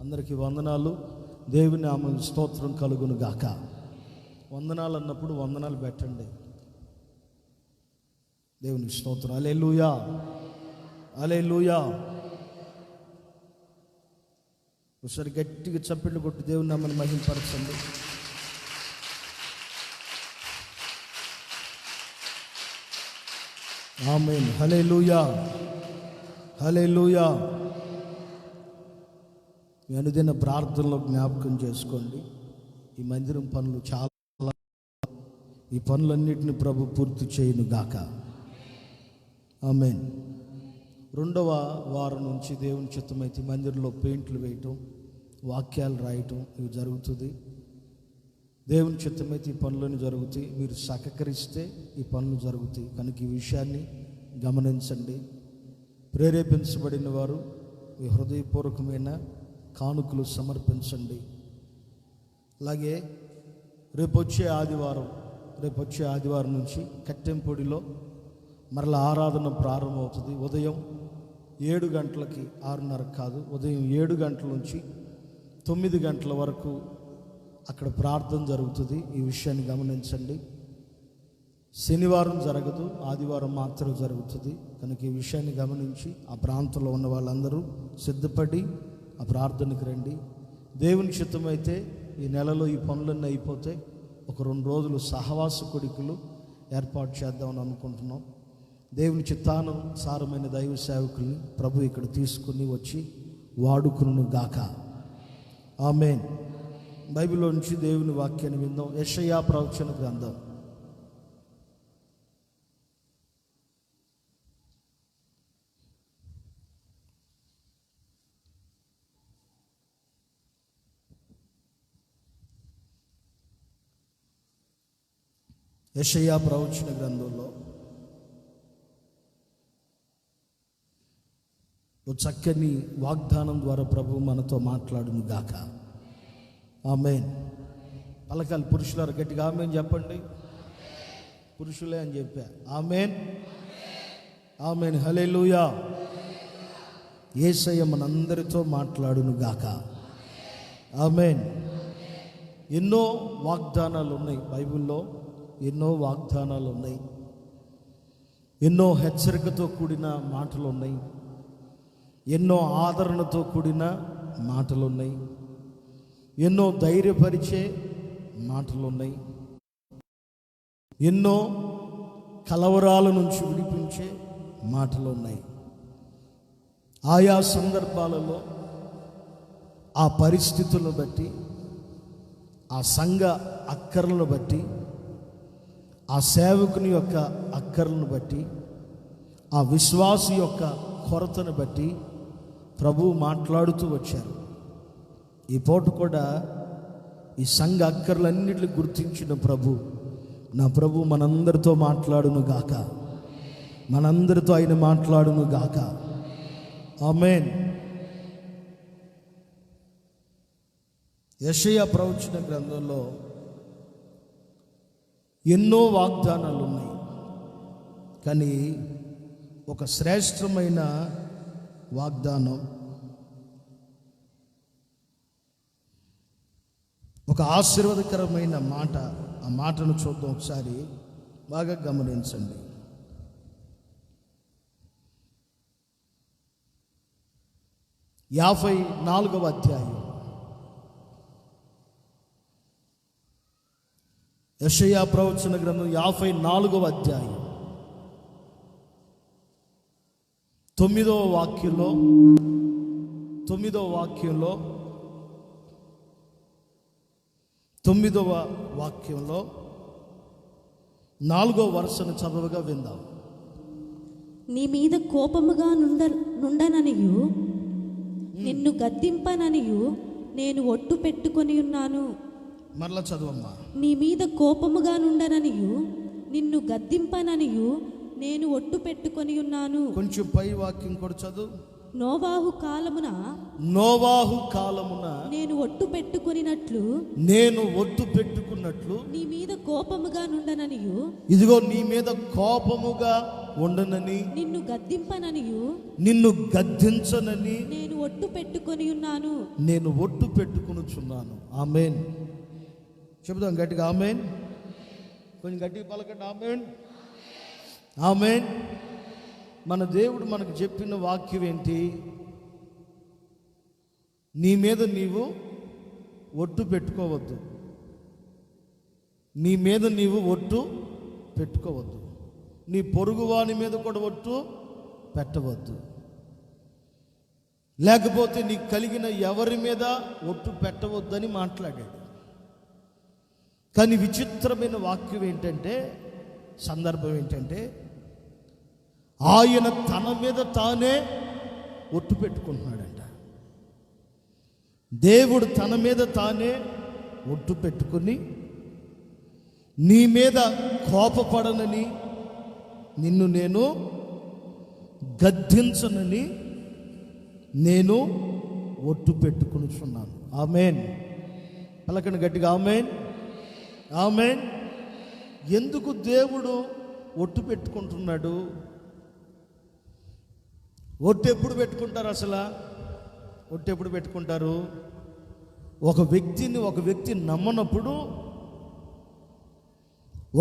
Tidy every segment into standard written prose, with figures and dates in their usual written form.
అందరికీ వందనాలు. దేవుని నామమున స్తోత్రం కలుగును గాక. వందనాలు అన్నప్పుడు వందనాలు పెట్టండి. దేవుని స్తోత్రం. హల్లెలూయా, హల్లెలూయా. ఒకసారి గట్టిగా చప్పట్లు కొట్టి దేవుని నామమున మహిమపరచండి. ఆమేన్. హల్లెలూయా, హల్లెలూయా. మీ అనుదిన ప్రార్థనలో జ్ఞాపకం చేసుకోండి. ఈ మందిరం పనులు చాలా, ఈ పనులన్నిటిని ప్రభు పూర్తి చేయను గాక. ఆమేన్. 2వ వారం నుంచి దేవుని చిత్తమైతే మందిరంలో పెయింట్లు వేయటం, వాక్యాలు రాయటం ఇవి జరుగుతుంది. దేవుని చిత్తమైతే ఈ పనులన్నీ జరుగుతాయి. మీరు సహకరిస్తే ఈ పనులు జరుగుతాయి. కనుక ఈ విషయాన్ని గమనించండి. ప్రేరేపించబడిన వారు మీ హృదయపూర్వకమైన కానుకలు సమర్పించండి. అలాగే రేపొచ్చే ఆదివారం నుంచి కట్టెంపొడిలో మరలా ఆరాధన ప్రారంభమవుతుంది. ఉదయం 7 గంటలకి, 6:30 కాదు, ఉదయం 7 గంటల నుంచి 9 గంటల వరకు అక్కడ ప్రార్థన జరుగుతుంది. ఈ విషయాన్ని గమనించండి. శనివారం జరగదు, ఆదివారం మాత్రం జరుగుతుంది. కనుక ఈ విషయాన్ని గమనించి ఆ ప్రాంతంలో ఉన్న వాళ్ళందరూ సిద్ధపడి ఆ ప్రార్థనకు రండి. దేవుని చిత్తమైతే ఈ నెలలో ఈ పనులన్నీ అయిపోతే ఒక 2 రోజులు సహవాస కొడికలు ఏర్పాటు చేద్దామని అనుకుంటున్నాం. దేవుని చిత్తానుసారమైన దైవ సేవకుల్ని ప్రభు ఇక్కడ తీసుకుని వచ్చి వాడుకును గాక. ఆమేన్. బైబిల్లో నుంచి దేవుని వాక్యాన్ని విందాం. యెషయా ప్రవచన గ్రంథం 'యెషయా ప్రవచన గ్రంథంలో ఓ చక్కని వాగ్దానం ద్వారా ప్రభు మనతో మాట్లాడును గాక. ఆమేన్. పలకాలి పురుషులారు గట్టిగా ఆమేన్ చెప్పండి. పురుషులే అని చెప్పా. ఆమేన్, ఆమేన్. హల్లెలూయా. యేసయ్య మనందరితో మాట్లాడును గాక. ఆమేన్. ఎన్నో వాగ్దానాలు ఉన్నాయి బైబిల్లో, ఎన్నో వాగ్దానాలు ఉన్నాయి, ఎన్నో హెచ్చరికతో కూడిన మాటలు ఉన్నాయి, ఎన్నో ఆదరణతో కూడిన మాటలు ఉన్నాయి, ఎన్నో ధైర్యపరిచే మాటలు ఉన్నాయి, ఎన్నో కలవరాల నుంచి విడిపించే మాటలు ఉన్నాయి. ఆయా సందర్భాలలో ఆ పరిస్థితులను బట్టి, ఆ సంఘ అక్కర్లను బట్టి, ఆ సేవకుని యొక్క అక్కర్లను బట్టి, ఆ విశ్వాసి యొక్క కొరతను బట్టి ప్రభువు మాట్లాడుతూ వచ్చారు. ఈ పూట కూడా ఈ సంఘ అక్కర్లన్నిటిని గుర్తించిన నా ప్రభు మనందరితో మాట్లాడును గాక. మనందరితో ఆయన మాట్లాడును గాక. ఆమేన్. యెషయా ప్రవచన గ్రంథంలో ఎన్నో వాగ్దానాలు ఉన్నాయి. కానీ ఒక శ్రేష్టమైన వాగ్దానం, ఒక ఆశీర్వాదకరమైన మాట, ఆ మాటను చూద్దాం ఒకసారి. బాగా గమనించండి. 54వ అధ్యాయం, యెషయా ప్రవచన గ్రంథం 54వ అధ్యాయం 9వ వాక్యంలో 4వ వరుసను చదవగా విందాం. నీ మీద కోపముగా నుండననియు నిన్ను గద్దింపననియు నేను ఒట్టు పెట్టుకొని ఉన్నాను. మరలా చదవమ్మా. నీ మీద కోపముగా నుండననియు నిన్ను గద్దింపననియు నేను ఒట్టు పెట్టుకొని ఉన్నాను. కొంచెం పై వాక్యం కూడా చదువు. నోవాహు కాలమున నేను ఒట్టు పెట్టుకొనినట్లు నీ మీద కోపముగా నుండననియు ఇదిగో నీ మీద కోపముగా ఉండనని నిన్ను గద్దించనని నేను ఒట్టు పెట్టుకొని ఉన్నాను. నేను ఒట్టు పెట్టుకొనుచున్నాను. ఆమేన్. చెబుదాం గట్టిగా ఆమేన్. కొంచెం గట్టిగా పలకండి ఆమేన్. ఆమేన్. మన దేవుడు మనకు చెప్పిన వాక్యం ఏంటి? నీ మీద నీవు ఒట్టు పెట్టుకోవద్దు. నీ మీద నీవు ఒట్టు పెట్టుకోవద్దు. నీ పొరుగువాని మీద కూడా ఒట్టు పెట్టవద్దు. లేకపోతే నీకు కలిగిన ఎవరి మీద ఒట్టు పెట్టవద్దని మాట్లాడాడు. కానీ విచిత్రమైన వాక్యం ఏంటంటే, సందర్భం ఏంటంటే, ఆయన తన మీద తానే ఒట్టు పెట్టుకుంటున్నాడంట. దేవుడు తన మీద తానే ఒట్టు పెట్టుకుని, నీ మీద కోపపడనని, నిన్ను నేను గద్దించనని నేను ఒట్టు పెట్టుకునిచున్నాను. ఆమేన్. పలకండి గట్టిగా ఆమేన్. ఆమేన్. ఎందుకు దేవుడు ఒట్టు పెట్టుకుంటున్నాడు? ఒట్టు ఎప్పుడు పెట్టుకుంటారు? అసలు ఒట్టు ఎప్పుడు పెట్టుకుంటారు? ఒక వ్యక్తి నమ్మనప్పుడు,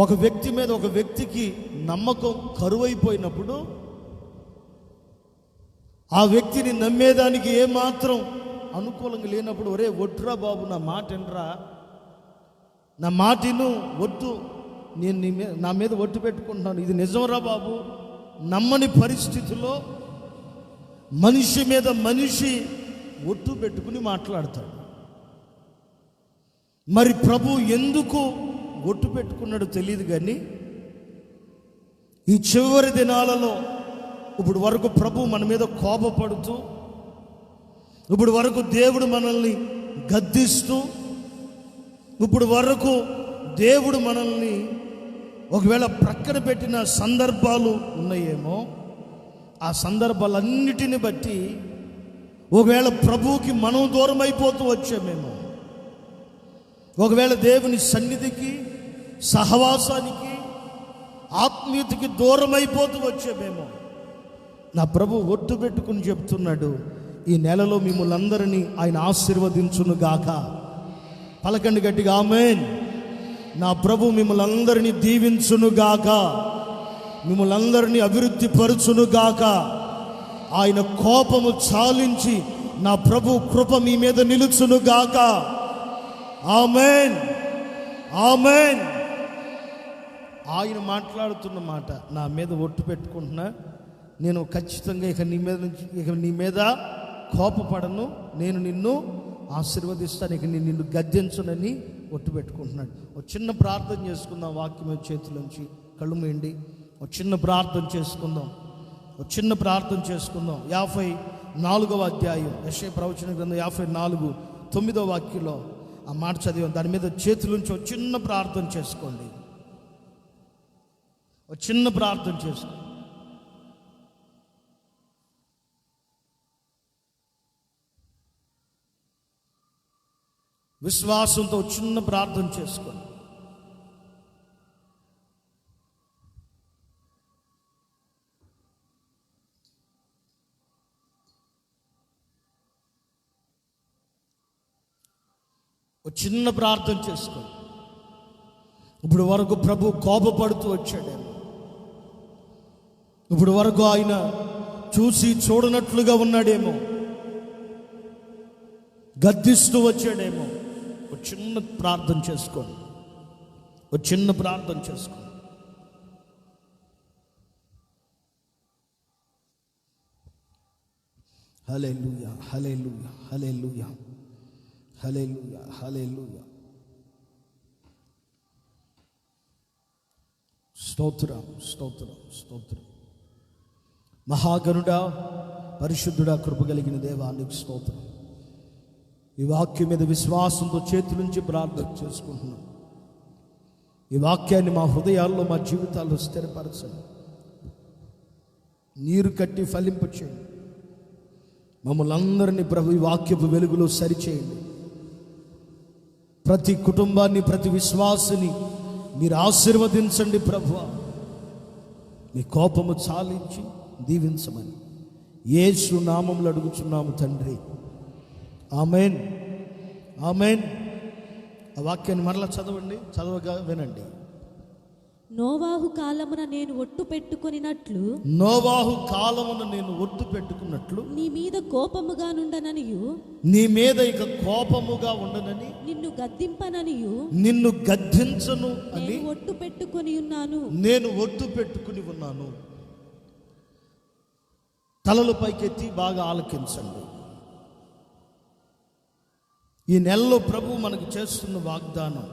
ఒక వ్యక్తి మీద ఒక వ్యక్తికి నమ్మకం కరువైపోయినప్పుడు, ఆ వ్యక్తిని నమ్మేదానికి ఏమాత్రం అనుకూలంగా లేనప్పుడు, ఒరే ఒట్టురా బాబు, నా మాట వినరా, నా మాటను ఒట్టు, నేను నా మీద ఒట్టు పెట్టుకుంటున్నాను, ఇది నిజంరా బాబు, నమ్మని పరిస్థితిలో మనిషి మీద మనిషి ఒట్టు పెట్టుకుని మాట్లాడతాడు. మరి ప్రభు ఎందుకు ఒట్టు పెట్టుకున్నాడు తెలియదు. కానీ ఈ చివరి దినాలలో ఇప్పుడు వరకు ప్రభు మన మీద కోపపడుతూ, ఇప్పుడు వరకు దేవుడు మనల్ని గద్దిస్తూ, ఇప్పుడు వరకు దేవుడు మనల్ని ఒకవేళ ప్రక్కన పెట్టిన సందర్భాలు ఉన్నాయేమో, ఆ సందర్భాలన్నిటిని బట్టి ఒకవేళ ప్రభువుకి మనం దూరం అయిపోతూ వచ్చామేమో, ఒకవేళ దేవుని సన్నిధికి, సహవాసానికి, ఆత్మీయతకి దూరం అయిపోతూ వచ్చామేమో. నా ప్రభు ఒట్టు పెట్టుకుని చెప్తున్నాడు, ఈ నెలలో మిమ్మల్ని అందరినీ ఆయన ఆశీర్వదించును గాక. పలకండి గట్టిగా ఆమేన్. నా ప్రభు మిమ్మల్ని అందరినీ దీవించును గాక, మిమ్మల్ని అందరినీ అభివృద్ధి పరుచును గాక. ఆయన కోపము చాలించి నా ప్రభు కృప మీ మీద నిలుచును గాక. ఆమేన్. ఆమేన్. ఆయన మాట్లాడుతున్న మాట, నా మీద ఒట్టు పెట్టుకుంటున్నా, నేను ఖచ్చితంగా ఇక నీ మీద కోపపడను, నేను నిన్ను ఆశీర్వదిస్తాను, ఇక నేను నిన్ను గద్దించనని ఒట్టు పెట్టుకుంటున్నాడు. ఒక చిన్న ప్రార్థన చేసుకుందాం. వాక్యం చేతిలోంచి కళ్ళు మూయండి. ఒక చిన్న ప్రార్థన చేసుకుందాం. 54వ అధ్యాయం యెషయా ప్రవచన గ్రంథం 54:9 వాక్యంలో ఆ మాట చదివాం. దాని మీద చేతులుంచి ఒక చిన్న ప్రార్థన చేసుకోండి. ఒక చిన్న ప్రార్థన చేసుకోండి. విశ్వాసంతో చిన్న ప్రార్థన చేసుకోండి. ఒక చిన్న ప్రార్థన చేసుకోండి. ఇప్పుడు వరకు ప్రభు కోపపడుతూ వచ్చాడేమో, ఇప్పుడు వరకు ఆయన చూసి చూడనట్లుగా ఉన్నాడేమో, గద్దిస్తూ వచ్చాడేమో. ఒక చిన్న ప్రార్థన చేసుకోండి. ఒక చిన్న ప్రార్థన చేసుకోండి. హల్లెలూయా, హల్లెలూయా, హల్లెలూయా, హల్లెలూయా, హల్లెలూయా. స్తోత్రం, స్తోత్రం, స్తోత్రం. మహాగణుడా, పరిశుద్ధుడా, కృప కలిగిన దేవా, నీకు స్తోత్రం. ఈ వాక్యం మీద విశ్వాసంతో చేతుల నుంచి ప్రార్థన చేసుకుంటున్నాం. ఈ వాక్యాన్ని మా హృదయాల్లో, మా జీవితాల్లో స్థిరపరచండి. నీరు కట్టి ఫలింపచేయండి. మమ్మల్ని అందరినీ ప్రభు ఈ వాక్యపు వెలుగులో సరిచేయండి. ప్రతి కుటుంబాన్ని, ప్రతి విశ్వాసిని మీరు ఆశీర్వదించండి ప్రభువా. మీ కోపము చాలించి దీవించమని యేసు నామములో అడుగుచున్నాము తండ్రి. ఆమేన్, ఆమేన్. ఆ వాక్యాన్ని మరలా చదవండి, చదవగా వినండి. నోవాహు కాలమున నేను ఒట్టు పెట్టుకొనినట్లు, నోవాహు కాలమున నేను ఒట్టు పెట్టుకున్నట్లు నీ మీద కోపముగా నుండననియు, నీ మీద ఇక కోపముగా ఉండనని, నిన్ను గద్దింపననియు నిన్ను గద్దించను అని నేను ఒట్టు పెట్టుకొని ఉన్నాను. నేను ఒట్టు పెట్టుకుని ఉన్నాను. తలలు పైకెత్తి బాగా ఆలకించండి. ఈ నెలలో ప్రభు మనకు చేస్తున్న వాగ్దానం,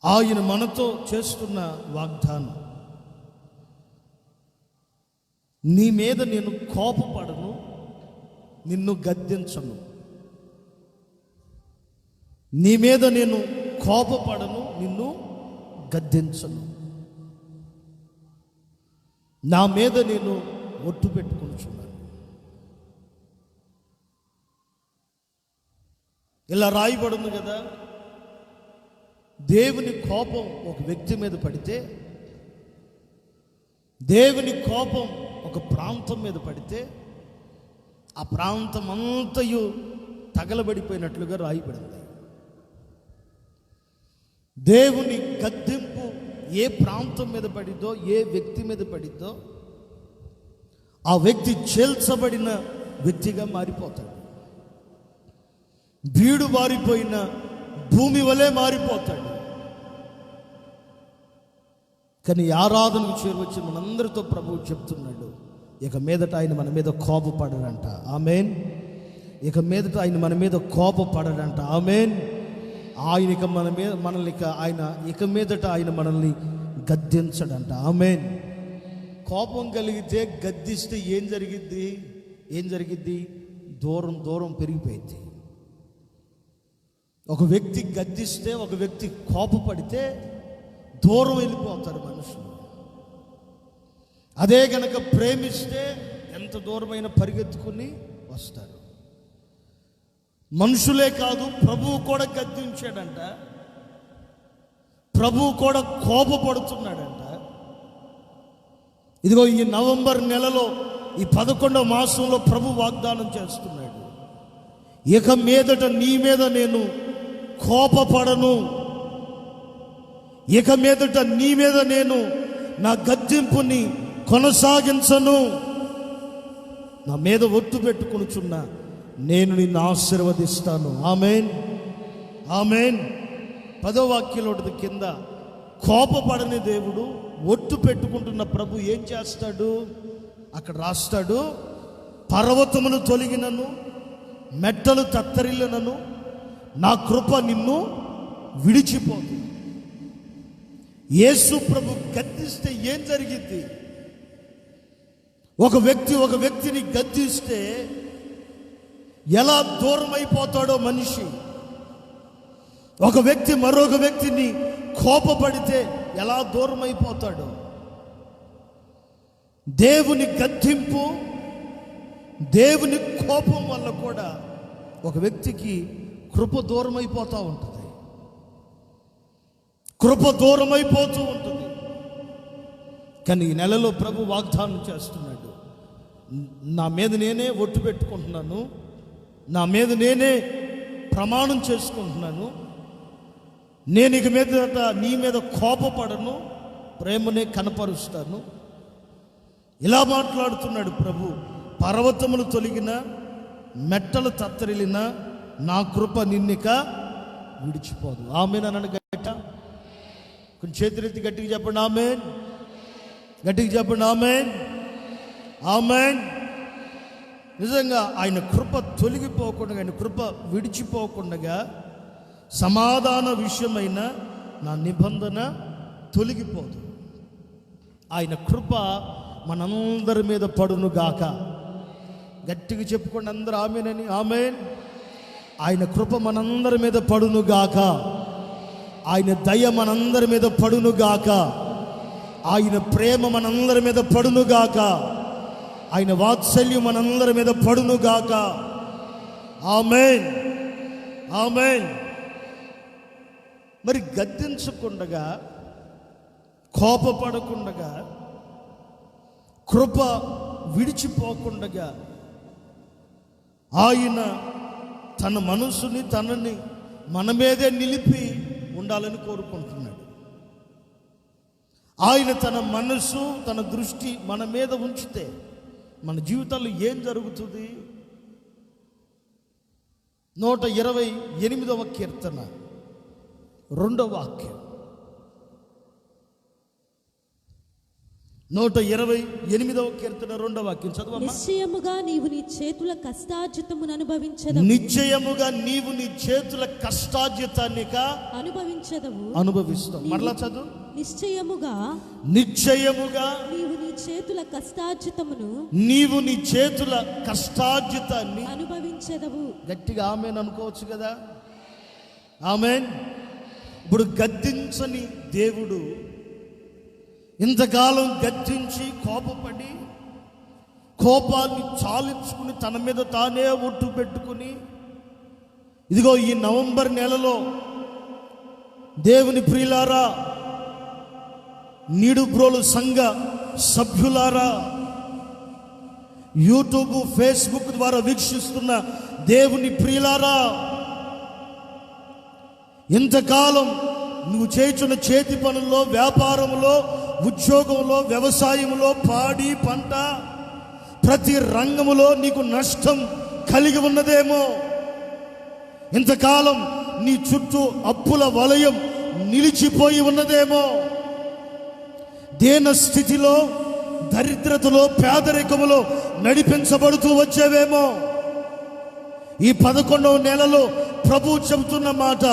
ఆయన మనతో చేస్తున్న వాగ్దానం, నీ మీద నేను కోపపడను, నిన్ను గద్దించను. నీ మీద నేను కోపపడను, నిన్ను గద్దించను. నా మీద నేను ఒట్టు పెట్టుకుంటున్నాను. ఇలా రాయబడింది కదా, దేవుని కోపం ఒక వ్యక్తి మీద పడితే, దేవుని కోపం ఒక ప్రాంతం మీద పడితే, ఆ ప్రాంతం అంతయు తగలబడిపోయినట్లుగా రాయబడింది. దేవుని గద్దింపు ఏ ప్రాంతం మీద పడిద్దో, ఏ వ్యక్తి మీద పడిద్దో, ఆ వ్యక్తి చేల్చబడిన వ్యక్తిగా మారిపోతాడు. బీడు మారిపోయిన భూమి వలె మారిపోతాడు. కానీ ఆరాధనకు చేరువచ్చి మనందరితో ప్రభువు చెప్తున్నాడు, ఇక మీదట ఆయన మన మీద కోపపడడంట. ఆమేన్. ఇక మీదట ఆయన మన మీద కోపపడడంట. ఆమేన్. ఆయన ఇక ఇక మీదట ఆయన మనల్ని గద్దించడంట. ఆమేన్. కోపం కలిగితే, గద్దిస్తే ఏం జరిగిద్ది? దూరం దూరం పెరిగిపోయింది. ఒక వ్యక్తి గద్దిస్తే, ఒక వ్యక్తి కోపపడితే దూరం వెళ్ళిపోతారు మనుషులు. అదే గనక ప్రేమిస్తే ఎంత దూరమైన పరిగెత్తుకుని వస్తారు. మనుషులే కాదు, ప్రభువు కూడా గద్దించాడంట. ప్రభువు కూడా కోపపడుతున్నాడంట. ఇదిగో ఈ నవంబర్ నెలలో, ఈ 11వ మాసంలో ప్రభు వాగ్దానం చేస్తున్నాడు, ఇక మీదట నీ మీద నేను కోపపడను. ఇక మీదట నీ మీద నేను నా గద్దింపుని కొనసాగించను. నా మీద ఒట్టు పెట్టుకొనుచున్నా, నేను నిన్ను ఆశీర్వదిస్తాను. ఆమేన్, ఆమేన్. 10వ వాక్యంలో కింద, కోపపడని దేవుడు, ఒట్టు పెట్టుకుంటున్న ప్రభు ఏం చేస్తాడు? అక్కడ రాస్తాడు, పర్వతములు తొలగినను, మెట్టలు తత్తరిల్లినను, నా కృప నిన్ను విడిచిపోదు. యేసు ప్రభు గద్దిస్తే ఏం జరిగింది? ఒక వ్యక్తిని గద్దిస్తే ఎలా దూరం అయిపోతాడో మనిషి. ఒక వ్యక్తి మరొక వ్యక్తిని కోపపడితే ఎలా దూరం అయిపోతాడో. దేవుని గద్దింపు, దేవుని కోపం వల్ల కూడా ఒక వ్యక్తికి కృప దూరం అయిపోతూ ఉంటుంది. కృప దూరం అయిపోతూ ఉంటుంది. కానీ ఈ నెలలో ప్రభు వాగ్దానం చేస్తున్నాడు, నా మీద నేనే ఒట్టు పెట్టుకుంటున్నాను, నా మీద నేనే ప్రమాణం చేసుకుంటున్నాను, నేను ఇక మీద నీ మీద కోపపడను, ప్రేమనే కనపరుస్తాను. ఇలా మాట్లాడుతున్నాడు ప్రభు. పర్వతములు తొలగిన, మెట్టలు తత్తరిల్లిన, నా కృప నిన్నిక విడిచిపోదు. ఆమేన్ అన్నాడు. గట్ట కొంచెం చేతులెత్తి గట్టిగా చెప్పండి ఆమేన్. గట్టిగా చెప్పండి ఆమేన్, ఆమేన్. నిజంగా ఆయన కృప తొలగిపోకుండా, ఆయన కృప విడిచిపోకుండా, సమాధాన విషయమైన నా నిబంధన తొలగిపోదు. ఆయన కృప మనందరి మీద పడును గాక. గట్టిగా చెప్పుకోండి అందరూ ఆమేనని. ఆమేన్. ఆయన కృప మనందరి మీద పడును గాక. ఆయన దయ మనందరి మీద పడును గాక. ఆయన ప్రేమ మనందరి మీద పడును గాక. ఆయన వాత్సల్యం మనందరి మీద పడును గాక. ఆమేన్, ఆమేన్. మరి గద్దించకుండగా, కోపపడకుండగా, కృప విడిచిపోకుండగా ఆయన తన మనసుని, తనని మన మీదే నిలిపి ఉండాలని కోరుకుంటున్నాడు. ఆయన తన మనసు, తన దృష్టి మన మీద ఉంచితే మన జీవితాల్లో ఏం జరుగుతుంది? 128వ కీర్తన 2వ వాక్యం. 128వ కీర్తన 2వ వాక్యం చదవమ్మా. నిశ్చయముగా నీవు నీ చేతుల కష్టార్జితమును అనుభవించదవు. నిశ్చయముగా నీవు నీ చేతుల కష్టార్జితాన్నిక అనుభవిస్తావు. మరలా చదువు. నిశ్చయముగా నీవు నీ చేతుల కష్టార్జితమును కష్టార్జితాన్ని అనుభవించదవు. గట్టిగా ఆమేన్ అనుకోవచ్చు కదా. ఆమేన్. ఇప్పుడు గద్దించని దేవుడు ఇంతకాలం గద్దించి కోపపడి కోపాన్ని చాలించుకుని తన మీద తానే ఒట్టు పెట్టుకుని, ఇదిగో ఈ నవంబర్ నెలలో దేవుని ప్రియులారా, నీడుబ్రోలు సంఘ సభ్యులారా, యూట్యూబ్, ఫేస్బుక్ ద్వారా వీక్షిస్తున్న దేవుని ప్రియులారా, ఇంతకాలం నువ్వు చేస్తున్న చేతి పనుల్లో, వ్యాపారంలో, ఉద్యోగంలో, వ్యవసాయంలో, పాడి పంట, ప్రతి రంగములో నీకు నష్టం కలిగి ఉన్నదేమో. ఇంతకాలం నీ చుట్టూ అప్పుల వలయం నిలిచిపోయి ఉన్నదేమో. దీన స్థితిలో, దరిద్రతలో, పేదరికములో నడిపించబడుతూ వచ్చేవేమో. ఈ 11వ నెలలో ప్రభు చెబుతున్న మాట,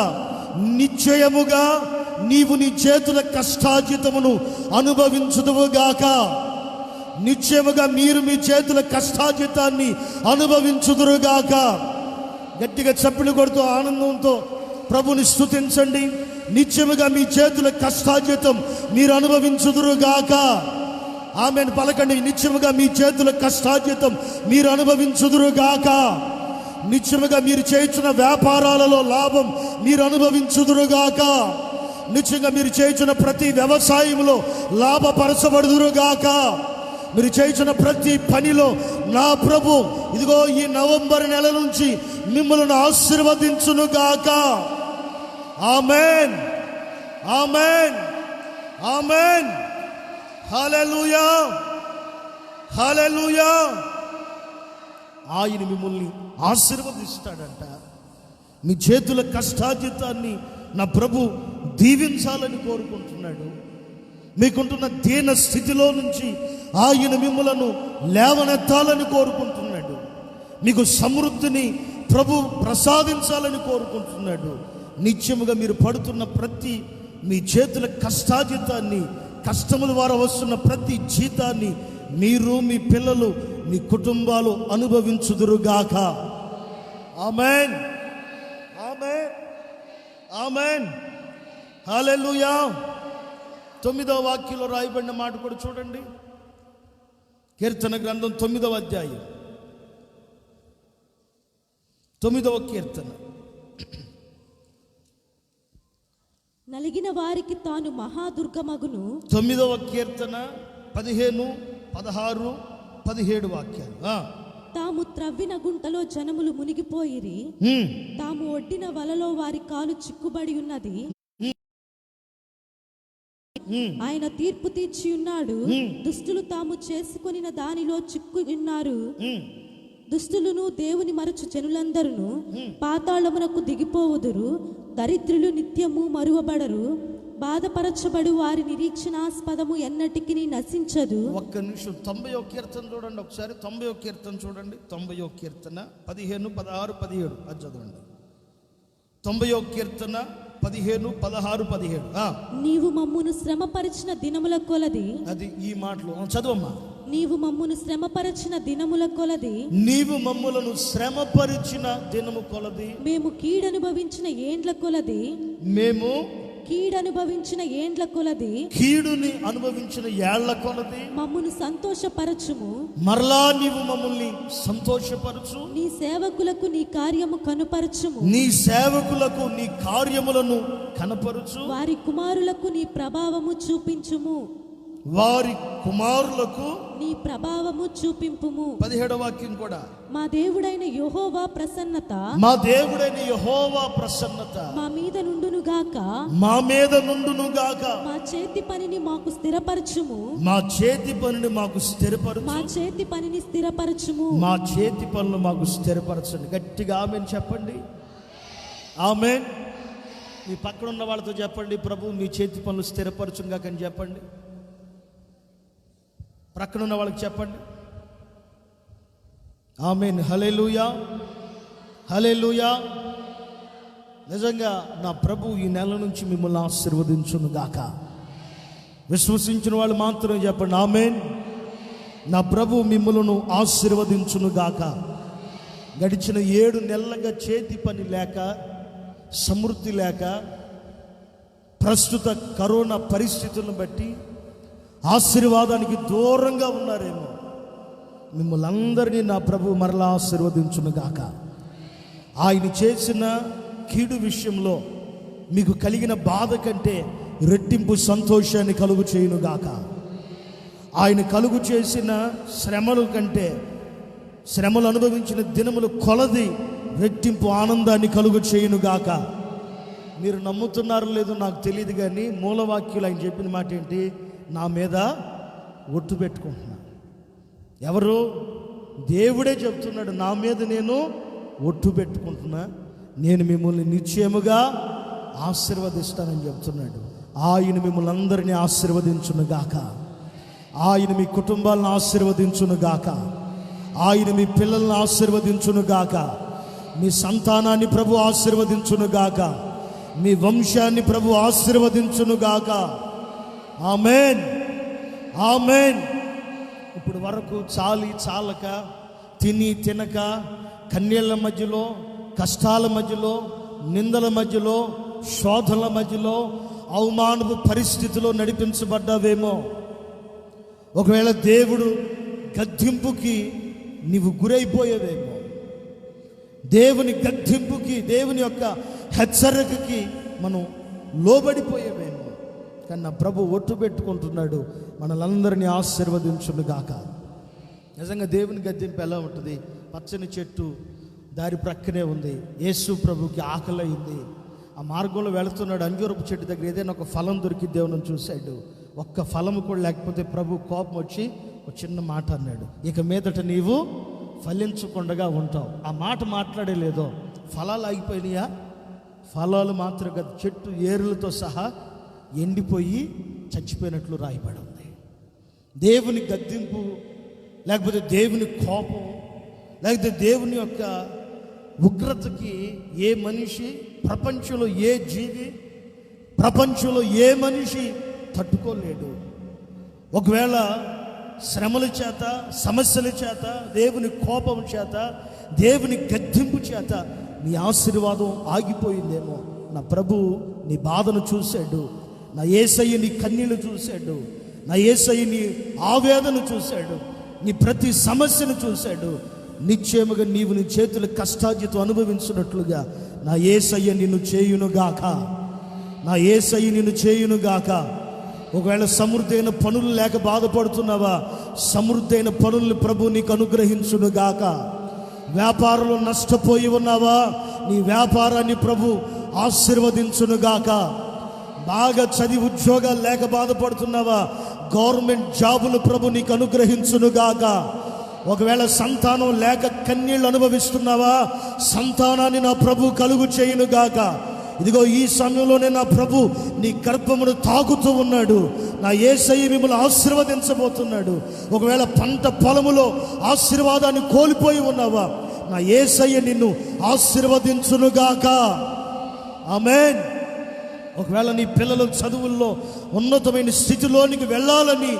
నిశ్చయముగా నీవు నీ చేతుల కష్టార్జితమును అనుభవించుదువుగాక. నిశ్చయముగా మీరు మీ చేతుల కష్టార్జితాన్ని అనుభవించుదురుగాక. గట్టిగా చప్పట్లు కొడుతూ ఆనందంతో ప్రభుని స్తుతించండి. నిశ్చయముగా మీ చేతుల కష్టార్జితం మీరు అనుభవించుదురుగాక. ఆమేన్ పలకండి. నిశ్చయముగా మీ చేతుల కష్టార్జితం మీరు అనుభవించుదురుగాక. నిశ్చయముగా మీరు చేస్తున్న వ్యాపారాలలో లాభం మీరు అనుభవించుదురుగాక. నిశ్చయంగా మీరు చేస్తున్న ప్రతి వ్యవసాయంలో లాభపరచబడుదురుగాక. మీరు చేస్తున్న ప్రతి పనిలో నా ప్రభు ఇదిగో ఈ నవంబర్ నెల నుంచి మిమ్మల్ని ఆశీర్వదించునుగాక. ఆమేన్, ఆమేన్, ఆమేన్. హల్లెలూయా, హల్లెలూయా. ఆయన మిమ్మల్ని ఆశీర్వదిస్తాడంట. మీ చేతుల కష్టార్జితాన్ని నా ప్రభు దీవించాలని కోరుకుంటున్నాడు. మీకుంటున్న దీన స్థితిలో నుంచి ఆయన మిమ్మలను లేవనెత్తాలని కోరుకుంటున్నాడు. మీకు సమృద్ధిని ప్రభు ప్రసాదించాలని కోరుకుంటున్నాడు. నిత్యముగా మీరు పడుతున్న ప్రతి మీ చేతుల కష్టార్జితాన్ని, కష్టముల ద్వారా వస్తున్న ప్రతి జీతాన్ని మీరు, మీ పిల్లలు, మీ కుటుంబాలు అనుభవించుదురుగాక. ఆమేన్, ఆమేన్, ఆమేన్. హల్లెలూయా. 9వ వాక్యంలో రాయబడిన మాట కూడా చూడండి. కీర్తన గ్రంథం 9వ అధ్యాయం 9వ కీర్తన. నలిగిన వారికి తాను మహాదుర్గమగును. 9వ కీర్తన 15, 16, 17 వాక్యాలు. తాము త్రవ్విన గుంటలో జనములు మునిగిపోయిరి. తాము ఒడ్డిన వలలో వారి కాలు చిక్కుబడి ఉన్నది. ఆయన తీర్పు తీర్చి ఉన్నాడు. దుష్టులు తాము చేసుకొనిన దానిలో చిక్కు ఉన్నారు. దుష్టులను దేవుని మరచు జనులందరూ పాతాళమునకు దిగిపోవుదురు. దరిద్రులు నిత్యము మరువబడరు. బాధపరచబడు వారి నిరీక్షణాస్పదము ఎన్నటికి నశించదు. ఒక్క నిమిషం 90వ కీర్తన చూడండి ఒకసారి. 90వ కీర్తన చూడండి. 90వ కీర్తన 15, 16, 17 అది చదవండి. 90వ కీర్తన 15, 16, 17. నీవు మమ్మును శ్రమపరిచిన దినముల కొలది. అది ఈ మాటలు చదవమ్మా. నీవు మమ్మును శ్రమపరిచిన దినముల కొలది. నీవు మమ్ములను శ్రమపరిచిన దినము కొలది. మేము కీడనుభవించిన ఏండ్ల కొలది. మేము కీడనుభవించిన ఏండ్ల కొలది కీడుని అనుభవించిన ఏళ్ల కొలది మమ్మును సంతోషపరచుము. మరలా నీవు మమ్మల్ని సంతోషపరచు. నీ సేవకులకు నీ కార్యము కనుపరచుము. నీ సేవకులకు నీ కార్యములను కనపరచు. వారి కుమారులకు నీ ప్రభావము చూపించుము. వారి కుమారులకు నీ ప్రభావము చూపింపుము. 17వ వాక్యం కూడా, మా దేవుడైన యెహోవా ప్రసన్నత మా దేవుడైన యెహోవా ప్రసన్నత మా మీద నుండును గాక. మా మీద నుండును గాక. మా చేతి పనిని మాకు స్థిరపరచుము. మా చేతి పనిని మాకు స్థిరపరచు. మా చేతి పనిని స్థిరపరచుము. మా చేతి పనులు మాకు స్థిరపరచండి. గట్టిగా ఆమేన్ చెప్పండి. ఆమేన్. మీ పక్కన ఉన్న వాళ్ళతో చెప్పండి, ప్రభు మీ చేతి పనులు స్థిరపరచును గాక అని చెప్పండి. ప్రక్కన ఉన్న వాళ్ళకి చెప్పండి. ఆమేన్. హల్లెలూయా, హల్లెలూయా. నిజంగా నా ప్రభు ఈ నెల నుంచి మిమ్మల్ని ఆశీర్వదించును గాక. విశ్వసించిన వాళ్ళు మాత్రమే చెప్పండి ఆమేన్. నా ప్రభు మిమ్మల్ని ఆశీర్వదించును గాక. గడిచిన 7 నెలలుగా చేతి పని లేక, సమృద్ధి లేక, ప్రస్తుత కరోనా పరిస్థితులను బట్టి ఆశీర్వాదానికి దూరంగా ఉన్నారేమో. మిమ్మల్ని అందరినీ నా ప్రభు మరలా ఆశీర్వదించును గాక. ఆయన చేసిన కీడు విషయంలో మీకు కలిగిన బాధ కంటే రెట్టింపు సంతోషాన్ని కలుగు చేయును గాక. ఆయన కలుగు చేసిన శ్రమల కంటే, శ్రమలు అనుభవించిన దినములు కొలది రెట్టింపు ఆనందాన్ని కలుగు చేయును గాక. మీరు నమ్ముతున్నారో లేదో నాకు తెలియదు, కానీ మూలవాక్యులు ఆయన చెప్పిన మాట ఏంటి? నా మీద ఒట్టు పెట్టుకుంటున్నా. ఎవరు? దేవుడే చెప్తున్నాడు, నా మీద నేను ఒట్టు పెట్టుకుంటున్నా, నేను మిమ్మల్ని నిశ్చయముగా ఆశీర్వదిస్తానని చెప్తున్నాడు. ఆయన మిమ్మల్ని అందరినీ ఆశీర్వదించును గాక. ఆయన మీ కుటుంబాలను ఆశీర్వదించును గాక. ఆయన మీ పిల్లలను ఆశీర్వదించును గాక. మీ సంతానాన్ని ప్రభు ఆశీర్వదించును గాక. మీ వంశాన్ని ప్రభు ఆశీర్వదించును గాక. ఆమేన్, ఆమేన్. ఇప్పుడు వరకు చాలక, తిని తినక, కన్నీళ్ళ మధ్యలో, కష్టాల మధ్యలో, నిందల మధ్యలో, శోధనల మధ్యలో, అవమానపు పరిస్థితిలో నడిపించబడ్డావేమో. ఒకవేళ దేవుడు గద్దింపుకి నీవు గురైపోయేవేమో. దేవుని గద్దింపుకి, దేవుని యొక్క హెచ్చరికకి మనం లోబడిపోయేవేమో. కానీ నా ప్రభు ఒట్టు పెట్టుకుంటున్నాడు, మనలందరినీ ఆశీర్వదించును గాక. నిజంగా దేవుని గద్దింపు ఎలా ఉంటుంది? పచ్చని చెట్టు దారి ప్రక్కనే ఉంది. యేసు ప్రభుకి ఆకలి అయింది. ఆ మార్గంలో వెళుతున్నాడు. అంజూరపు చెట్టు దగ్గర ఏదైనా ఒక ఫలం దొరికి దేవుని చూశాడు. ఒక్క ఫలము కూడా లేకపోతే ప్రభు కోపం వచ్చి ఒక చిన్న మాట అన్నాడు, ఇక మీదట నీవు ఫలించకుండా ఉంటావు. ఆ మాట మాట్లాడలేదో ఫలాలు ఆగిపోయినాయా? ఫలాలు మాత్రం కదా, చెట్టు ఏరులతో సహా ఎండిపోయి చచ్చిపోయినట్లు రాయబడి ఉంది. దేవుని గద్దింపు, లేకపోతే దేవుని కోపం, లేకపోతే దేవుని యొక్క ఉగ్రతకి ఏ మనిషి, ప్రపంచంలో ఏ జీవి, ప్రపంచంలో ఏ మనిషి తట్టుకోలేడు. ఒకవేళ శ్రమల చేత, సమస్యల చేత, దేవుని కోపం చేత, దేవుని గద్దింపు చేత నీ ఆశీర్వాదం ఆగిపోయిందేమో. నా ప్రభు నీ బాధను చూశాడు. నా యేసయ్య నీ కన్నీళ్లు చూశాడు. నా యేసయ్య నీ ఆవేదన చూశాడు. నీ ప్రతి సమస్యను చూశాడు. నిశ్చయముగా నీవు నీ చేతుల కష్టార్జితం అనుభవించినట్లుగా నా యేసయ్య నిన్ను చేయునుగాక. నా యేసయ్య నిన్ను చేయునుగాక. ఒకవేళ సమృద్ధైన పనులు లేక బాధపడుతున్నావా? సమృద్ధైన పనుల్ని ప్రభు నీకు అనుగ్రహించునుగాక. వ్యాపారంలో నష్టపోయి ఉన్నావా? నీ వ్యాపారాన్ని ప్రభు ఆశీర్వదించునుగాక. బాగా చదివి ఉద్యోగాలు లేక బాధపడుతున్నావా? గవర్నమెంట్ జాబులు ప్రభు నీకు అనుగ్రహించునుగాక. ఒకవేళ సంతానం లేక కన్నీళ్ళు అనుభవిస్తున్నావా? సంతానాన్ని నా ప్రభు కలుగు చేయునుగాక. ఇదిగో ఈ సమయంలోనే నా ప్రభు నీ గర్భమును తాకుతూ ఉన్నాడు. నా యేసయ్య మిమ్మల్ని ఆశీర్వదించబోతున్నాడు. ఒకవేళ పంట పొలములో ఆశీర్వాదాన్ని కోల్పోయి ఉన్నావా? నా యేసయ్య నిన్ను ఆశీర్వదించునుగాక. ఆమేన్. ఒకవేళ నీ పిల్లల చదువుల్లో ఉన్నతమైన స్థితిలోనికి వెళ్ళాలని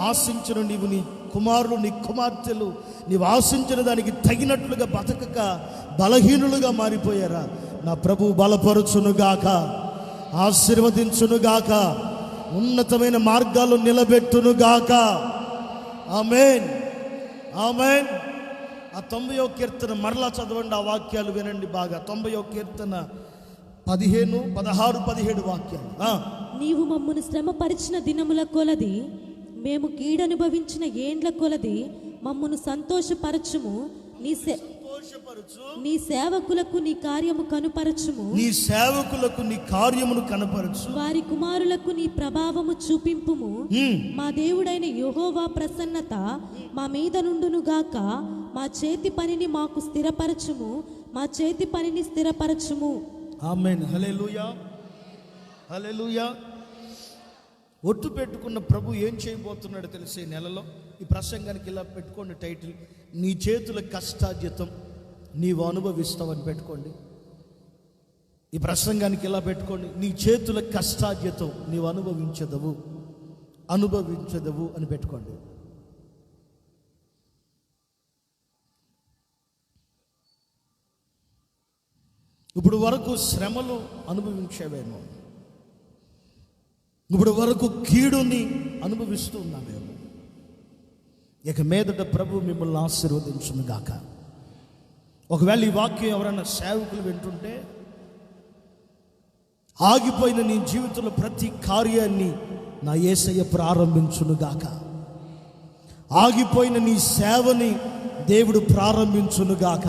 ఆశించిన నీవు, నీ కుమారులు, నీ కుమార్తెలు నీవు ఆశించిన దానికి తగినట్లుగా బతకక బలహీనులుగా మారిపోయారా? నా ప్రభు బలపరుచునుగాక. ఆశీర్వదించునుగాక, ఉన్నతమైన మార్గాలు నిలబెట్టునుగాక. ఆమేన్, ఆమేన్. ఆ 90వ కీర్తన మరలా చదవండి, ఆ వాక్యాలు వినండి బాగా. 90వ కీర్తన 15, 16, 17 వాక్యాలు. నీవు మమ్మను శ్రమపరిచిన దినముల కొలది, మేము కీడనుభవించిన ఏండ్ల కొలది మమ్మను సంతోషపరచుము. నీ సేవకులకు నీ కార్యము కనుపరచుము. నీ సేవకులకు నీ కార్యమును కనపరచు. వారి కుమారులకు నీ ప్రభావము చూపింపుము. మా దేవుడైన యెహోవా ప్రసన్నత మా మీద నుండును గాక. మా చేతి పనిని మాకు స్థిరపరచుము. మా చేతి పనిని స్థిరపరచుము. ఆమేన్. హల్లెలూయా, హల్లెలూయా. ఒట్టు పెట్టుకున్న ప్రభు ఏం చేయబోతున్నాడో తెలిసే నెలలో ఈ ప్రసంగానికి ఇలా పెట్టుకోండి టైటిల్, నీ చేతుల కష్టార్జితం నీవు అనుభవిస్తావని పెట్టుకోండి. ఈ ప్రసంగానికి ఇలా పెట్టుకోండి, నీ చేతుల కష్టార్జితం నీవు అనుభవించదవు అని పెట్టుకోండి. ఇప్పుడు వరకు శ్రమలు అనుభవించేవేమో, ఇప్పుడు వరకు కీడుని అనుభవిస్తూ ఉన్నామేమో. ఇక మీదట ప్రభు మిమ్మల్ని ఆశీర్వదించును గాక. ఒకవేళ ఈ వాక్యం ఎవరైనా సేవకులు వింటుంటే, ఆగిపోయిన నీ జీవితంలో ప్రతి కార్యాన్ని నా యేసయ్య ప్రారంభించును గాక. ఆగిపోయిన నీ సేవని దేవుడు ప్రారంభించును గాక.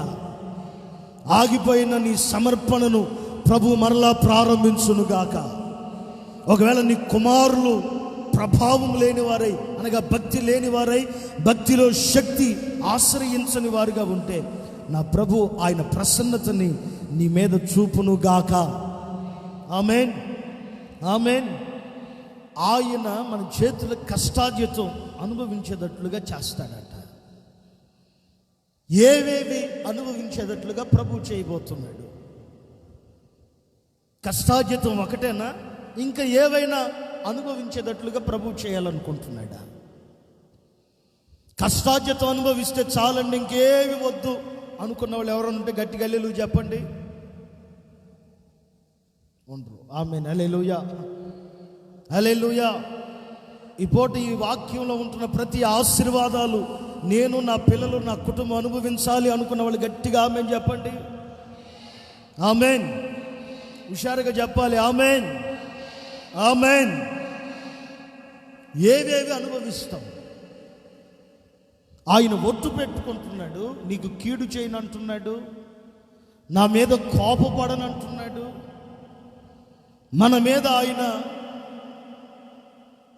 ఆగిపోయిన నీ సమర్పణను ప్రభు మరలా ప్రారంభించును గాక. ఒకవేళ నీ కుమారులు ప్రభావం లేని వారై, అనగా భక్తి లేని వారై, భక్తిలో శక్తి ఆశ్రయించని వారుగా ఉంటే, నా ప్రభు ఆయన ప్రసన్నతని నీ మీద చూపును గాక. ఆమేన్, ఆమేన్. ఆయన మన చేతుల కష్టార్జితం అనుభవించేటట్లుగా చేస్తాడట. ఏవేవి అనుభవించేటట్లుగా ప్రభు చేయబోతున్నాడు. కష్టార్జితం ఒకటేనా, ఇంకా ఏవైనా అనుభవించేటట్లుగా ప్రభు చేయాలనుకుంటున్నాడా? కష్టార్జితం అనుభవిస్తే చాలండి, ఇంకేవి వద్దు అనుకున్న వాళ్ళు ఎవరైనా ఉంటే గట్టిగా హల్లెలూయా చెప్పండి. ఉండరు. ఆమేన్. హల్లెలూయా, హల్లెలూయా. ఈ పూట ఈ వాక్యంలో ఉంటున్న ప్రతి ఆశీర్వాదాలు నేను, నా పిల్లలు, నా కుటుంబం అనుభవించాలి అనుకున్న వాళ్ళు గట్టిగా ఆమేన్ చెప్పండి. ఆమేన్. హుషారుగా చెప్పాలి. ఆమేన్, ఆమేన్. ఏవేవి అనుభవిస్తాం? ఆయన ఒట్టు పెట్టుకుంటున్నాడు, నీకు కీడు చేయను అంటున్నాడు, నా మీద కోపపడనంటున్నాడు, మన మీద ఆయన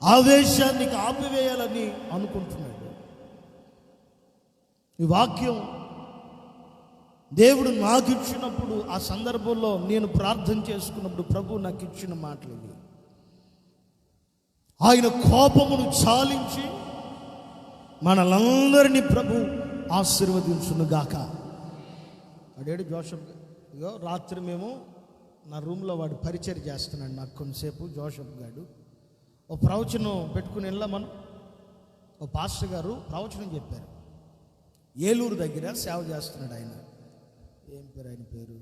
ఆవేశాన్ని ఆపివేయాలని అనుకుంటున్నాడు. ఈ వాక్యం దేవుడు నాకు ఇచ్చినప్పుడు, ఆ సందర్భంలో నేను ప్రార్థన చేసుకున్నప్పుడు ప్రభు నాకు ఇచ్చిన మాటలు ఇవి. ఆయన కోపమును చాలించి మనలందరినీ ప్రభు ఆశీర్వదించును గాక. అడేడు జోసఫ్, ఇగో రాత్రి మేము నా రూమ్లో వాడు పరిచయం చేస్తున్నాడు నాకు కొంతసేపు. జోసఫ్ గారు ఓ ప్రవచనం పెట్టుకుని వెళ్ళా. మనం ఓ పాస్టర్ గారు ప్రవచనం చెప్పారు. ఏలూరు దగ్గర సేవ చేస్తున్నాడు ఆయన. ఏం పేరు ఆయన పేరు?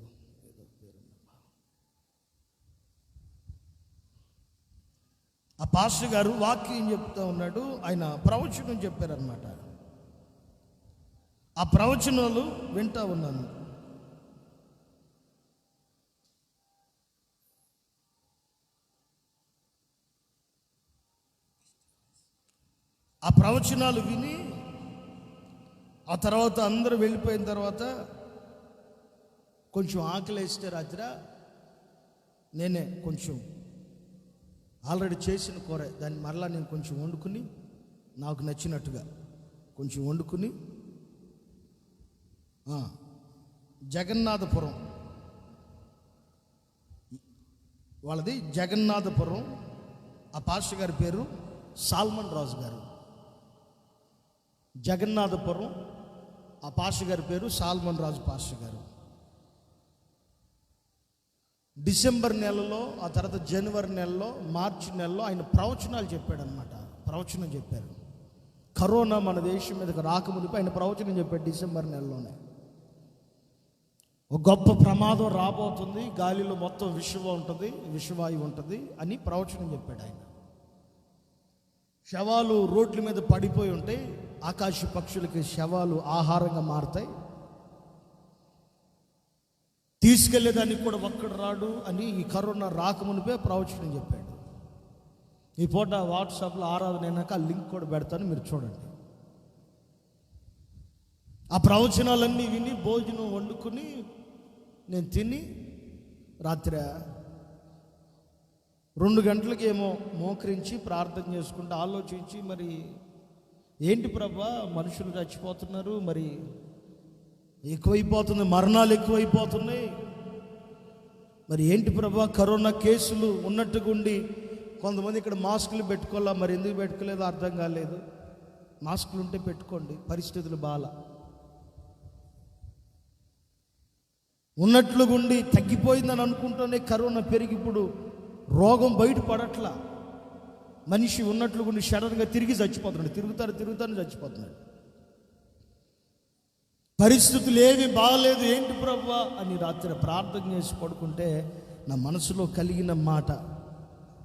ఏదో పేరు. ఆ పాస్టర్ గారు వాక్యం చెప్తూ ఉన్నాడు. ఆయన ప్రవచనం చెప్పారనమాట. ఆ ప్రవచనాలు వింటూ ఉన్నాను. ఆ ప్రవచనాలు విని ఆ తర్వాత అందరూ వెళ్ళిపోయిన తర్వాత కొంచెం ఆకలి వేస్తే రాత్రి నేనే కొంచెం ఆల్రెడీ చేసిన కూర దాన్ని మరలా నేను కొంచెం వండుకుని, నాకు నచ్చినట్టుగా కొంచెం వండుకుని, జగన్నాథపురం వాళ్ళది జగన్నాథపురం. ఆ పాస్టర్ గారి పేరు సాల్మన్ రాజు గారు. జగన్నాథపురం ఆ పాస్టర్ గారి పేరు సాల్మన్ రాజు పాస్టర్ గారు. డిసెంబర్ నెలలో, ఆ తర్వాత జనవరి నెలలో, మార్చి నెలలో ఆయన ప్రవచనాలు చెప్పాడనమాట. ప్రవచనం చెప్పారు. కరోనా మన దేశం మీదకి రాకముందు ఆయన ప్రవచనం చెప్పాడు డిసెంబర్ నెలలోనే. ఒక గొప్ప ప్రమాదం రాబోతుంది, గాలిలో మొత్తం విషవాయువు ఉంటుంది అని ప్రవచనం చెప్పాడు ఆయన. శవాలు రోడ్ల మీద పడిపోయి ఉంటాయి, ఆకాశ పక్షులకి శవాలు ఆహారంగా మారుతాయి, తీసుకెళ్లేదానికి కూడా ఒక్కడు రాడు అని ఈ కరోనా రాకమునిపే ప్రవచనం చెప్పాడు. ఈ పూట వాట్సాప్లో ఆరాధన అయినాక ఆ లింక్ కూడా పెడతాను, మీరు చూడండి. ఆ ప్రవచనాలన్నీ విని భోజనం వండుకుని నేను తిని రాత్రి 2 గంటలకి ఏమో మోకరించి ప్రార్థన చేసుకుంటూ ఆలోచించి, మరి ఏంటి ప్రభా మనుషులు చచ్చిపోతున్నారు, మరి ఎక్కువైపోతుంది, మరణాలు ఎక్కువైపోతున్నాయి, మరి ఏంటి ప్రభా కరోనా కేసులు ఉన్నట్టుగా ఉండి కొంతమంది ఇక్కడ మాస్కులు పెట్టుకోవాలా, మరి ఎందుకు పెట్టుకోలేదో అర్థం కాలేదు. మాస్కులు ఉంటే పెట్టుకోండి, పరిస్థితులు బాగా ఉన్నట్లుగుండి తగ్గిపోయిందని అనుకుంటూనే కరోనా పెరిగి ఇప్పుడు రోగం బయటపడట్లా. మనిషి ఉన్నట్లుగుండి సడన్గా తిరిగి చచ్చిపోతున్నాడు, తిరుగుతాను చచ్చిపోతున్నాడు. పరిస్థితులు ఏవి బాగలేదు, ఏంటి ప్రభువా అని రాత్రి ప్రార్థన చేసి పడుకుంటే నా మనసులో కలిగిన మాట,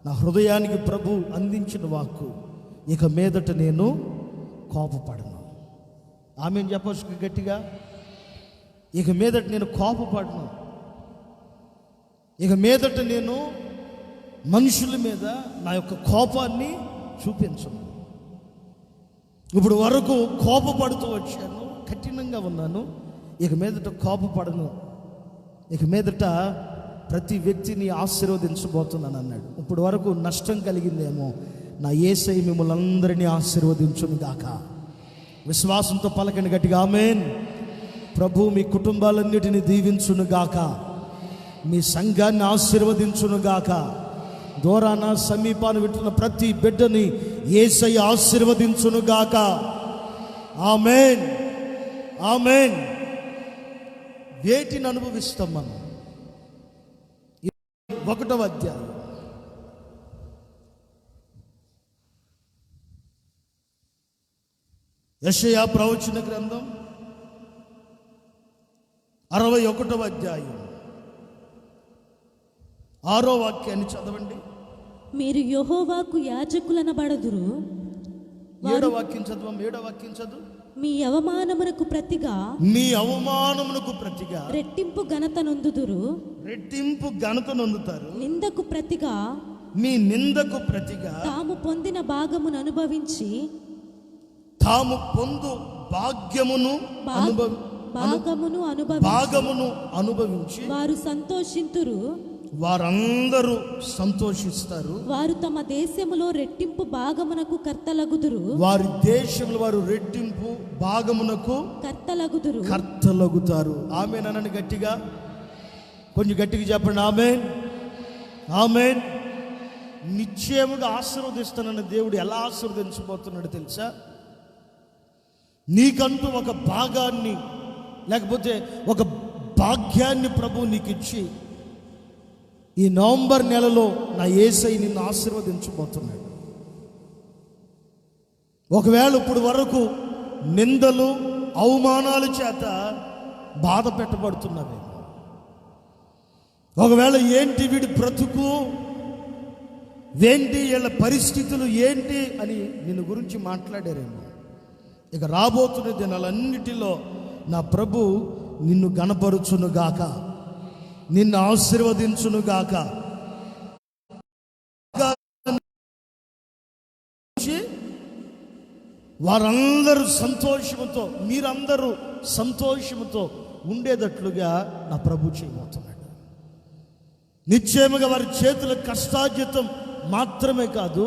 నా హృదయానికి ప్రభు అందించిన వాక్కు, ఇక మీదట నేను కోపపడను. ఆమెను చెప్పొచ్చు గట్టిగా, ఇక మీదట నేను కోపపడను, ఇక మీదట నేను మనుషుల మీద నా యొక్క కోపాన్ని చూపించను. ఇప్పుడు వరకు కోపపడుతూ వచ్చాను, కఠినంగా ఉన్నాను, ఇక మీదట కోపపడను, ఇక మీదట ప్రతి వ్యక్తిని ఆశీర్వదించబోతున్నాను అన్నాడు. ఇప్పుడు వరకు నష్టం కలిగిందేమో, నా యేసయ్య మిమ్మల్ని అందరినీ ఆశీర్వదించును గాక. విశ్వాసంతో పలకండి గట్టిగా ఆమేన్. ప్రభు మీ కుటుంబాలన్నిటిని దీవించును గాక, మీ సంఘాన్ని ఆశీర్వదించును గాక. దూరాన సమీపాన వింటున్న ప్రతి బిడ్డని యేసయ్య ఆశీర్వదించును గాక. ఆమేన్, ఆమేన్. వేటిని అనుభవిస్తాం మనం? 1వ అధ్యాయం యెషయా ప్రవచన గ్రంథం 61వ అధ్యాయం 6వ వాక్యాన్ని చదవండి. మీరు యెహోవాకు యాజకులనబడుదురు. 7వ వాక్యం చదవం. 7వ వాక్యం చదువు. మీ అవమానమునకు ప్రతిగా రెట్టింపు ఘనత నొందుదురు. రెట్టింపు ఘనత నొందుతారు. నిందకు ప్రతిగా, మీ నిందకు ప్రతిగా తాము పొందిన భాగమును అనుభవించి, తాము పొందు భాగ్యమును అనుభవించి వారు సంతోషింతురు. వారందరూ సంతోషిస్తారు. వారు తమ దేశములో రెట్టింపు భాగమునకు కర్తలగుదురు. వారి దేశంలో వారు రెట్టింపు భాగమునకు కర్తలగుతారు. ఆమేన్ అనండి గట్టిగా, కొంచెం గట్టిగా చెప్పండి. ఆమేన్, ఆమేన్. నిశ్చయముగా ఆశీర్వదిస్తానన్న దేవుడు ఎలా ఆశీర్వదించబోతున్నాడు తెలుసా? నీకంటూ ఒక భాగాన్ని, లేకపోతే ఒక భాగ్యాన్ని ప్రభు నీకు ఇచ్చి, ఈ నవంబర్ నెలలో నా యేసయ్య నిన్ను ఆశీర్వదించబోతున్నాడు. ఒకవేళ ఇప్పుడు వరకు నిందలు అవమానాల చేత బాధ పెట్టబడుతున్నవి, ఒకవేళ ఏంటి వీడి బ్రతుకు ఏంటి, వీళ్ళ పరిస్థితులు ఏంటి అని నిన్ను గురించి మాట్లాడారేమో, ఇక రాబోతున్న దినాలన్నిటిలో నా ప్రభు నిన్ను గణపరుచునుగాక, నిన్ను ఆశీర్వదించునుగాక. వారందరూ సంతోషముతో, మీరందరూ సంతోషముతో ఉండేటట్లుగా నా ప్రభు చేయబోతున్నాడు. నిశ్చయముగా వారి చేతుల కష్టార్జితం మాత్రమే కాదు,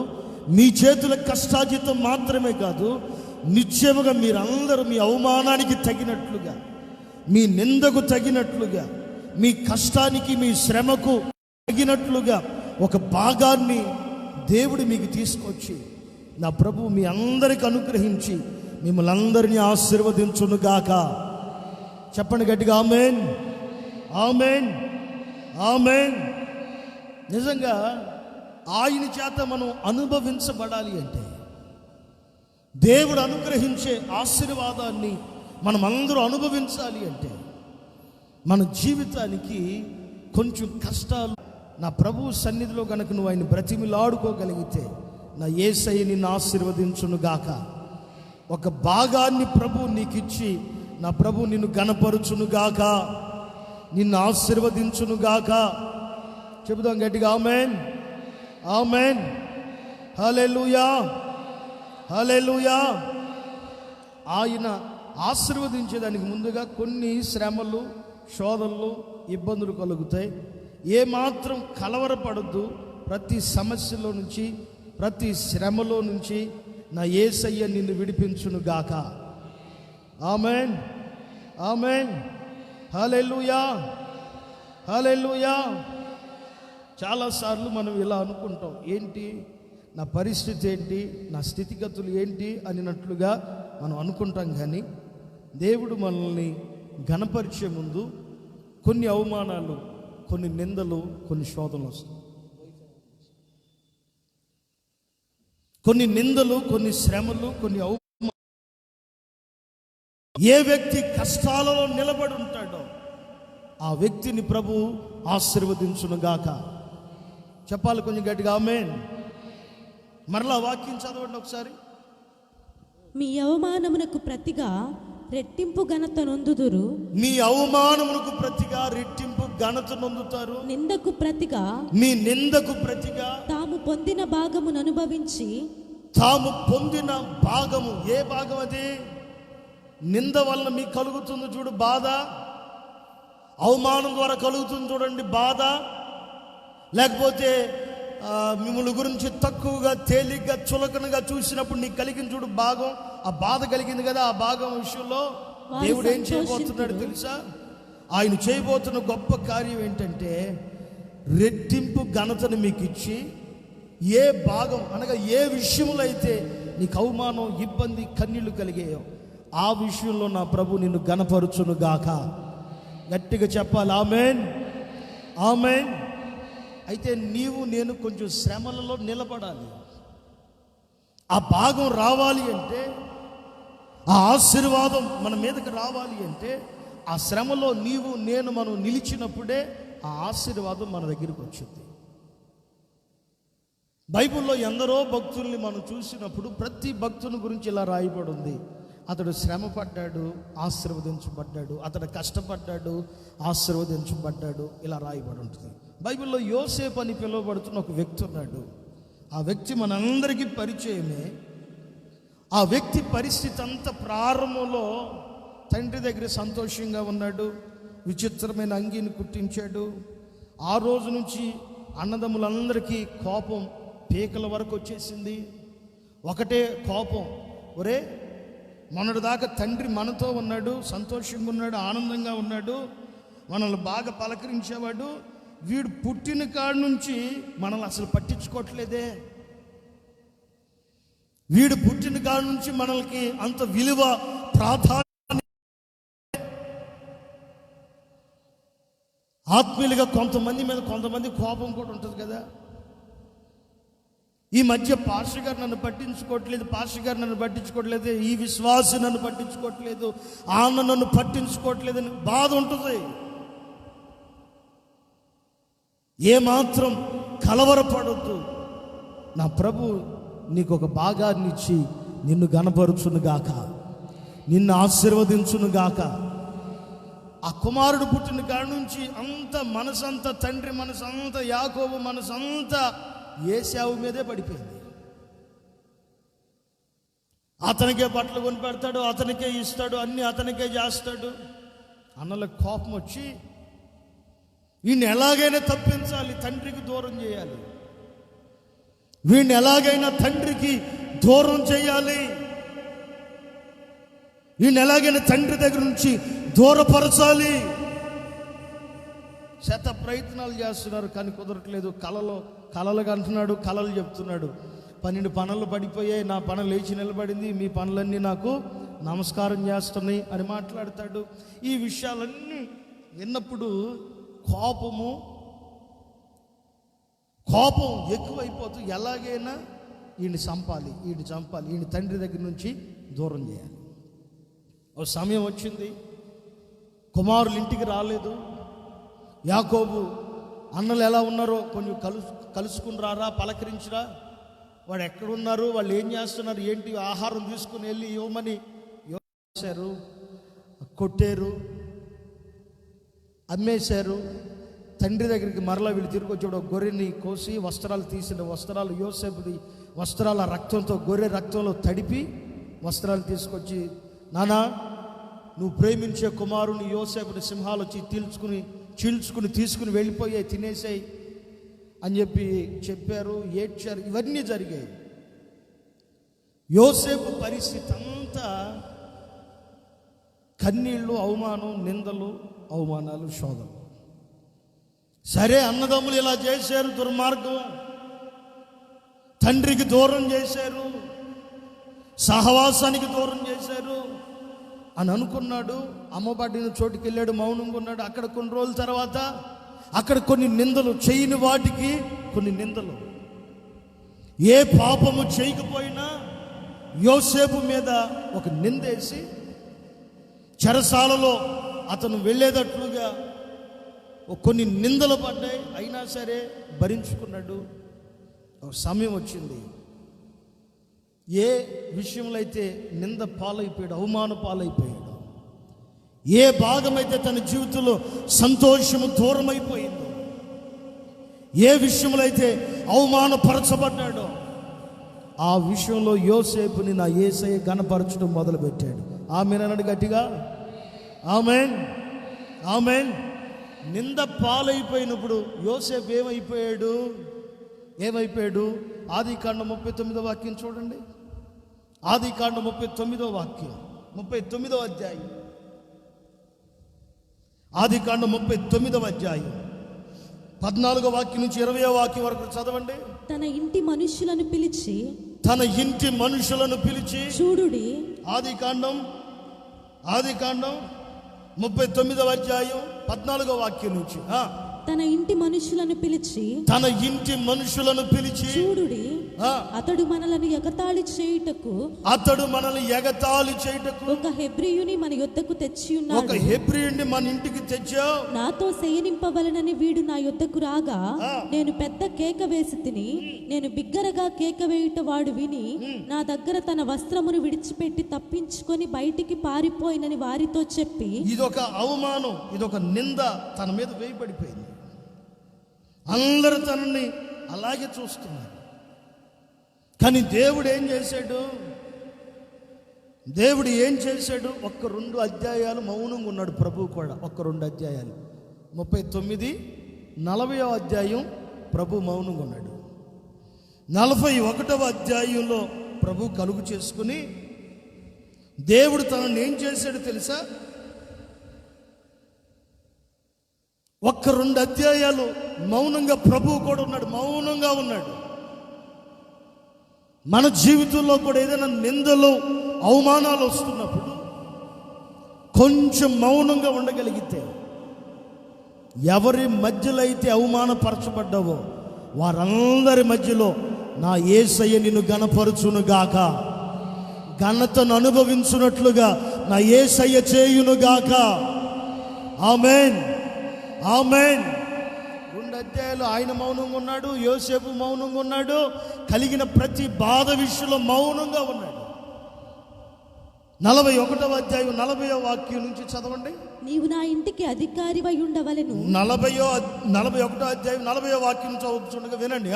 మీ చేతుల కష్టార్జితం మాత్రమే కాదు, నిశ్చయముగా మీరందరూ మీ అవమానానికి తగినట్లుగా, మీ నిందకు తగినట్లుగా, మీ కష్టానికి మీ శ్రమకు తగినట్లుగా ఒక భాగాన్ని దేవుడు మీకు తీసుకొచ్చి నా ప్రభు మీ అందరికి అనుగ్రహించి మిమ్మల్ని అందరినీ ఆశీర్వదించునుగాక. చెప్పండి గట్టిగా ఆమేన్, ఆమేన్, ఆమేన్. నిజంగా ఆయన చేత మనం అనుభవించబడాలి అంటే, దేవుడు అనుగ్రహించే ఆశీర్వాదాన్ని మనం అందరూ అనుభవించాలి అంటే మన జీవితానికి కొంచెం కష్టాలు, నా ప్రభువు సన్నిధిలో కనుక నువ్వు ఆయన బ్రతిమిలాడుకోగలిగితే, నా యేసయ్య నిన్ను ఆశీర్వదించును గాక. ఒక భాగాన్ని ప్రభువు నీకు ఇచ్చి, నా ప్రభు నిన్ను గణపరుచును గాక, నిన్ను ఆశీర్వదించును గాక. చెబుదాం గట్టిగా ఆమేన్, ఆమేన్, హల్లెలూయా, హల్లెలూయా. ఆయన ఆశీర్వదించేదానికి ముందుగా కొన్ని శ్రమలు, శోధనలు, ఇబ్బందులు కలుగుతాయి. ఏమాత్రం కలవరపడద్దు. ప్రతి సమస్యలో నుంచి, ప్రతి శ్రమలో నుంచి నా యేసయ్య నిన్ను విడిపించును గాక. ఆమేన్, ఆమేన్, హల్లెలూయా, హల్లెలూయా. చాలాసార్లు మనం ఇలా అనుకుంటాం, ఏంటి నా పరిస్థితి ఏంటి, నా స్థితిగతులు ఏంటి అనినట్లుగా మనం అనుకుంటాం. కానీ దేవుడు మనల్ని ఘనపరిచే ముందు కొన్ని అవమానాలు, కొన్ని నిందలు, కొన్ని శోధనలు వస్తాయి. కొన్ని నిందలు, కొన్ని శ్రమలు, కొన్ని అవమానాలు. ఏ వ్యక్తి కష్టాలలో నిలబడి ఉంటాడో ఆ వ్యక్తిని ప్రభు ఆశీర్వదించును గాక. చెప్పాలి కొంచెం గట్టిగా ఆమేన్. మరలా వాక్యం చదవండి ఒకసారి. మీ అవమానమునకు ప్రతిగా రెట్టింపు ఘనత నొందుదురు. మీ అవమానమునకు ప్రతిగా రెట్టింపు ఘనత నొందుతారు. నిందకు ప్రతిగా, మీ నిందకు ప్రతిగా తాము పొందిన భాగమును అనుభవించి, తాము పొందిన భాగము, ఏ భాగం అది? నింద వలన మీకు కలుగుతుంది చూడు బాధ, అవమానం ద్వారా కలుగుతుంది చూడండి బాధ, లేకపోతే మిమ్మల్ని గురించి తక్కువగా, తేలిగ్గా, చులకనగా చూసినప్పుడు నీకు కలిగిన చూడు భాగం, ఆ బాధ కలిగింది కదా, ఆ భాగం విషయంలో దేవుడు ఏం చేయబోతున్నాడు తెలుసా? ఆయన చేయబోతున్న గొప్ప కార్యం ఏంటంటే, రెట్టింపు ఘనతను మీకు ఇచ్చి, ఏ భాగం అనగా ఏ విషయంలో అయితే నీకు అవమానం, ఇబ్బంది, కన్నీళ్లు కలిగాయో ఆ విషయంలో నా ప్రభు నిన్ను ఘనపరుచును గాక. గట్టిగా చెప్పాలి ఆమేన్, ఆమేన్. అయితే నీవు నేను కొంచెం శ్రమలలో నిలబడాలి. ఆ భాగం రావాలి అంటే, ఆ ఆశీర్వాదం మన మీదకి రావాలి అంటే, ఆ శ్రమలో నీవు నేను మనం నిలిచినప్పుడే ఆ ఆశీర్వాదం మన దగ్గరికి వచ్చింది. బైబిల్లో ఎందరో భక్తుల్ని మనం చూసినప్పుడు ప్రతి భక్తుని గురించి ఇలా రాయబడి ఉంది. అతడు శ్రమ పడ్డాడు, ఆశీర్వదించబడ్డాడు, అతడు కష్టపడ్డాడు, ఆశీర్వదించబడ్డాడు, ఇలా రాయబడి ఉంటుంది. బైబిల్లో యోసేపు అని పిలువబడుతున్న ఒక వ్యక్తి ఉన్నాడు. ఆ వ్యక్తి మనందరికీ పరిచయమే. ఆ వ్యక్తి పరిస్థితి అంతా ప్రారంభంలో తండ్రి దగ్గర సంతోషంగా ఉన్నాడు, విచిత్రమైన అంగీని కుట్టించాడు. ఆ రోజు నుంచి అన్నదమ్ములందరికీ కోపం పీకల వరకు వచ్చేసింది. ఒకటే కోపం, ఒరే మొన్నటిదాకా తండ్రి మనతో ఉన్నాడు, సంతోషంగా ఉన్నాడు, ఆనందంగా ఉన్నాడు, మనల్ని బాగా పలకరించేవాడు, వీడు పుట్టిన కాడి నుంచి మనల్ని అసలు పట్టించుకోవట్లేదే, వీడు పుట్టిన కాడి నుంచి మనల్కి అంత విలువ, ప్రాధాన్యత. ఆత్మీయులుగా కొంతమంది మీద కొంతమంది కోపం కూడా ఉంటుంది కదా. ఈ మధ్య పాస్టర్ గారు నన్ను పట్టించుకోవట్లేదు, పాస్టర్ గారు నన్ను పట్టించుకోవట్లేదు, ఈ విశ్వాసి నన్ను పట్టించుకోవట్లేదు, ఆమె నన్ను పట్టించుకోవట్లేదు అని బాధ ఉంటుంది. ఏమాత్రం కలవరపడొద్దు. నా ప్రభు నీకు ఒక భాగాన్ని ఇచ్చి నిన్ను గణపరుచును గాక, నిన్ను ఆశీర్వదించును గాక. ఆ కుమారుడు పుట్టిన కాడి నుంచి అంత మనసంతా, తండ్రి మనసంతా, యాకోబు మనసంతా ఏశావు మీదే పడిపోయింది. అతనికే బట్టలు కొని పెడతాడు, అతనికే ఇస్తాడు, అన్ని అతనికే చేస్తాడు. అన్నలకు కోపం వచ్చి వీడిని ఎలాగైనా తప్పించాలి, తండ్రికి దూరం చేయాలి, వీడిని ఎలాగైనా తండ్రికి దూరం చేయాలి, వీడిని ఎలాగైనా తండ్రి దగ్గర నుంచి దూరపరచాలి. శత ప్రయత్నాలు చేస్తున్నారు కానీ కుదరట్లేదు. కలలుగా అంటున్నాడు, కలలు చెప్తున్నాడు. 12 పనులు పడిపోయాయి, నా పన లేచి నిలబడింది, మీ పనులన్నీ నాకు నమస్కారం చేస్తున్నాయి అని మాట్లాడతాడు. ఈ విషయాలన్నీ విన్నప్పుడు కోపం ఎక్కువైపోతూ ఎలాగైనా వీడిని చంపాలి, వీడిని తండ్రి దగ్గర నుంచి దూరం చేయాలి. ఓ సమయం వచ్చింది, కుమారులు ఇంటికి రాలేదు. యాకోబు అన్నలు ఎలా ఉన్నారో కొంచెం కలుసుకుని రారా, పలకరించరా, వాడు ఎక్కడున్నారు, వాళ్ళు ఏం చేస్తున్నారు, ఏంటి, ఆహారం తీసుకుని వెళ్ళి ఇవ్వమని చేశారు. కొట్టారు, అమ్మేశారు. తండ్రి దగ్గరికి మరలా వీళ్ళు తిరిగి వచ్చాడు. గొర్రెని కోసి వస్త్రాలు తీసిన వస్త్రాలు, యోసేపుది వస్త్రాల రక్తంతో, గొర్రె రక్తంలో తడిపి వస్త్రాలు తీసుకొచ్చి, నానా నువ్వు ప్రేమించే కుమారుని యోసేపుని సింహాలు వచ్చి చీల్చుకుని తీసుకుని వెళ్ళిపోయాయి, తినేసాయి అని చెప్పారు, ఏడ్చారు. ఇవన్నీ జరిగాయి. యోసేపు పరిస్థితి అంతా కన్నీళ్ళు, అవమానం, నిందలు, అవమానాలు, శోధనలు. సరే, అన్నదమ్ములు ఇలా చేశారు, దుర్మార్గం, తండ్రికి దూరం చేశారు, సహవాసానికి దూరం చేశారు అని అనుకున్నాడు. అమ్మబడిన చోటుకి వెళ్ళాడు, మౌనంగా ఉన్నాడు. అక్కడ కొన్ని రోజుల తర్వాత అక్కడ కొన్ని నిందలు, చేయని వాటికి కొన్ని నిందలు. ఏ పాపము చేయకపోయినా యోసేపు మీద ఒక నిందేసి చెరసాలలో అతను వెళ్ళేటట్లుగా కొన్ని నిందలు పడ్డాయి. అయినా సరే భరించుకున్నాడు. ఒక సమయం వచ్చింది, ఏ విషయంలో అయితే నింద పాలైపోయాడు, అవమాన పాలైపోయాడు, ఏ భాగమైతే తన జీవితంలో సంతోషము దూరమైపోయిందో, ఏ విషయంలో అయితే అవమానపరచబడ్డాడో, ఆ విషయంలో యోసేపుని నా యేసయ్య ఘనపరచడం మొదలుపెట్టాడు. ఆమెన్ అన్నాడు గట్టిగా. Amen, amen. నింద పాలైపోయినప్పుడు యోసేపు ఏమైపోయాడు? ఆదికాండం 39వ వాక్యం చూడండి. ఆదికాండం 39వ వాక్యం, 39వ అధ్యాయం. ఆదికాండం 39వ అధ్యాయం 14వ వాక్యం నుంచి 20వ వాక్యం వరకు చదవండి. తన ఇంటి మనుషులను పిలిచి చూడుడి. ఆదికాండం 39వ అధ్యాయం 14వ వాక్యం నుంచి. తన ఇంటి మనుషులను పిలిచి చూడుడి, అతడు మనల్ని ఎగతాళి చేయుటకు ఒక హెబ్రీయుని మన యొద్దకు తెచ్చి ఉన్నాడు. ఒక హెబ్రీయుని మన ఇంటికి తెచ్చావు. నాతో శయనింపవలనని వీడు నా యొద్దకు రాగా నేను పెద్ద కేక వేసి తిని, నేను బిగ్గరగా కేక వేయుట వాడు విని నా దగ్గర తన వస్త్రమును విడిచిపెట్టి తప్పించుకొని బయటికి పారిపోయినని వారితో చెప్పి. ఇదొక అవమానం, ఇదొక నింద తన మీద వేయబడిపోయింది. అందరూ తనని అలాగే చూస్తున్నారు. కానీ దేవుడు ఏం చేశాడు? ఒక్క 2 అధ్యాయాలు మౌనంగా ఉన్నాడు. ప్రభు కూడా ఒక్క 2 అధ్యాయాలు, 39, 40వ అధ్యాయం ప్రభు మౌనంగా ఉన్నాడు. 41వ అధ్యాయంలో ప్రభు కలుగు చేసుకుని దేవుడు తనని ఏం చేశాడు తెలుసా? ఒక్క 2 అధ్యాయాలు మౌనంగా ప్రభువు కూడా ఉన్నాడు, మౌనంగా ఉన్నాడు. మన జీవితంలో కూడా ఏదైనా నిందలు, అవమానాలు వస్తున్నప్పుడు కొంచెం మౌనంగా ఉండగలిగితే, ఎవరి మధ్యలో అయితే అవమానపరచబడ్డావో వారందరి మధ్యలో నా యేసయ్య నిన్ను ఘనపరచును గాక, ఘనతను అనుభవించున్నట్లుగా నా యేసయ్య చేయును గాక. ఆమేన్, ఆమేన్. 2 అధ్యాయాలు ఆయన మౌనంగా ఉన్నాడు, యోసేపు మౌనంగా ఉన్నాడు, కలిగిన ప్రతి బాధ విషయంలో మౌనంగా ఉన్నాడు. 41వ అధ్యాయం 40వ వాక్యం నుంచి చదవండి. నీవు నా ఇంటికి అధికారివై ఉండవలెను. 41వ అధ్యాయం 40వ వాక్యం చదువుతుండగా వినండి.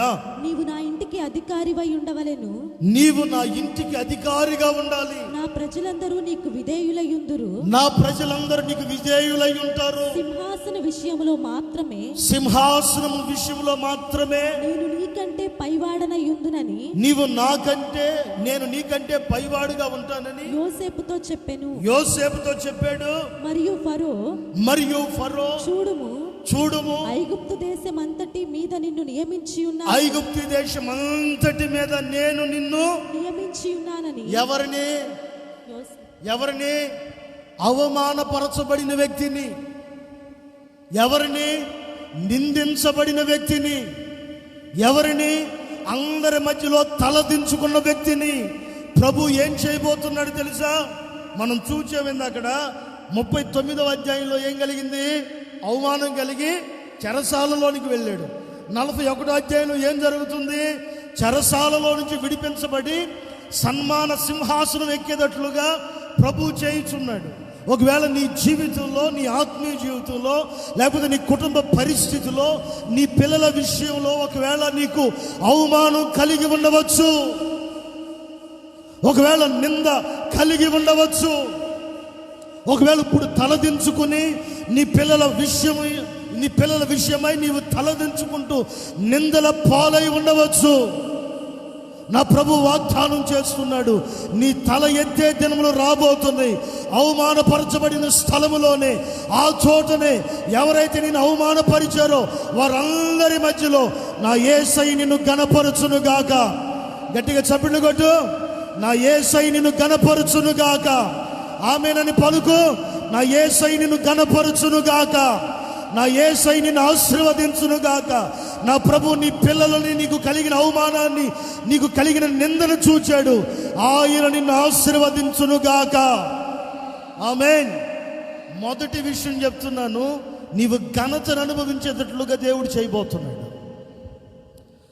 నీవు నా ఇంటికి అధికారివై ఉండవలెను. నీవు నా ఇంటికి అధికారిగా ఉండాలి. నా ప్రజలందరూ నీకు విధేయులయ్యుందురు. నా ప్రజలందరూ నీకు విధేయులై ఉంటారు. సింహాసనం విషయంలో మాత్రమే నేను నీకంటే పైవాడనయ్యుందునని, నేను నీకంటే పైవాడుగా ఉంటానని యోసేపుతో చెప్పాడు. మరియు ఫరో చూడుము ఐగుప్తు దేశమంతటి మీద నిన్ను నియమించి ఉన్నాను. ఐగుప్తు దేశమంతటి మీద నేను నిన్ను నియమించి ఉన్నానని. ఎవరిని? అవమానపరచబడిన వ్యక్తిని, ఎవరిని? నిందించబడిన వ్యక్తిని, ఎవరిని? అందరి మధ్యలో తలదించుకున్న వ్యక్తిని ప్రభు ఏం చేయబోతున్నాడు తెలుసా? మనం చూసామింది అక్కడ 39వ అధ్యాయంలో ఏం కలిగింది? అవమానం కలిగి చెరసాలలోనికి వెళ్ళాడు. 41వ అధ్యాయంలో ఏం జరుగుతుంది? చెరసాలలో నుంచి విడిపించబడి సన్మాన సింహాసనం ఎక్కేటట్లుగా ప్రభు చేయుచున్నాడు. ఒకవేళ నీ జీవితంలో, నీ ఆత్మీయ జీవితంలో, లేకపోతే నీ కుటుంబ పరిస్థితిలో, నీ పిల్లల విషయంలో ఒకవేళ నీకు అవమానం కలిగి ఉండవచ్చు, ఒకవేళ నింద కలిగి ఉండవచ్చు, ఒకవేళ ఇప్పుడు తలదించుకుని నీ పిల్లల విషయమై నీవు తలదించుకుంటూ నిందల పాలై ఉండవచ్చు. నా ప్రభు వాగ్దానం చేస్తున్నాడు, నీ తల ఎత్తే దినములు రాబోతుంది. అవమానపరచబడిన స్థలములోనే, ఆ చోటనే ఎవరైతే నిన్ను అవమానపరిచారో వారందరి మధ్యలో నా యేసయ్య నిన్ను గణపరచును గాక. గట్టిగా చప్పట్లు కొట్టు. నా యేసయ్య నిన్ను గణపరచును గాక. ఆమేనని పలుకు. నా యేసయ్య నిన్ను గణపరచును గాక. నా యేసయ్య నిన్ను ఆశీర్వదించును గాక. నా ప్రభు నీ పిల్లలని, నీకు కలిగిన అవమానాన్ని, నీకు కలిగిన నిందను చూచాడు. ఆయన నిన్ను ఆశీర్వదించును గాక. ఆమేన్. మొదటి విషయం చెప్తున్నాను, నీవు ఘనతను అనుభవించేటట్లుగా దేవుడు చేయబోతున్నాడు.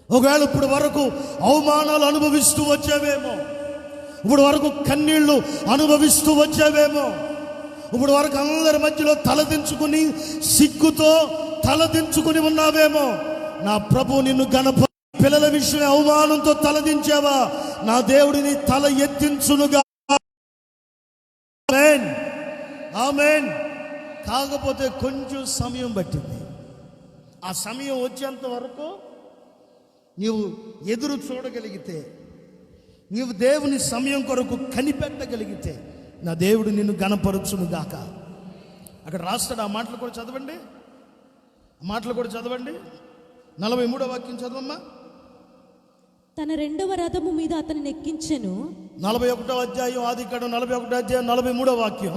ఒకవేళ ఇప్పుడు వరకు అవమానాలు అనుభవిస్తూ వచ్చావేమో, ఇప్పుడు వరకు కన్నీళ్లు అనుభవిస్తూ వచ్చావేమో, ఇప్పుడు వరకు అందరి మధ్యలో తలదించుకుని సిగ్గుతో తలదించుకుని ఉన్నావేమో, నా ప్రభు నిన్ను పిల్లల విషయం అవమానంతో తలదించావా, నా దేవుడిని తల ఎత్తించునుగా. ఆమేన్, ఆమేన్. కాకపోతే కొంచెం సమయం పట్టింది. ఆ సమయం వచ్చేంత వరకు నీవు ఎదురు చూడగలిగితే, నీవు దేవుని సమయం కొరకు కనిపెట్టగలిగితే, నా దేవుడు నిన్ను గణపరచును గాక. అక్కడ రాస్తాడు. ఆ మాటలు కూడా చదవండి, ఆ మాటలు కూడా చదవండి. 43వ వాక్యం చదవమ్మా. తన రెండవ రథము మీద అతన్ని ఎక్కించెను. 41వ అధ్యాయం ఆదికాండం 41వ అధ్యాయం 43వ వాక్యం.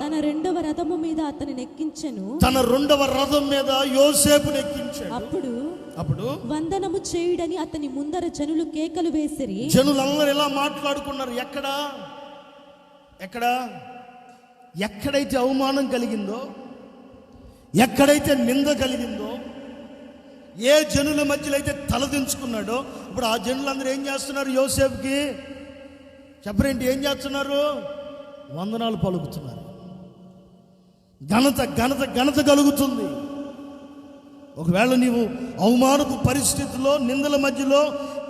తన రెండవ రథము మీద అతన్ని ఎక్కించెను. తన రెండవ రథం మీద యోసేపుని ఎక్కించాడు. అప్పుడు వందనము చేయుడని అతని ముందర జనులు కేకలు వేసిరి. జనులందరూ ఇలా మాట్లాడుకున్నారు. ఎక్కడైతే అవమానం కలిగిందో, ఎక్కడైతే నింద కలిగిందో, ఏ జనుల మధ్యలో అయితే తలదించుకున్నాడో, ఇప్పుడు ఆ జనులందరూ ఏం చేస్తున్నారు? యోసేపుకి చెప్పరేంటి ఏం చేస్తున్నారు? వందనాలు పలుకుతున్నారు. ఘనత ఘనత ఘనత కలుగుతుంది. ఒకవేళ నీవు అవమానపు పరిస్థితిలో, నిందల మధ్యలో,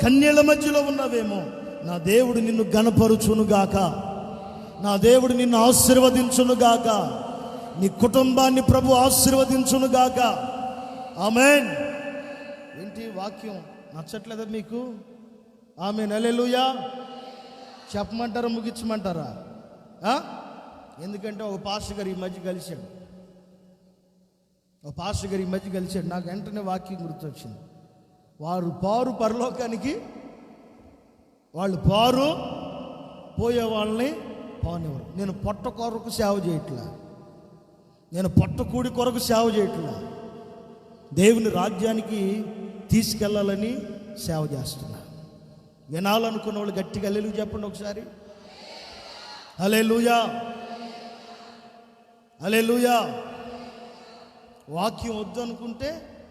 కన్నీళ్ల మధ్యలో ఉన్నావేమో, నా దేవుడు నిన్ను గణపరుచును గాక. నా దేవుడు నిన్ను ఆశీర్వదించును గాక. నీ కుటుంబాన్ని ప్రభు ఆశీర్వదించును గాక. ఆమేన్. ఏంటి వాక్యం నచ్చట్లేదా మీకు? ఆమేన్, హల్లెలూయా. చెప్పమంటారా, ముగించమంటారా? ఎందుకంటే ఒక పాస్టర్ గారు ఈ మధ్య కలిశాడు. నాకు వెంటనే వాక్యం గుర్తొచ్చింది. వారు పారు పరలోకానికి, వాళ్ళు పారు పోయే వాళ్ళని పోనివ్వరు. నేను పొట్ట కొరకు సేవ చేయట్లా, నేను పొట్ట కూడి కొరకు సేవ చేయట్లా, దేవుని రాజ్యానికి తీసుకెళ్ళాలని సేవ చేస్తున్నా. వినాలనుకున్న వాళ్ళు గట్టిగా హల్లెలూయా చెప్పండి ఒకసారి. హల్లెలూయా, హల్లెలూయా. వాక్యం వద్దు అనుకుంటే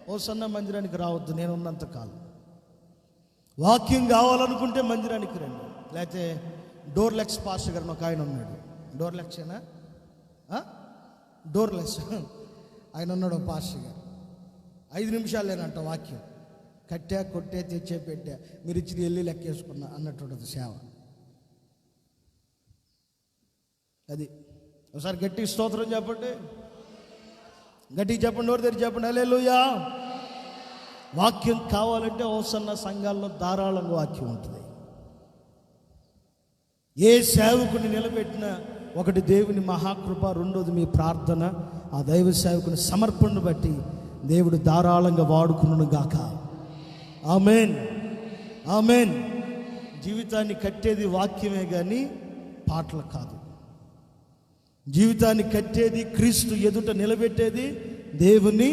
ఓ సన్న మందిరానికి రావద్దు. నేను ఉన్నంత కాలం వాక్యం కావాలనుకుంటే మందిరానికి రండి. లేకపోతే డోర్లెక్స్ పాస్టర్ గారు ఒక ఆయన ఉన్నాడు. డోర్లెక్సేనా? డోర్లెస్ ఆయన ఉన్నాడు ఒక పాస్టర్ గారు. 5 నిమిషాలేనంట వాక్యం. కట్టా కొట్టే తెచ్చే పెట్టా, మీరు ఇచ్చి వెళ్ళి లెక్కేసుకున్నా అన్నట్టు సేవ. అది ఒకసారి గట్టి స్తోత్రం చెప్పండి, గట్టిగా చెప్పండి, నోరు తెరిచి చెప్పండి హల్లెలూయా. వాక్యం కావాలంటే ఓసన్న సంఘాల్లో ధారాళంగా వాక్యం ఉంటుంది. ఏ సేవకుని నిలబెట్టినా ఒకటి దేవుని మహాకృప, రెండోది మీ ప్రార్థన. ఆ దైవ సేవకుని సమర్పణను బట్టి దేవుడు ధారాళంగా వాడుకును గాక. ఆమేన్, ఆమేన్. జీవితాన్ని కట్టేది వాక్యమే కానీ పాటలు కాదు. జీవితాన్ని కట్టేది, క్రీస్తు ఎదుట నిలబెట్టేది దేవుని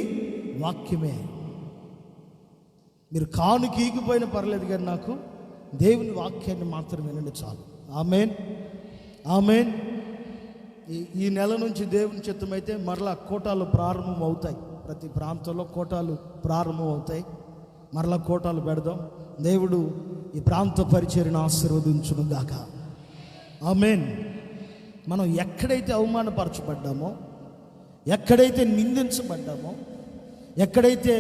వాక్యమే. మీరు కాను కీగిపోయినా పర్లేదు కానీ నాకు దేవుని వాక్యాన్ని మాత్రం వినండి చాలు. ఆమేన్, ఆమేన్. ఈ నెల నుంచి దేవుని చిత్తమైతే మరలా కోటాలు ప్రారంభం అవుతాయి. ప్రతి ప్రాంతంలో కోటాలు ప్రారంభం అవుతాయి. మరలా కోటాలు పెడదాం. దేవుడు ఈ ప్రాంత పరిచర్యను ఆశీర్వదించును గాక. ఆమేన్. మనం ఎక్కడైతే అవమానపరచబడ్డామో, ఎక్కడైతే నిందించబడ్డామో, ఎక్కడైతే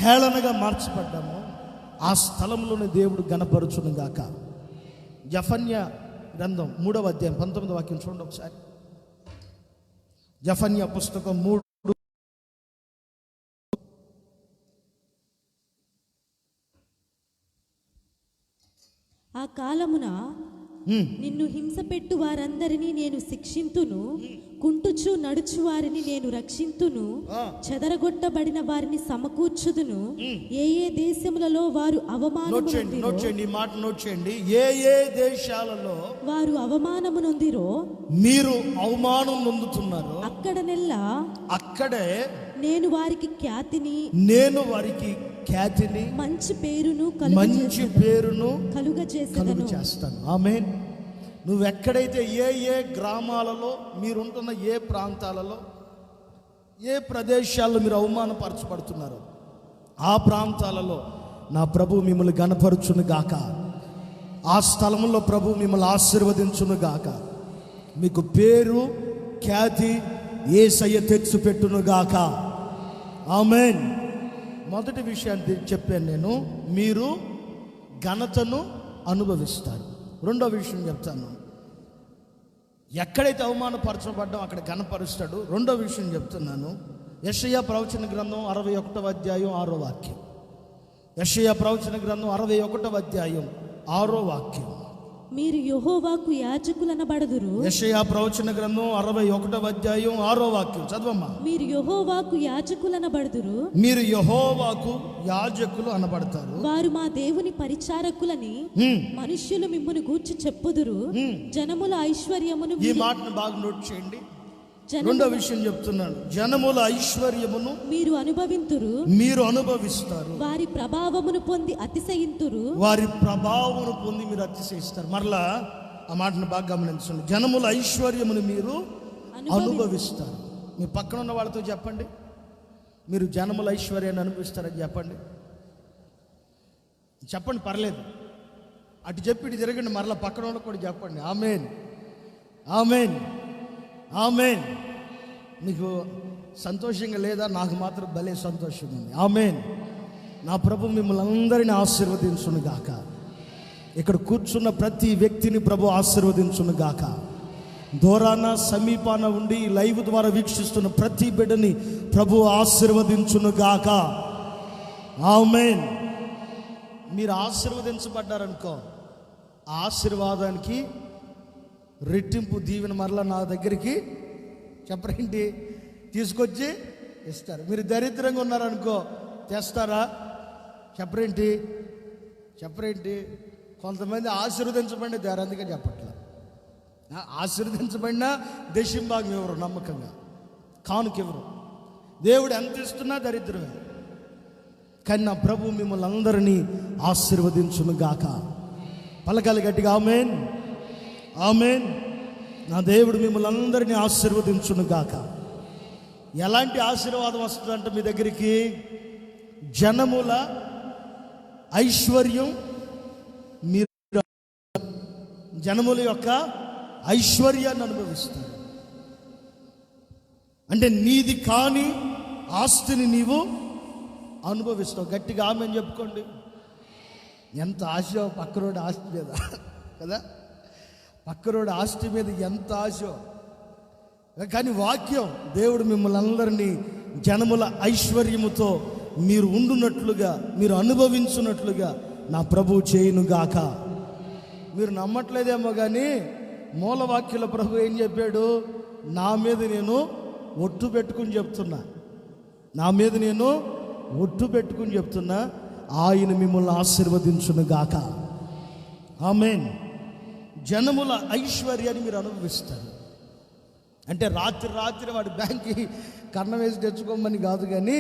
హేళనగా మార్చబడ్డామో ఆ స్థలంలోనే దేవుడు ఘనపరచును గాక. జఫన్యా గ్రంథం 3వ అధ్యాయం 19వ వాక్యం చూడండి ఒకసారి. జఫన్యా పుస్తకం 3. ఆ కాలమున నిన్ను హింసపెట్టు వారందరినీ నేను శిక్షింతును, కుంటుచు నడుచు వారిని నేను రక్షింతును, చెదరగొట్టబడిన వారిని సమకూర్చుదును. ఏ ఏ దేశములలో వారు అవమానము ఏ ఏ దేశాలలో వారు అవమానము నొందిరో, మీరు అవమానం నొందుతున్నారు, అక్కడే నేను వారికి ఖ్యాతిని మంచి పేరును కలుగజేస్తాను. ఆమేన్. నువ్వు ఎక్కడైతే ఏ గ్రామాలలో మీరుంటున్న ఏ ప్రాంతాలలో ఏ ప్రదేశాల్లో మీరు అవమానపరచబడుతున్నారో ఆ ప్రాంతాలలో నా ప్రభు మిమ్మల్ని ఘనపరచును గాక. ఆ స్థలంలో ప్రభు మిమ్మల్ని ఆశీర్వదించును గాక. మీకు పేరు ఖ్యాతి యేసయ్య తెచ్చిపెట్టును గాక. ఆమేన్. మొదటి విషయాన్ని చెప్పాను నేను, మీరు ఘనతను అనుభవిస్తారు. రెండో విషయం చెప్తాను, ఎక్కడైతే అవమానపరచబడ్డాం అక్కడ ఘనపరుస్తాడు. రెండో విషయం చెప్తున్నాను, యెషయా ప్రవచన గ్రంథం 61వ అధ్యాయం 6వ వాక్యం. యెషయా ప్రవచన గ్రంథం 61వ అధ్యాయం 6వ వాక్యం. మీరు యెహోవాకు యాజకులనబడుదురు. యెషయా ప్రవచన గ్రంథం 61వ అధ్యాయం 6వ వాక్యం చదవమ్మా. మీరు యెహోవాకు యాజకులనబడుదురు. మీరు యెహోవాకు యాజకులు అనబడతారు. వారు మా దేవుని పరిచారకులని మనుష్యులు మిమ్మును గూర్చి చెప్పుదురు. జనముల ఐశ్వర్యమును, ఈ మాటను బాగా నోట్ చేయండి. రెండో విషయం చెప్తున్నాను, జనముల ఐశ్వర్యమును మీరు అనుభవిస్తారు. వారి ప్రభావమును పొంది మీరు అతిశయిస్తారు. మరలా ఆ మాటను బాగా గమనించండి. జనముల ఐశ్వర్యమును మీరు అనుభవిస్తారు. మీ పక్కన ఉన్న వాళ్ళతో చెప్పండి, మీరు జనముల ఐశ్వర్యాన్ని అనుభవిస్తారని చెప్పండి. చెప్పండి, పర్లేదు. అటు చెప్పి ఇటు తిరగండి, మరలా పక్కన వాళ్ళకు కూడా చెప్పండి. ఆమేన్, ఆమేన్, ఆమేన్. మీకు సంతోషంగా లేదా? నాకు మాత్రం భలే సంతోషంగా ఉంది. ఆమేన్. నా ప్రభు మిమ్మల్ని అందరినీ ఆశీర్వదించును గాక. ఇక్కడ కూర్చున్న ప్రతి వ్యక్తిని ప్రభు ఆశీర్వదించును గాక. దూరాన సమీపాన ఉండి లైవ్ ద్వారా వీక్షిస్తున్న ప్రతి బిడ్డని ప్రభు ఆశీర్వదించును గాక. ఆమేన్. మీరు ఆశీర్వదించబడ్డారనుకో, ఆశీర్వాదానికి రెట్టింపు దీవెన మరలా నా దగ్గరికి చెప్పరేంటి తీసుకొచ్చి ఇస్తారు. మీరు దరిద్రంగా ఉన్నారనుకో, తెస్తారా? చెప్పరేంటి కొంతమంది ఆశీర్వదించబడి అందుకే చెప్పట్లా. ఆశీర్వదించబడినా దశంభాగం ఎవరు, నమ్మకంగా కానుక ఎవరు. దేవుడు ఎంత ఇస్తున్నా దరిద్రమే. కానీ నా ప్రభు మిమ్మల్ని అందరినీ ఆశీర్వదించును గాక. పలకాలి గట్టిగా ఆమేన్, ఆమేన్. నా దేవుడు మిమ్మల్ని అందరినీ ఆశీర్వదించును గాక. ఎలాంటి ఆశీర్వాదం వస్తుందంటే మీ దగ్గరికి జనముల ఐశ్వర్యం, మీరు జనముల యొక్క ఐశ్వర్యాన్ని అనుభవిస్తారు. అంటే నీది కాని ఆస్తిని నీవు అనుభవిస్తావు. గట్టిగా ఆమేన్ చెప్పుకోండి. ఎంత ఆశ పక్కనోడి ఆస్తి మీద కదా, పక్కనోడి ఆస్తి మీద ఎంత ఆశ. కానీ వాక్యం, దేవుడు మిమ్మల్ని అందరినీ జనముల ఐశ్వర్యముతో మీరు ఉండునట్లుగా, మీరు అనుభవించున్నట్లుగా నా ప్రభు చేయునుగాక. మీరు నమ్మట్లేదేమో కానీ మూలవాక్యుల ప్రభు ఏం చెప్పాడు? నా మీద నేను ఒట్టు పెట్టుకుని చెప్తున్నా, ఆయన మిమ్మల్ని ఆశీర్వదించునుగాక. ఆమేన్. జనముల ఐశ్వర్యాన్ని మీరు అనుభవిస్తారు. అంటే రాత్రి వాడి బ్యాంక్కి కన్నం వేసి తెచ్చుకోమని కాదు, కానీ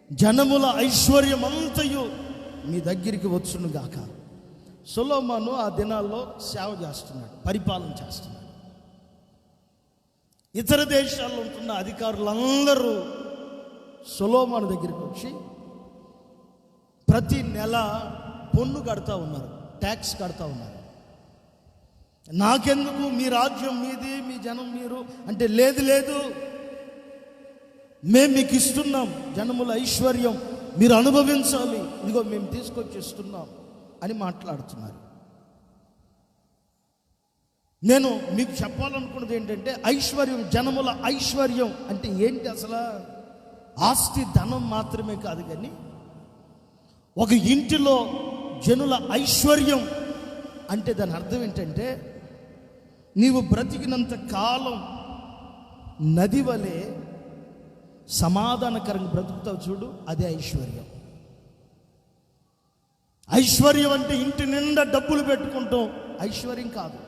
జనముల ఐశ్వర్యం అంతయు మీ దగ్గరికి వచ్చునుగాక. గాక. సొలొమోను ఆ దినాల్లో సేవ చేస్తున్నాడు, పరిపాలన చేస్తున్నాడు. ఇతర దేశాల్లో ఉంటున్న అధికారులందరూ సొలొమోను దగ్గరికి వచ్చి ప్రతి నెల పన్ను కడతా ఉన్నారు, ట్యాక్స్ కడతా ఉన్నారు. నాకెందుకు, మీ రాజ్యం మీది, మీ జనం మీరు అంటే, లేదు మేము మీకు ఇస్తున్నాం, జనముల ఐశ్వర్యం మీరు అనుభవించాలి, ఇదిగో మేము తీసుకొచ్చి ఇస్తున్నాం అని మాట్లాడుతున్నారు. నేను మీకు చెప్పాలనుకున్నది ఏంటంటే, ఐశ్వర్యం, జనముల ఐశ్వర్యం అంటే ఏంటి అసలు? ఆస్తి, ధనం మాత్రమే కాదు, కానీ ఒక ఇంటిలో జనుల ఐశ్వర్యం అంటే దాని అర్థం ఏంటంటే, నీవు బ్రతికినంత కాలం నది వలె సమాధానకరంగా బ్రతుకుతావు చూడు, అదే ఐశ్వర్యం. ఐశ్వర్యం అంటే ఇంటి నిండా డబ్బులు పెట్టుకుంటాం ఐశ్వర్యం కాదు.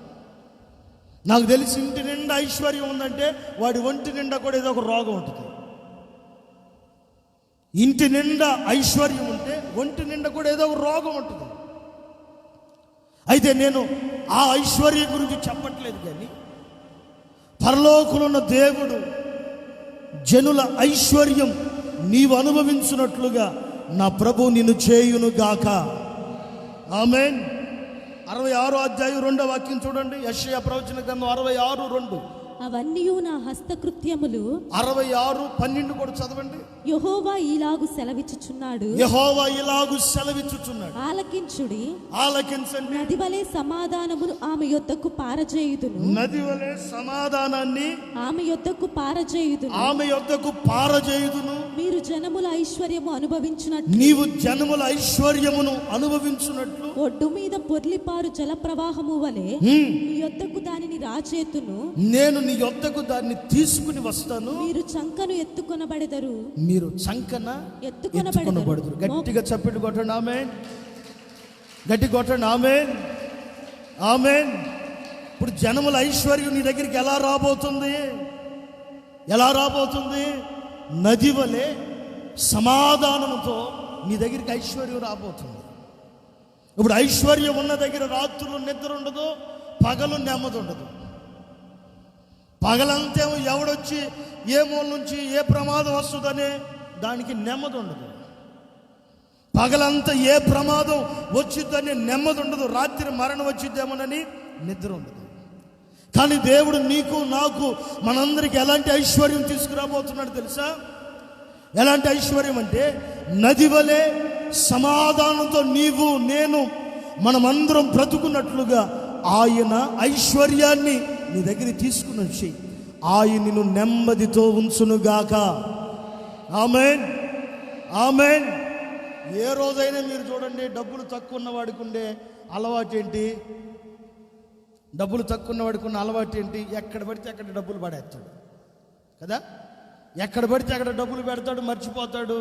నాకు తెలిసి ఇంటి నిండా ఐశ్వర్యం ఉందంటే వాడి ఒంటి నిండా కూడా ఏదో ఒక రోగం ఉంటుంది. ఇంటి నిండా ఐశ్వర్యం ఉంటే ఒంటి నిండా కూడా ఏదో ఒక రోగం ఉంటుంది. అయితే నేను ఆ ఐశ్వర్యం గురించి చెప్పట్లేదు, కానీ పరలోకంలో ఉన్న దేవుడు జనుల ఐశ్వర్యం నీవు అనుభవించున్నట్లుగా నా ప్రభు నిన్ను చేయును గాక. ఆమేన్. 66వ అధ్యాయం 2వ వాక్యం చూడండి. యెషయా ప్రవచన గ్రంథం 66:2. అవన్నీ నా హస్తకృత్యములు. 66:12 కూడా చదవండి. యెహోవా ఇలాగు సెలవిచ్చుచున్నాడు. యెహోవా ఇలాగు సెలవిచ్చుచున్నాడు. ఆలకించుడి, ఆలకించండి. నది వలె సమాధానమును ఆమె యొద్దకు పారజేయుదును. నది వలె సమాధానాన్ని ఆమె యొద్దకు పారజేయుదును. ఆమె యొద్దకు పారజేయుదును. మీరు జనముల ఐశ్వర్యము అనుభవించున్నట్లు, నీవు జనముల ఐశ్వర్యమును అనుభవించున్నట్లు, ఒడ్డు మీద పొర్లిపారు జల ప్రవాహము వలె మీ యొద్దకు దానిని రాచేతును. నేను నీ యొద్దకు దాన్ని తీసుకుని వస్తాను. మీరు చంకను ఎత్తుకొనబడెదరు. మీరు చంకన ఎత్తుకొనబడెదరు. గట్టిగా చప్పట్లు కొట్టండి. ఆమేన్. గట్టి కొట్టండి. ఆమేన్. ఆమేన్. ఇప్పుడు జనముల ఐశ్వర్యం నీ దగ్గరికి ఎలా రాబోతుంది? ఎలా రాబోతుంది? నది వలె సమాధానంతో నీ దగ్గరికి ఐశ్వర్యం రాబోతుంది. ఇప్పుడు ఐశ్వర్యం ఉన్న దగ్గర రాత్రులు నిద్ర ఉండదు, పగలు నెమ్మది ఉండదు. పగలంతేమో ఎవడొచ్చి ఏ మూల నుంచి ఏ ప్రమాదం వస్తుందనే దానికి నెమ్మది ఉండదు. పగలంతా ఏ ప్రమాదం వచ్చిద్దని నెమ్మది ఉండదు. రాత్రి మరణం వచ్చిద్దేమోనని నిద్ర ఉండదు. కానీ దేవుడు నీకు నాకు మనందరికి ఎలాంటి ఐశ్వర్యం తీసుకురాబోతున్నాడు తెలుసా? ఎలాంటి ఐశ్వర్యం అంటే, నది వలె సమాధానంతో నీవు నేను మనమందరం బ్రతుకున్నట్లుగా ఆయన ఐశ్వర్యాన్ని నీ దగ్గర తీసుకుని వచ్చి ఆయన నిన్ను నెమ్మదితో ఉంచునుగాక. ఆమేన్. ఆమేన్. ఏ రోజైనా మీరు చూడండి, డబ్బులు తక్కువ ఉన్నవాడికి ఉండే అలవాటు ఏంటి? డబ్బులు తక్కువ ఉన్నవాడికి ఉన్న అలవాటు ఏంటి? ఎక్కడ పడితే అక్కడ డబ్బులు పడేస్తాడు కదా. ఎక్కడ పడితే అక్కడ డబ్బులు పెడతాడు, మర్చిపోతాడు.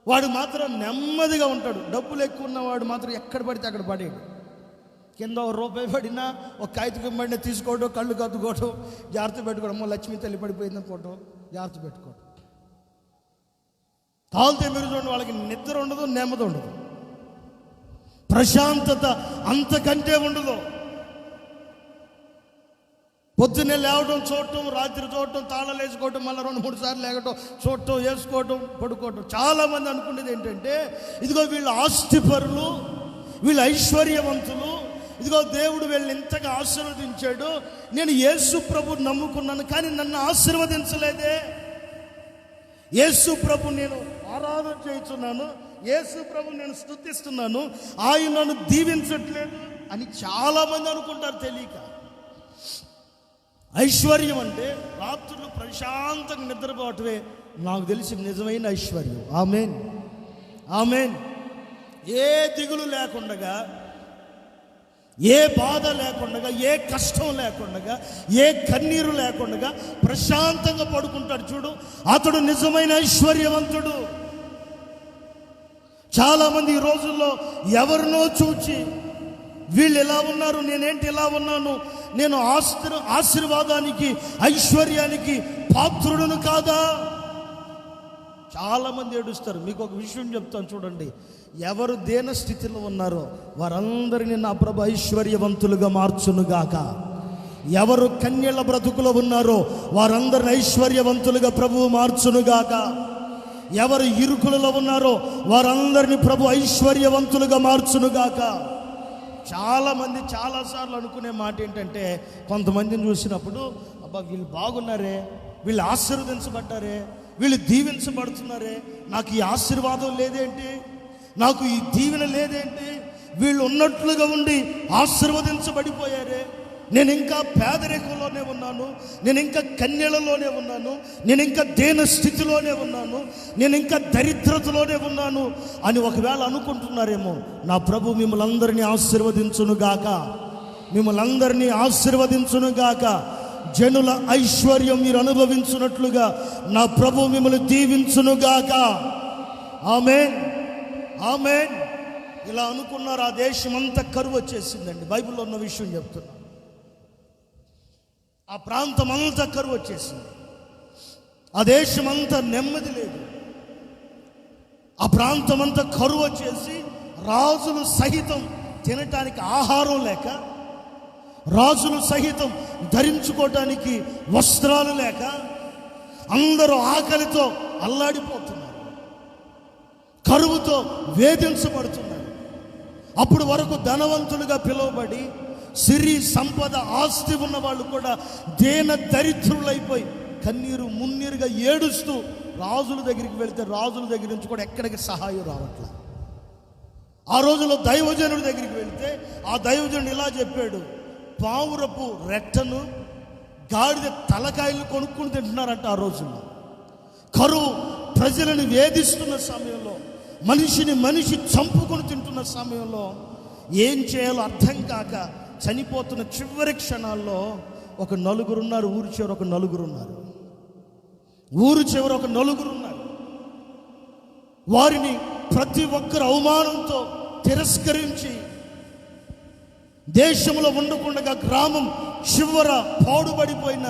వాడు మాత్రం నెమ్మదిగా ఉంటాడు. డబ్బులు ఎక్కువ ఉన్నవాడు మాత్రం ఎక్కడ పడితే అక్కడ పడేడు. కింద ₹1 పడినా ఒక కాగితం పడినా తీసుకోవడం, కళ్ళు కత్తుకోవడం, జాగ్రత్త పెట్టుకోవడం. అమ్మో లక్ష్మీ తల్లి పడిపోయింది అనుకోవడం, జాగ్రత్త పెట్టుకోవడం. కావాలితే మీరు చూడండి, వాళ్ళకి నిద్ర ఉండదు, నెమ్మది ఉండదు, ప్రశాంతత అంతకంటే ఉండదు. పొద్దున్నే లేవడం, చూడటం, రాత్రి చూడటం, తాళాలు వేసుకోవటం, మళ్ళీ 2-3 సార్లు లేకటం, చూడటం, వేసుకోవటం, పడుకోవటం. చాలామంది అనుకునేది ఏంటంటే, ఇదిగో వీళ్ళు ఆస్తిపరులు, వీళ్ళు ఐశ్వర్యవంతులు, ఇదిగో దేవుడు వీళ్ళని ఇంతగా ఆశీర్వదించాడు, నేను యేసు ప్రభుని నమ్ముకున్నాను కానీ నన్ను ఆశీర్వదించలేదే, యేసు ప్రభు నేను ఆరాధన చేస్తున్నాను, యేసు ప్రభు నేను స్తుతిస్తున్నాను, ఆయన నన్ను దీవించట్లేదు అని చాలామంది అనుకుంటారు తెలియక. ఐశ్వర్యం అంటే రాత్రులు ప్రశాంతంగా నిద్రపోవటమే నాకు తెలిసి నిజమైన ఐశ్వర్యం. ఆమేన్. ఆమేన్. ఏ దిగులు లేకుండగా, ఏ బాధ లేకుండగా, ఏ కష్టం లేకుండగా, ఏ కన్నీరు లేకుండగా ప్రశాంతంగా పడుకుంటాడు చూడు, అతడు నిజమైన ఐశ్వర్యవంతుడు. చాలామంది ఈ రోజుల్లో ఎవరినో చూచి వీళ్ళు ఎలా ఉన్నారు, నేనేంటి ఇలా ఉన్నాను, నేను ఆశీర్వాదానికి ఐశ్వర్యానికి పాత్రుడును కాదా? చాలామంది ఏడుస్తారు. మీకు ఒక విషయం చెప్తాను చూడండి, ఎవరు దేన స్థితిలో ఉన్నారో వారందరినీ నా ప్రభు ఐశ్వర్యవంతులుగా మార్చునుగాక. ఎవరు కన్యల బ్రతుకులో ఉన్నారో వారందరిని ఐశ్వర్యవంతులుగా ప్రభువు మార్చునుగాక. ఎవరు ఇరుకులలో ఉన్నారో వారందరిని ప్రభు ఐశ్వర్యవంతులుగా మార్చునుగాక. చాలామంది చాలాసార్లు అనుకునే మాట ఏంటంటే, కొంతమందిని చూసినప్పుడు అబ్బా వీళ్ళు బాగున్నారే, వీళ్ళు ఆశీర్వదించబడ్డారే, వీళ్ళు దీవించబడుతున్నారే, నాకు ఈ ఆశీర్వాదం లేదేంటి, నాకు ఈ దీవెన లేదేంటి, వీళ్ళు ఉన్నట్లుగా ఉండి ఆశీర్వదించబడిపోయారే, నేను ఇంకా పేదరికంలోనే ఉన్నాను, నేను ఇంకా కన్యలలోనే ఉన్నాను, నేను ఇంకా దీన స్థితిలోనే ఉన్నాను, నేను ఇంకా దరిద్రతలోనే ఉన్నాను అని ఒకవేళ అనుకుంటున్నారేమో. నా ప్రభు మిమ్మల్ని అందరినీ ఆశీర్వదించునుగాక, మిమ్మల్ని అందరినీ ఆశీర్వదించునుగాక. జనుల ఐశ్వర్యం మీరు అనుభవించున్నట్లుగా నా ప్రభు మిమ్మల్ని దీవించునుగాక. ఆమేన్, ఆమేన్. ఇలా అనుకున్నారు. ఆ దేశం అంతా కరువు వచ్చేసిందండి. బైబిల్లో ఉన్న విషయం చెప్తున్నా. ఆ ప్రాంతం అంతా కరువు వచ్చేసింది. ఆ దేశం అంతా నెమ్మది లేదు. ఆ ప్రాంతం అంతా కరువు వచ్చేసి రాజులు సహితం తినటానికి ఆహారం లేక, రాజులు సహితం ధరించుకోవటానికి వస్త్రాలు లేక అందరూ ఆకలితో అల్లాడిపోతున్నారు, కరువుతో వేధించబడుతున్నారు. అప్పుడు వరకు ధనవంతులుగా పిలువబడి సిరి సంపద ఆస్తి ఉన్న వాళ్ళు కూడా దేన దరిద్రులైపోయి కన్నీరు మున్నీరుగా ఏడుస్తూ రాజుల దగ్గరికి వెళితే రాజుల దగ్గర నుంచి కూడా ఎక్కడికి సహాయం రావట్లా. ఆ రోజుల్లో దైవజనుడి దగ్గరికి వెళితే ఆ దైవజనుడు ఇలా చెప్పాడు, పావురపు రెట్టను గాడిద తలకాయలు కొనుక్కుని తింటున్నారంట. ఆ రోజుల్లో కరువు ప్రజలను వేధిస్తున్న సమయంలో, మనిషిని మనిషి చంపుకొని తింటున్న సమయంలో ఏం చేయాలో అర్థం కాక చనిపోతున్న చివరి క్షణాల్లో ఒక నలుగురు ఉన్నారు. ఊరి చివర ఒక నలుగురు ఉన్నారు. ఊరు చివర ఒక నలుగురు ఉన్నారు. వారిని ప్రతి ఒక్కరు అవమానంతో తిరస్కరించి దేశంలో ఉండకుండా గ్రామం చివర పాడుబడిపోయిన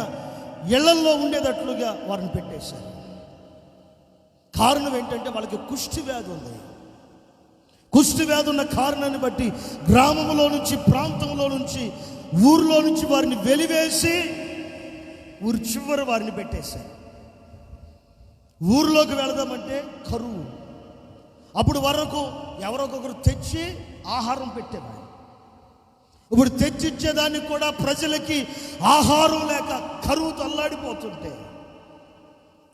ఇళ్లల్లో ఉండేటట్లుగా వారిని పెట్టేశారు. కారణం ఏంటంటే వాళ్ళకి కుష్టి వ్యాధి ఉంది. కుష్టి వ్యాధి ఉన్న కారణాన్ని బట్టి గ్రామంలో నుంచి, ప్రాంతంలో నుంచి, ఊరిలో నుంచి వారిని వెలివేసి ఊరి చివర వారిని పెట్టేశారు. ఊరిలోకి వెళదామంటే కరువు. అప్పుడు వరకు ఎవరొకరు తెచ్చి ఆహారం పెట్టేవారు. ఇప్పుడు తెచ్చిచ్చేదానికి కూడా ప్రజలకి ఆహారం లేక కరువుతో అల్లాడిపోతుంటే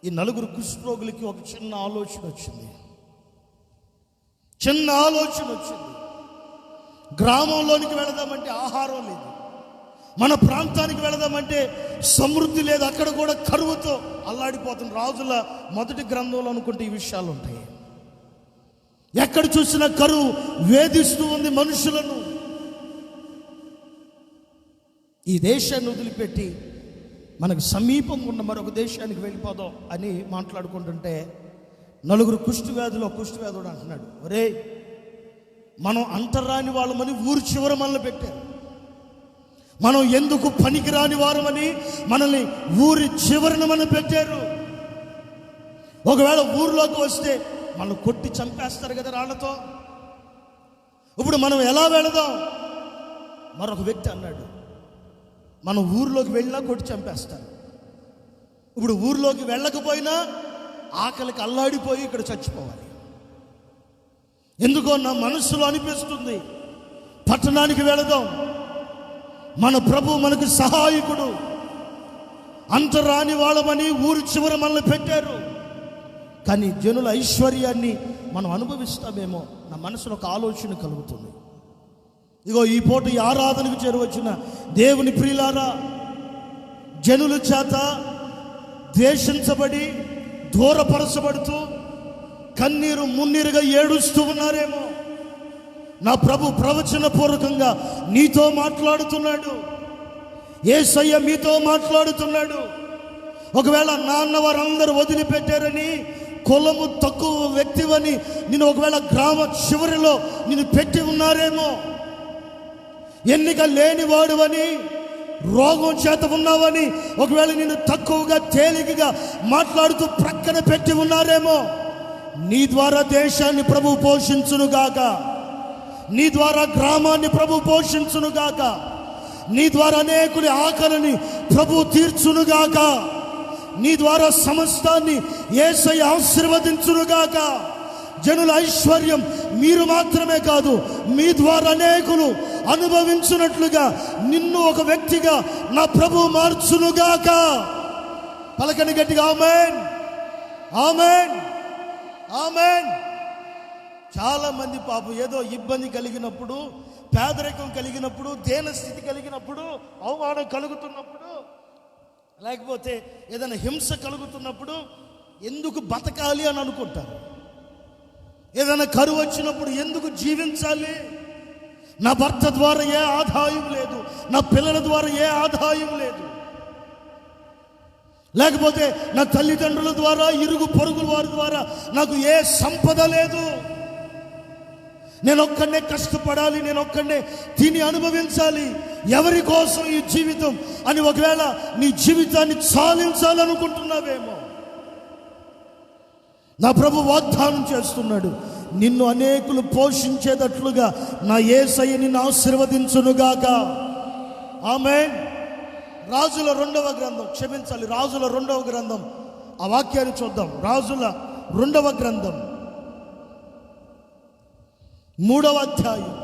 ఈ నలుగురు కుష్ఠరోగులకి ఒక చిన్న ఆలోచన వచ్చింది. గ్రామంలోనికి వెళదామంటే ఆహారం లేదు, మన ప్రాంతానికి వెళదామంటే సమృద్ధి లేదు, అక్కడ కూడా కరువుతో అల్లాడిపోతుంది. రాజుల మొదటి గ్రంథంలో అనుకుంటే ఈ విషయాలు ఉంటాయి. ఎక్కడ చూసినా కరువు వేధిస్తూ ఉంది మనుషులను. ఈ దేశాన్ని వదిలిపెట్టి మనకు సమీపంగా ఉన్న మరొక దేశానికి వెళ్ళిపోదాం అని మాట్లాడుకుంటుంటే నలుగురు కుష్ఠవ్యాధుడు అంటున్నాడు, ఒరే మనం అంటరాని వాళ్ళమని ఊరు చివర మనల్ని పెట్టారు, మనం ఎందుకు పనికిరాని వారమని మనల్ని ఊరి చివరన మనం పెట్టారు. ఒకవేళ ఊరిలోకి వస్తే మనం కొట్టి చంపేస్తారు కదా రాళ్లతో. ఇప్పుడు మనం ఎలా వెళదాం? మరొక వ్యక్తి అన్నాడు, మనం ఊరిలోకి వెళ్ళినా కొట్టి చంపేస్తారు. ఇప్పుడు ఊరిలోకి వెళ్ళకపోయినా ఆకలికి అల్లాడిపోయి ఇక్కడ చచ్చిపోవాలి. ఎందుకో నా మనసులో అనిపిస్తుంది, పట్టణానికి వెళదాం, మన ప్రభు మనకు సహాయకుడు. అంతరాని వాళ్ళమని ఊరి చివర మనల్ని పెట్టారు, కానీ జనుల ఐశ్వర్యాన్ని మనం అనుభవిస్తామేమో నా మనసులో ఒక ఆలోచన కలుగుతుంది. ఇగో ఈ పూట ఈ ఆరాధనకు చేరువచ్చిన దేవుని ప్రియులారా, జనుల చేత ద్వేషించబడి దూరపరచబడుతూ కన్నీరు మున్నీరుగా ఏడుస్తూ ఉన్నారేమో. నా ప్రభు ప్రవచన పూర్వకంగా నీతో మాట్లాడుతున్నాడు. యేసయ్య మీతో మాట్లాడుతున్నాడు. ఒకవేళ నాన్న వారందరూ వదిలిపెట్టారని, కులము తక్కువ వ్యక్తివని నేను ఒకవేళ గ్రామ చివరిలో నిన్ను పెట్టి ఉన్నారేమో, ఎన్నిక లేనివాడువని, రోగం చేత ఉన్నావని ఒకవేళ నిన్ను తక్కువగా తేలికగా మాట్లాడుతూ ప్రక్కన పెట్టి ఉన్నారేమో. నీ ద్వారా దేశాన్ని ప్రభు పోషించునుగాక, నీ ద్వారా గ్రామాన్ని ప్రభు పోషించునుగాక, నీ ద్వారా అనేకుని ఆకలిని ప్రభు తీర్చునుగాక. నీ ద్వారా సమస్తాన్ని యేసయ్య ఆశీర్వదించునుగాక. జనుల ఐశ్వర్యం మీరు మాత్రమే కాదు, మీ ద్వారా అనేకులు అనుభవించున్నట్లుగా నిన్ను ఒక వ్యక్తిగా నా ప్రభు మార్చునుగాక. పలకని గట్టిగా ఆమేన్, ఆమేన్, ఆమేన్. చాలా మంది పాపం ఏదో ఇబ్బంది కలిగినప్పుడు, పేదరికం కలిగినప్పుడు, దీనస్థితి కలిగినప్పుడు, అవమానం కలుగుతున్నప్పుడు, లేకపోతే ఏదైనా హింస కలుగుతున్నప్పుడు ఎందుకు బతకాలి అని అనుకుంటారు. ఏదైనా కరువు వచ్చినప్పుడు ఎందుకు జీవించాలి, నా భర్త ద్వారా ఏ ఆదాయం లేదు, నా పిల్లల ద్వారా ఏ ఆదాయం లేదు, లేకపోతే నా తల్లిదండ్రుల ద్వారా, ఇరుగు పొరుగుల వారి ద్వారా నాకు ఏ సంపద లేదు, నేను ఒక్కడే కష్టపడాలి, నేను ఒక్కడే తిని అనుభవించాలి, ఎవరి కోసం ఈ జీవితం అని ఒకవేళ నీ జీవితాన్ని చాలించాలనుకుంటున్నావేమో, నా ప్రభు వాగ్దానం చేస్తున్నాడు, నిన్ను అనేకులు పోషించేటట్లుగా నా యేసయ్య నిన్ను ఆశీర్వదించునుగాక. ఆమేన్. రాజుల 2వ గ్రంథం, క్షమించాలి, రాజుల 2వ గ్రంథం, ఆ వాక్యాన్ని చూద్దాం. రాజుల 2వ గ్రంథం 3వ అధ్యాయం.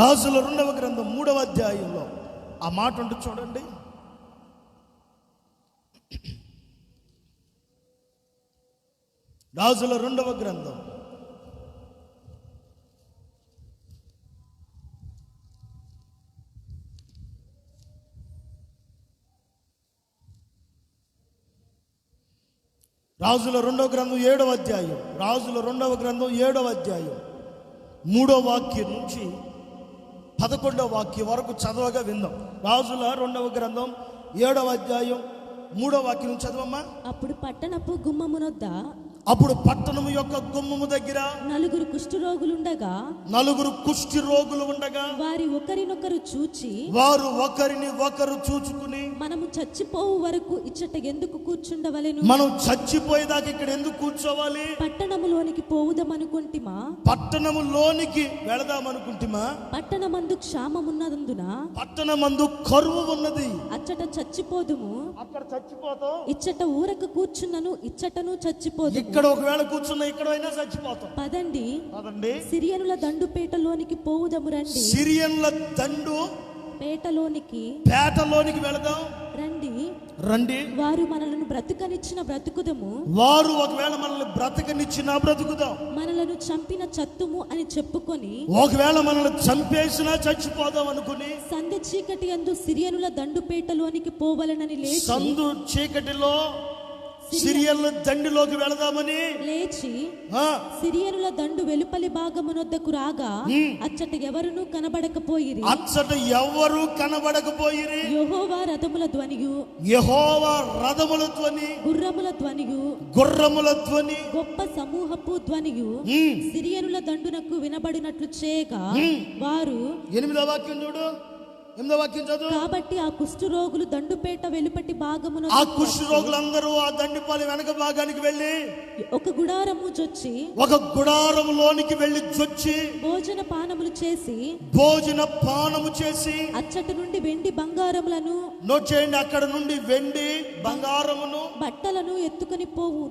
రాజుల 2వ గ్రంథం 3వ అధ్యాయంలో ఆ మాట ఉంటే చూడండి. రాజుల 2వ గ్రంథం 7వ అధ్యాయం. రాజుల 2వ గ్రంథం 7వ అధ్యాయం 3వ వాక్యం నుంచి 11వ వాక్యం వరకు చదవగా విందాం. రాజుల 2వ గ్రంథం 7వ అధ్యాయం 3వ వాక్యం నుంచి చదవమ్మా. అప్పుడు పట్టణపు గుమ్మమునొద్ద, అప్పుడు పట్టణము యొక్క గుమ్మము దగ్గర నలుగురు కుష్టి రోగులు ఉండగా వారు ఒకరిని ఒకరు చూచుకుని, మనము చచ్చిపోవు వరకు ఇచ్చట ఎందుకు కూర్చుండవలెను, మనం చచ్చిపోయేదాకా ఇక్కడ ఎందుకు కూర్చోవాలి, పట్టణములోనికి పోవుదామనుకుంటిమా, పట్టణములోనికి వెళదామనుకుంటిమా, పట్టణమందు క్షామమున్నదందున, పట్టణమందు కరువు ఉన్నది, అచ్చట చచ్చిపోదుము, అక్కడ చచ్చిపోతాం, ఇచ్చట ఊరక కూర్చున్నను, ఇచ్చటను చచ్చిపోదు, ఇక్కడ ఒకవేళ కూర్చున్నా ఇక్కడ అయినా చచ్చిపోతాం. పదండి సిరియనుల దండు పేటలోనికి పోవుదము రండి, సిరియనుల దండు పేటలోనికి వెళదాం రండి. వారు మనలను బ్రతుకుదము, వారు ఒకవేళ మనల్ని బ్రతుకుదాం, మనలను చంపిన చత్తుము అని చెప్పుకొని, ఒకవేళ మనల్ని చంపేసినా చచ్చిపోదాం అనుకుని, సంధ్య చీకటి యందు సిరియనుల దండు పేటలోనికి పోవలనని లేచి, సందు చీకటిలో సిరియనుల దండులోకి వెళదామని లేచి సిరియనుల దండు వెలుపలి భాగమునొద్దకు రాగా అచ్చట ఎవరు కనబడకపోయిరి, యెహోవా రథముల ధ్వనియు, గుర్రముల ధ్వని, గొప్ప సమూహపు ధ్వనియు సిరియనుల దండునకు వినబడినట్లు చేయగా వారు. 8వ వాక్యం చూడు, 8వ వాక్యం చదువు. కాబట్టి ఆ కుష్టు రోగులు దండుపేట వెలుపటి భాగమున, ఆ కుష్టు రోగులందరూ ఆ దండుపాలి వెనక భాగానికి వెళ్ళి ఒక గుడారములోనికి వెళ్ళి చొచ్చి భోజన పానము చేసి అచ్చటి నుండి వెండి బంగారములను, నోట్ చేయండి, అక్కడ నుండి వెండి బంగారమును, బట్టలను ఎత్తుకుని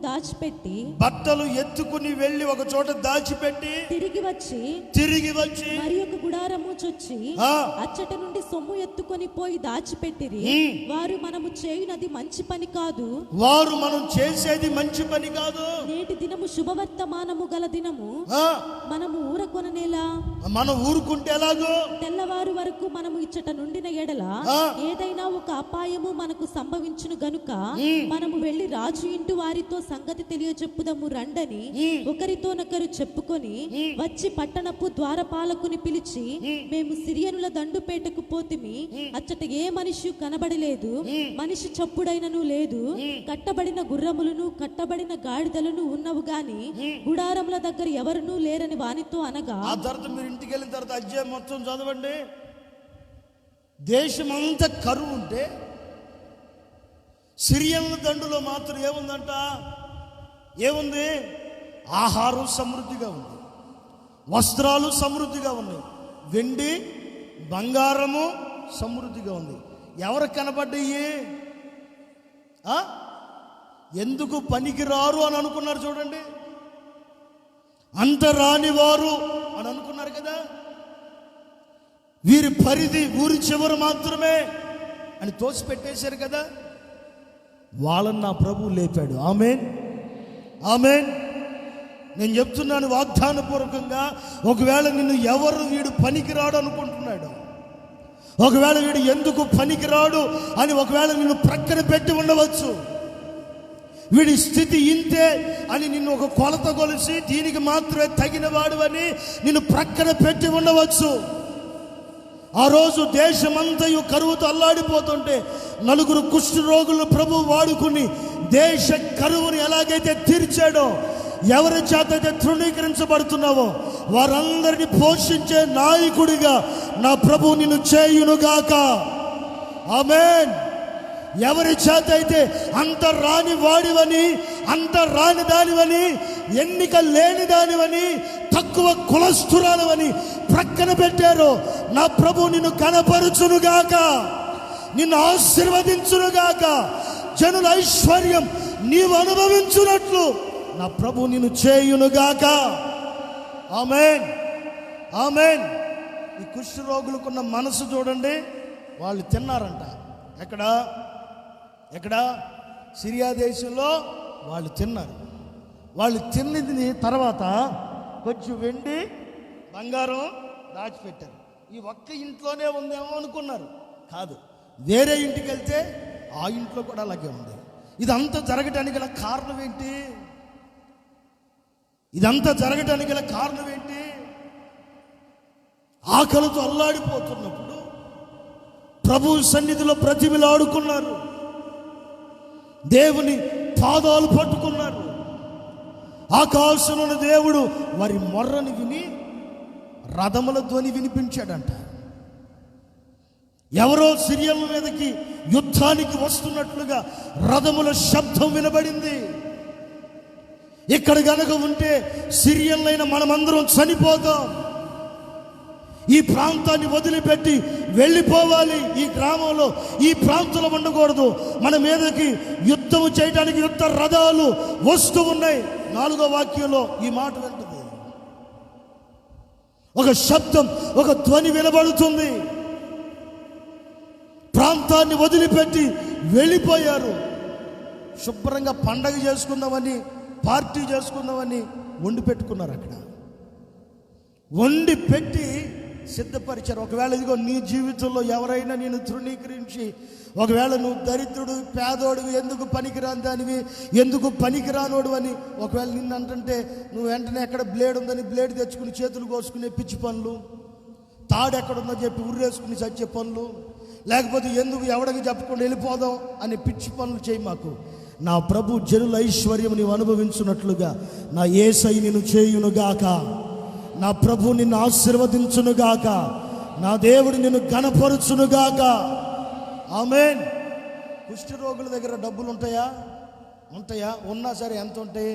దాచిపెట్టి, బట్టలు ఎత్తుకుని వెళ్ళి ఒక చోట దాచిపెట్టి తిరిగి వచ్చి మరి ఒక గుడారము చొచ్చి అచ్చటి నుండి సొమ్ము ఎత్తుకొని పోయి దాచిపెట్టిరి. వారు మనము చేయునది మంచి పని కాదు, వారు మనం చేసేది మంచి పని కాదు, నేటి దినము శుభవర్తమానము గల దినము, మనము ఊరకొననేలా, మనం ఊరుకుంటే ఎలాగో, తెల్లవారు వరకు మనము ఇచ్చట నుండిన ఎడల ఏదైనా ఒక అపాయము మనకు సంభవించును గనుక మనము వెళ్లి రాజు ఇంటి వారితో సంగతి తెలియచెప్పుదము రండని ఒకరితోనొకరు చెప్పుకొని వచ్చి పట్టణపు ద్వారపాలకుని పిలిచి, మేము సిరియనుల దండుపేటకు పోతిమి, అచ్చట ఏ మనిషి కనబడలేదు, మనిషి చప్పుడైనను లేదు, కట్టబడిన గుర్రములను కట్టబడిన గాడిదలను ఉన్నవు గాని గుడారముల దగ్గర ఎవరునూ లేరని వానితో అనగా. ఆ తర్వాత మీరు ఇంటికి వెళ్ళిన తర్వాత అధ్యాయం మొత్తం చదవండి. దేశమంతా కరువు ఉంటే సిరియనుల దండులో మాత్రం ఏముంది, ఆహారం సమృద్ధిగా ఉంది, వస్త్రాలు సమృద్ధిగా ఉన్నాయి, వెండి బంగారము సమృద్ధిగా ఉంది. ఎవరికి కనబడ్డాయి? ఎందుకు పనికిరారు అని అనుకున్నారు చూడండి. అంత రానివారు అని అనుకున్నారు కదా. వీరి పరిధి ఊరి చివర మాత్రమే అని తోసిపెట్టేశారు కదా. వాళ్ళని నా ప్రభువు లేపాడు. ఆమేన్, ఆమేన్. నేను చెప్తున్నాను వాగ్దానపూర్వకంగా, ఒకవేళ నిన్ను ఎవరు వీడు పనికిరాడు అనుకుంటున్నాడు, ఒకవేళ వీడు ఎందుకు పనికిరాడు అని ఒకవేళ నిన్ను ప్రక్కన పెట్టి ఉండవచ్చు, వీడి స్థితి ఇంతే అని నిన్ను ఒక కొలత కొలిసి దీనికి మాత్రమే తగిన వాడు అని నిన్ను ప్రక్కన పెట్టి ఉండవచ్చు. ఆ రోజు దేశమంతయు కరువుతో అల్లాడిపోతుంటే నలుగురు కుష్ఠ రోగులను ప్రభువు వాడుకుని దేశ కరువుని ఎలాగైతే తీర్చాడో, ఎవరి చేత అయితే తృణీకరించబడుతున్నావో వారందరినీ పోషించే నాయకుడిగా నా ప్రభువు నిన్ను చేయునుగాక. ఆమేన్. ఎవరి చేత అయితే అంత రాని వాడివని, అంత రాని దానివని, ఎన్నిక లేని దానివని, తక్కువ కులస్తురాలవని ప్రక్కన పెట్టారో నా ప్రభు నిన్ను కనపరుచునుగాక, నిన్ను ఆశీర్వదించునుగాక. జనుల ఐశ్వర్యం నీవు అనుభవించున్నట్లు నా ప్రభు నిన్ను చేయునుగాక. ఆమేన్, ఆమేన్. ఈ కుష్ఠ రోగులకున్న మనసు చూడండి. వాళ్ళు తిన్నారంట. ఎక్కడ సిరియా దేశంలో వాళ్ళు తిన్నారు. వాళ్ళు తిన్నది తర్వాత కొంచెం వెండి బంగారం దాచిపెట్టారు. ఈ ఒక్క ఇంట్లోనే ఉందేమో అనుకున్నారు. కాదు, వేరే ఇంటికి వెళ్తే ఆ ఇంట్లో కూడా అలాగే ఉంది. ఇదంతా జరగటానికి గల కారణం ఏంటి? ఇదంతా జరగటానికి గల కారణం ఏంటి? ఆకలితో అల్లాడిపోతున్నప్పుడు ప్రభు సన్నిధిలో ప్రతిమిలాడుకున్నారు, దేవుని పాదాలు పట్టుకున్నారు. ఆకాశంలోని దేవుడు వారి మొర్రని విని రథముల ధ్వని వినిపించాడంట. ఎవరో సిరియల మీదకి యుద్ధానికి వస్తున్నట్లుగా రథముల శబ్దం వినబడింది. ఇక్కడ గనక ఉంటే సిరియన్లైన మనమందరం చనిపోతాం. ఈ ప్రాంతాన్ని వదిలిపెట్టి వెళ్ళిపోవాలి. ఈ గ్రామంలో, ఈ ప్రాంతంలో ఉండకూడదు. మన మీదకి యుద్ధము చేయడానికి యుద్ధ రథాలు వస్తూ ఉన్నాయి. 4వ వాక్యంలో ఈ మాట వింటుంది. ఒక శబ్దం, ఒక ధ్వని వినబడుతుంది. ప్రాంతాన్ని వదిలిపెట్టి వెళ్ళిపోయారు. శుభ్రంగా పండగ చేసుకుందామని, పార్టీ చేసుకుందామని వండి పెట్టుకున్నారు. అక్కడ వండి పెట్టి సిద్ధపరిచారు. ఒకవేళ ఇదిగో నీ జీవితంలో ఎవరైనా నేను తృణీకరించి, ఒకవేళ నువ్వు దరిద్రుడు, పేదోడివి, ఎందుకు పనికిరాని దానివి, ఎందుకు పనికిరానోడు అని ఒకవేళ నిన్ను అంటుంటే నువ్వు వెంటనే ఎక్కడ బ్లేడ్ ఉందని బ్లేడ్ తెచ్చుకుని చేతులు కోసుకునే పిచ్చి పనులు, తాడు ఎక్కడుందో చెప్పి ఉర్రేసుకుని చచ్చే పనులు, లేకపోతే ఎందుకు ఎవడికి చెప్పకుండా వెళ్ళిపోదాం అనే పిచ్చి పనులు చేయి మాకు. నా ప్రభు జనుల ఐశ్వర్యం నీవు అనుభవించున్నట్లుగా నా యేసయ్య నిన్ను చేయునుగాక. నా ప్రభు నిన్ను ఆశీర్వదించునుగాక. నా దేవుడు నిన్ను ఘనపరుచునుగాక. ఆమేన్. కుష్ఠ రోగుల దగ్గర డబ్బులు ఉంటాయా? ఉన్నా సరే ఎంత ఉంటాయి?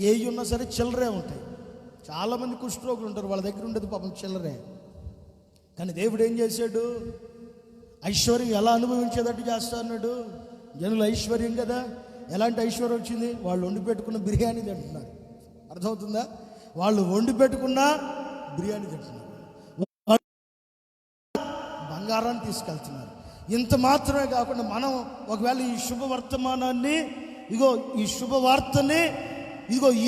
ఏవి ఉన్నా సరే చిల్లరే ఉంటాయి. చాలామంది కుష్ఠ రోగులు ఉంటారు, వాళ్ళ దగ్గర ఉండేది పాపం చిల్లరే. కానీ దేవుడు ఏం చేశాడు? ఐశ్వర్యం ఎలా అనుభవించేటట్టు చేస్తా అన్నాడు. జనుల ఐశ్వర్యం కదా. ఎలాంటి ఐశ్వర్యం వచ్చింది? వాళ్ళు వండి పెట్టుకున్న బిర్యానీ తింటున్నారు. అర్థమవుతుందా? వాళ్ళు వండి పెట్టుకున్న బిర్యానీ తింటున్నారు, బంగారాన్ని తీసుకెళ్తున్నారు. ఇంత మాత్రమే కాకుండా మనం ఒకవేళ ఈ శుభవర్తమానాన్ని, ఈ శుభవార్తని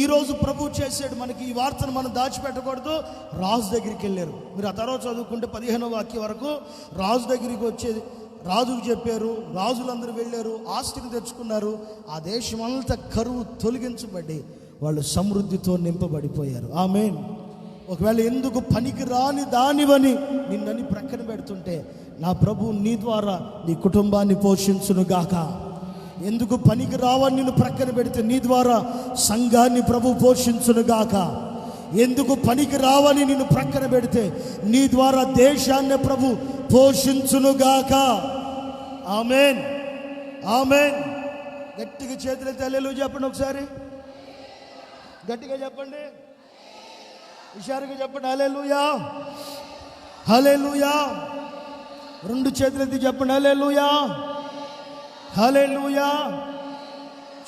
ఈరోజు ప్రభు చేసాడు మనకి. ఈ వార్తను మనం దాచిపెట్టకూడదు. రాజు దగ్గరికి వెళ్ళారు. మీరు ఆ తర్వాత చదువుకుంటే 15వ వాక్యం వరకు రాజు దగ్గరికి వచ్చేది. రాజుకు చెప్పారు, రాజులందరూ వెళ్ళారు, ఆస్తిని తెచ్చుకున్నారు. ఆ దేశమంతా కరువు తొలగించబడి వాళ్ళు సమృద్ధితో నింపబడిపోయారు. ఆమేన్. ఒకవేళ ఎందుకు పనికి రాని దానివని నిన్నని ప్రక్కన పెడుతుంటే నా ప్రభు నీ ద్వారా నీ కుటుంబాన్ని పోషించునుగాక. ఎందుకు పనికి రావని నిన్ను ప్రక్కన పెడితే నీ ద్వారా సంఘాన్ని ప్రభు పోషించునుగాక. ఎందుకు పనికి రావని నిన్ను ప్రక్కన పెడితే నీ ద్వారా దేశాన్ని ప్రభు పోషించునుగాక. ఆమేన్, ఆమేన్. గట్టిగా చేతులెత్తి హల్లెలూయా చెప్పండి. ఒకసారి గట్టిగా చెప్పండి, హుషారుగా చెప్పండి. హల్లెలూయా, హల్లెలూయా. రెండు చేతులెత్తి చెప్పండి హల్లెలూయా, హల్లెలూయా.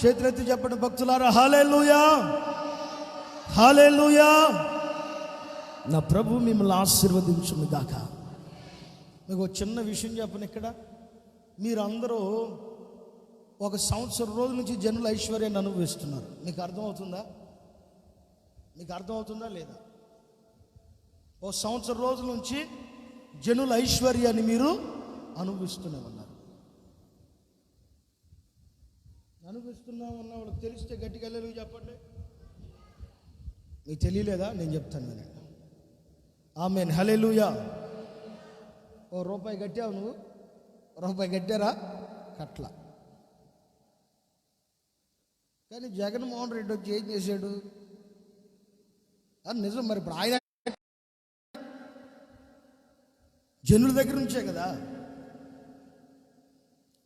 చేతులెత్తి చెప్పండి భక్తులారా, హల్లెలూయా, హల్లెలూయా. నా ప్రభు మిమ్మల్ని ఆశీర్వదించును గాక. మీకు ఒక చిన్న విషయం చెప్పను. ఇక్కడ మీరందరూ ఒక సంవత్సరం రోజుల నుంచి జనుల ఐశ్వర్యాన్ని అనుభవిస్తున్నారు. మీకు అర్థమవుతుందా? మీకు అర్థమవుతుందా లేదా? ఓ సంవత్సరం రోజుల నుంచి జనుల ఐశ్వర్యాన్ని మీరు అనుభవిస్తూనే ఉన్నారు. అనుభవిస్తున్నామన్న వాళ్ళకి తెలిస్తే గట్టిగా హల్లెలూయా చెప్పండి. మీకు తెలియలేదా? నేను చెప్తాను వినండి. ఆమేన్, హల్లెలూయా. ఓ రూపాయి కట్టావు నువ్వు? రూపాయి కట్టారా? కట్ల. కానీ జగన్మోహన్ రెడ్డి వచ్చి ఏం చేశాడు? అది నిజం. మరి ఇప్పుడు ఆయన జనుల దగ్గర నుంచే కదా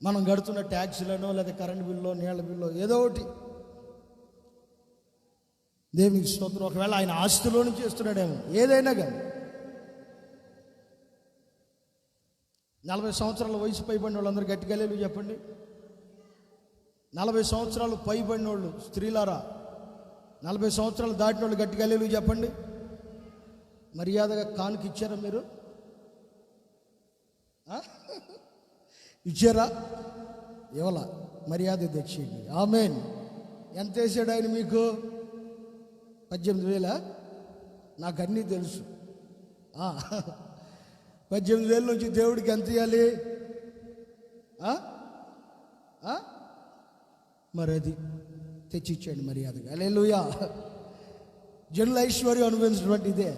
మనం కడుతున్న ట్యాక్సీలనో లేదా కరెంట్ బిల్లో నీళ్ళ బిల్లో ఏదో ఒకటి. దేవునికి స్తోత్రం. ఒకవేళ ఆయన ఆస్తిలో నుంచి చేస్తున్నాడేమో, ఏదైనా కానీ 40 సంవత్సరాల వయసు పైబడిన వాళ్ళందరూ గట్టిగా హల్లెలూయా చెప్పండి. 40 సంవత్సరాలు పైబడిన వాళ్ళు స్త్రీలారా, 40 సంవత్సరాలు దాటిన వాళ్ళు గట్టిగా హల్లెలూయా చెప్పండి. మర్యాదగా కానుక ఇచ్చారా మీరు? ఇచ్చారా? ఇవ్వాల. మర్యాద తెచ్చేయండి. ఆమేన్. ఎంత వేసాడు ఆయన మీకు? 18,000. నాకు అన్నీ తెలుసు. 18,000 నుంచి దేవుడికి ఎంత ఇవ్వాలి? మరి అది తెచ్చిచ్చాడు మర్యాదగా. హల్లెలూయా. జనుల ఐశ్వర్యం అనుభవించినటువంటి ఇదే.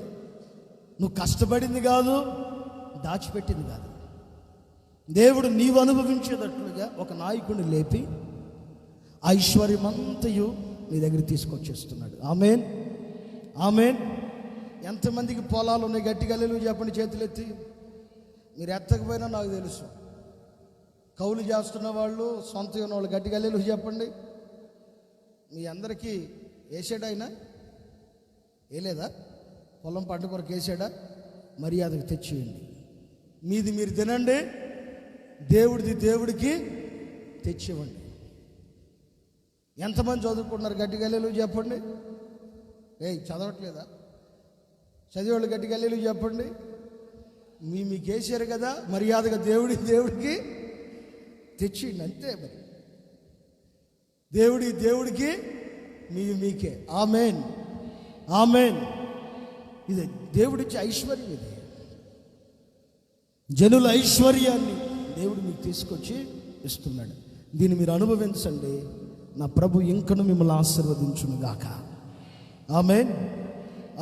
నువ్వు కష్టపడింది కాదు, దాచిపెట్టింది కాదు. దేవుడు నీవు అనుభవించేటట్లుగా ఒక నాయకుడిని లేపి ఐశ్వర్యమంతయు నీ దగ్గర తీసుకొచ్చేస్తున్నాడు. ఆమేన్, ఆమేన్. ఎంతమందికి పొలాలు ఉన్నాయి? గట్టిగా హల్లెలూయా చెప్పండి చేతులెత్తి. మీరు ఎత్తకపోయినా నాకు తెలుసు. కౌలు చేస్తున్న వాళ్ళు, సొంత ఉన్న వాళ్ళు గట్టిగా హల్లెలూయా చెప్పండి. మీ అందరికీ వేసాడా ఆయన? వేయలేదా? పొలం పంట కొరకు వేసాడా? మర్యాదకు తెచ్చియండి. మీది మీరు తినండి, దేవుడిది దేవుడికి తెచ్చివ్వండి. ఎంతమంది చదువుకుంటున్నారు? గట్టిగా హల్లెలూయా చెప్పండి. చదవట్లేదా? చదివేవాళ్ళు గట్టిగా హల్లెలూయా చెప్పండి. మీకు వేసారు కదా, మర్యాదగా దేవుడికి తెచ్చియండి. అంతే. మరి దేవుడికి మీకే. ఆమేన్, ఆమేన్. ఇది దేవుడిచ్చే ఐశ్వర్యం. ఇది జనుల ఐశ్వర్యాన్ని దేవుడు మీకు తీసుకొచ్చి ఇస్తున్నాడు. దీన్ని మీరు అనుభవించండి. నా ప్రభు ఇంకను మిమ్మల్ని ఆశీర్వదించును గాక. ఆమేన్,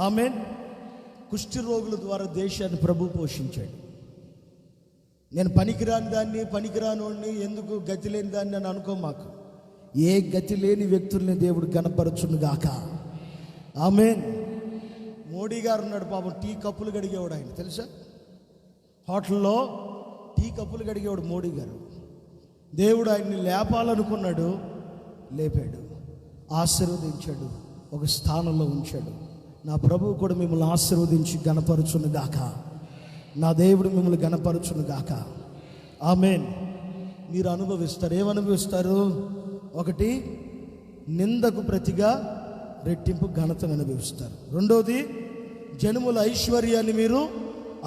ఆమేన్. కుష్టి రోగుల ద్వారా దేశాన్ని ప్రభు పోషించాడు. నేను పనికిరాని దాన్ని, పనికిరానోడిని, ఎందుకు గతి లేని దాన్ని అని అనుకో మాకు. ఏ గతి లేని వ్యక్తుల్ని దేవుడు గణపరచును గాక. ఆమేన్. మోడీ గారు ఉన్నాడు పాపం, టీ కప్పులు కడిగేవాడు ఆయన, తెలుసా? హోటల్లో టీ కప్పులు కడిగేవాడు మోడీ గారు. దేవుడు ఆయన్ని లేపాలనుకున్నాడు, లేపాడు, ఆశీర్వదించాడు, ఒక స్థానంలో ఉంచాడు. నా ప్రభువు కూడా మిమ్మల్ని ఆశీర్వదించి గణపరచును గాక. నా దేవుడు మిమ్మల్ని గణపరచును గాక. ఆమేన్. మీరు అనుభవిస్తారు. ఏమనుభవిస్తారు? ఒకటి, నిందకు ప్రతిగా రెట్టింపు ఘనతను అనుభవిస్తారు. రెండోది, జనముల ఐశ్వర్యాన్ని మీరు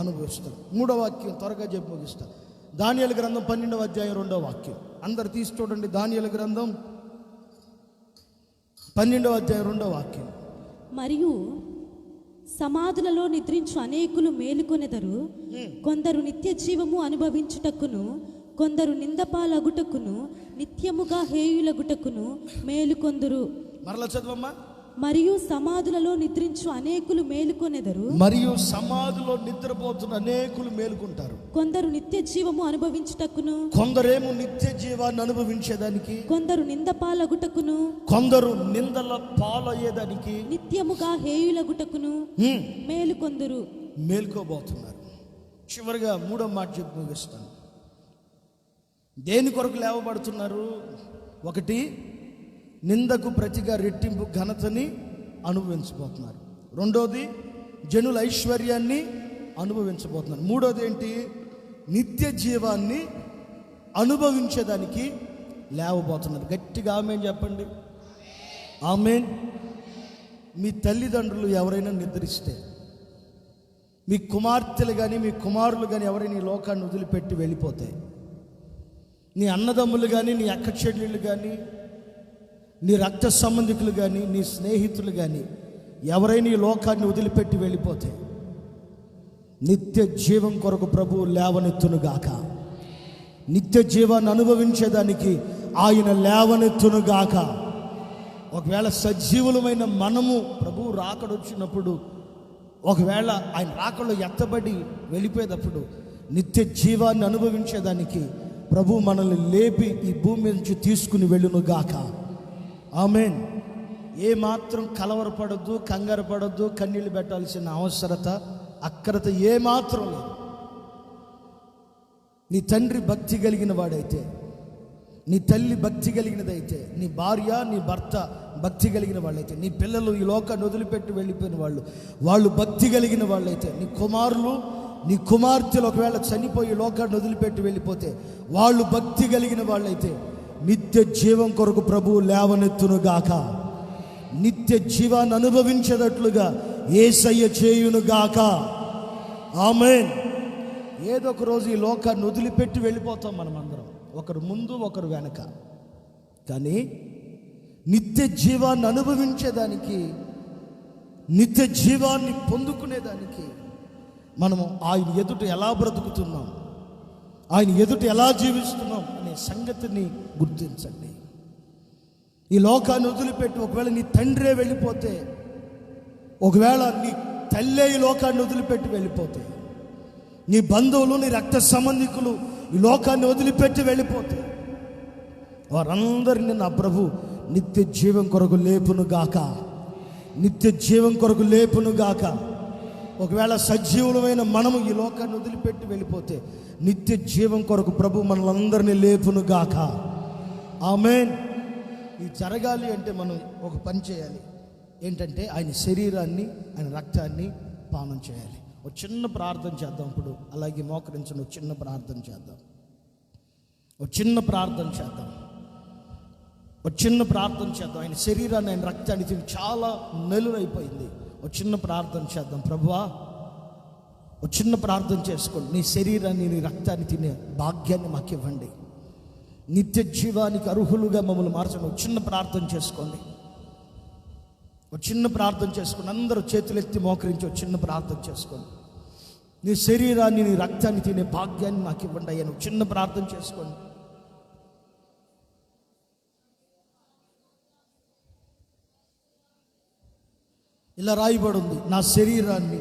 అనుభవిస్తారు. మూడో వాక్యం త్వరగా చెప్పి ముగిస్తారు. దానియేలు గ్రంథం 12వ అధ్యాయం 2వ వాక్యం. అందరు తీసి చూడండి. దానియేలు గ్రంథం 12వ అధ్యాయం 2వ వాక్యం. మరియు సమాధులలో నిద్రించు అనేకులు మేలుకొనెదరు. కొందరు నిత్య జీవము అనుభవించుటకును, కొందరు నిందపాలగుటకును, నిత్యముగా హేయులగుటకును మేలుకొందురు. మరలా చదవమ్మా. మరియు సమాధులలో నిద్రించు అనేకులు మేలుకొనెదరు. మరియు సమాధిలో నిద్రపోతున్న అనేకులు మేలుకుంటారు. కొందరు నిత్య జీవము అనుభవించుటకును, కొందరేమో నిత్య జీవాన్ని అనుభవించేదానికి, కొందరు నిందపాలగుటకును, కొందరు నిందల పాలయ్యేదానికి, నిత్యముగా హేయులగుటకును మేలుకొందురు. మేలుకోబోతున్నారు. చివరిగా మూడో మాట చెప్పి ముగిస్తాను. దేని కొరకు లేవబడుతున్నారు? ఒకటి, నిందకు ప్రతిగా రెట్టింపు ఘనతని అనుభవించబోతున్నారు. రెండోది, జనుల ఐశ్వర్యాన్ని అనుభవించబోతున్నారు. మూడోది ఏంటి? నిత్య జీవాన్ని అనుభవించేదానికి లేవబోతున్నారు. గట్టిగా ఆమేన్ చెప్పండి. ఆమేన్. మీ తల్లిదండ్రులు ఎవరైనా నిద్రిస్తే, మీ కుమార్తెలు కానీ మీ కుమారులు కానీ ఎవరైనా ఈ లోకాన్ని వదిలిపెట్టి వెళ్ళిపోతే, నీ అన్నదమ్ములు కానీ నీ అక్క చెల్లెళ్ళు కానీ నీ రక్త సంబంధికులు కానీ నీ స్నేహితులు కానీ ఎవరైనా ఈ లోకాన్ని వదిలిపెట్టి వెళ్ళిపోతే నిత్య జీవం కొరకు ప్రభువు లేవనెత్తునుగాక. నిత్య జీవాన్ని అనుభవించేదానికి ఆయన లేవనెత్తునుగాక. ఒకవేళ సజీవులమైన మనము ప్రభువు రాకడొచ్చినప్పుడు, ఒకవేళ ఆయన రాకడలో ఎత్తబడి వెళ్ళిపోయేటప్పుడు నిత్య జీవాన్ని అనుభవించేదానికి ప్రభు మనల్ని లేపి ఈ భూమి నుంచి తీసుకుని వెళ్ళునుగాక. ఆమేన్. ఏమాత్రం కలవరపడద్దు, కంగారు పడద్దు, కన్నీళ్ళు పెట్టాల్సిన అవసరత అక్కరత ఏమాత్రం లేదు. నీ తండ్రి భక్తి కలిగిన వాడైతే, నీ తల్లి భక్తి కలిగినదైతే, నీ భార్య నీ భర్త భక్తి కలిగిన వాళ్ళైతే, నీ పిల్లలు ఈ లోకాన్ని వదిలిపెట్టి వెళ్ళిపోయిన వాళ్ళు భక్తి కలిగిన వాళ్ళైతే, నీ కుమారులు నీ కుమార్తెలు ఒకవేళ చనిపోయి లోకాన్ని వదిలిపెట్టి వెళ్ళిపోతే వాళ్ళు భక్తి కలిగిన వాళ్ళైతే నిత్య జీవం కొరకు ప్రభువు లేవనెత్తునుగాక. నిత్య జీవాన్ని అనుభవించేటట్లుగా యేసయ్య చేయునుగాక. ఆమేన్. ఏదో ఒక రోజు ఈ లోకాన్ని వదిలిపెట్టి వెళ్ళిపోతాం మనమందరం, ఒకరు ముందు ఒకరు వెనక. కానీ నిత్య జీవాన్ని అనుభవించేదానికి, నిత్య జీవాన్ని పొందుకునేదానికి మనము ఆయన ఎదుట ఎలా బ్రతుకుతున్నాం, ఆయన ఎదుట ఎలా జీవిస్తున్నాం అనే సంగతిని గుర్తించండి. ఈ లోకాన్ని వదిలిపెట్టి ఒకవేళ నీ తండ్రే వెళ్ళిపోతే, ఒకవేళ నీ తల్లే ఈ లోకాన్ని వదిలిపెట్టి వెళ్ళిపోతే, నీ బంధువులు నీ రక్త సంబంధికులు ఈ లోకాన్ని వదిలిపెట్టి వెళ్ళిపోతే వారందరినీ నా ప్రభు నిత్య జీవం కొరకు లేపునుగాక. నిత్య జీవం కొరకు లేపునుగాక. ఒకవేళ సజీవులమైన మనము ఈ లోకాన్ని వదిలిపెట్టి వెళ్ళిపోతే నిత్య జీవం కొరకు ప్రభు మనలందరినీ లేపునుగాక. ఆమేన్. ఇది జరగాలి అంటే మనం ఒక పని చేయాలి. ఏంటంటే ఆయన శరీరాన్ని, ఆయన రక్తాన్ని పానం చేయాలి. ఒక చిన్న ప్రార్థన చేద్దాం. ఇప్పుడు అలాగే మోకరించండి. ఒక చిన్న ప్రార్థన చేద్దాం. ఒక చిన్న ప్రార్థన చేద్దాం. ఒక చిన్న ప్రార్థన చేద్దాం. ఆయన శరీరాన్ని, ఆయన రక్తాన్ని తిని చాలా నెలువైపోయింది. ఒక చిన్న ప్రార్థన చేద్దాం. ప్రభువా, ఒక చిన్న ప్రార్థన చేసుకోండి. నీ శరీరాన్ని, నీ రక్తాన్ని తినే భాగ్యాన్ని మాకు ఇవ్వండి. నిత్య జీవానికి అర్హులుగా మమ్మల్ని మార్చండి. ఒక చిన్న ప్రార్థన చేసుకోండి. ఒక చిన్న ప్రార్థన చేసుకోండి. అందరూ చేతులెత్తి మోకరించి ఒక చిన్న ప్రార్థన చేసుకోండి. నీ శరీరాన్ని, నీ రక్తాన్ని తినే భాగ్యాన్ని మాకు ఇవ్వండి అయ్యా. ఒక చిన్న ప్రార్థన చేసుకోండి. ఇలా రాయబడి ఉంది, నా శరీరాన్ని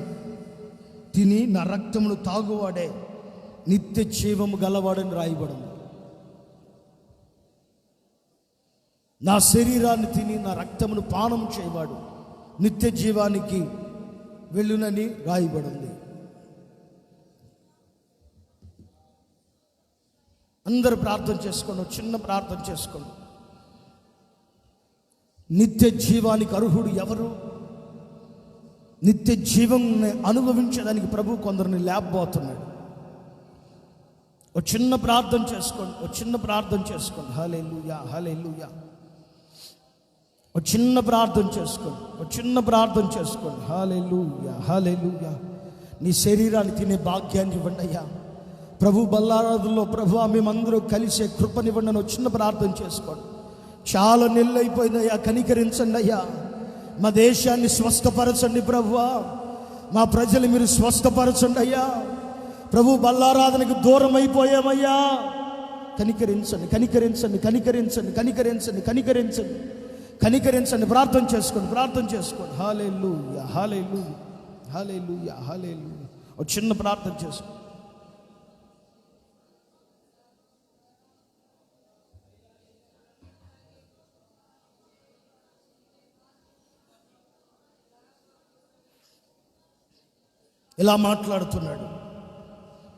తిని నా రక్తమును తాగువాడే నిత్య జీవము గలవాడని రాయబడి ఉంది. నా శరీరాన్ని తిని నా రక్తమును పానం చేయవాడు నిత్య జీవానికి వెళ్ళునని రాయబడి ఉంది. అందరూ ప్రార్థన చేసుకోండి. చిన్న ప్రార్థన చేసుకోండి. నిత్య జీవానికి అర్హుడు ఎవరు? నిత్య జీవం అనుభవించడానికి ప్రభు కొందరిని లేపబోతున్నాడు. ఒక చిన్న ప్రార్థన చేసుకోండి. ఒక చిన్న ప్రార్థన చేసుకోండి. హల్లెలూయా, హల్లెలూయా. ఒక చిన్న ప్రార్థన చేసుకోండి. ఒక చిన్న ప్రార్థన చేసుకోండి. హల్లెలూయా, హల్లెలూయా. నీ శరీరాన్ని తినే భాగ్యాన్ని ఇవ్వండి అయ్యా. ప్రభు బల్లారాధనలో ప్రభు మేమందరూ కలిసే కృపనివ్వండి అని చిన్న ప్రార్థన చేసుకోండి. చాలా నెల్లైపోయిందయ్యా, కనికరించండి అయ్యా. మా దేశాన్ని స్వస్థపరచండి ప్రభువా. మా ప్రజలు మీరు స్వస్థపరచండి అయ్యా. ప్రభు బల్లారాధనకు దూరం అయిపోయామయ్యా. కనికరించండి, కనికరించండి, కనికరించండి, కనికరించండి, కనికరించండి, కనికరించండి. ప్రార్థన చేసుకోండి, ప్రార్థన చేసుకోండి. హల్లెలూయా, హల్లెలూయా, హల్లెలూయా, హల్లెలూయా. ఒక చిన్న ప్రార్థన చేసుకోండి. ఇలా మాట్లాడుతున్నాడు,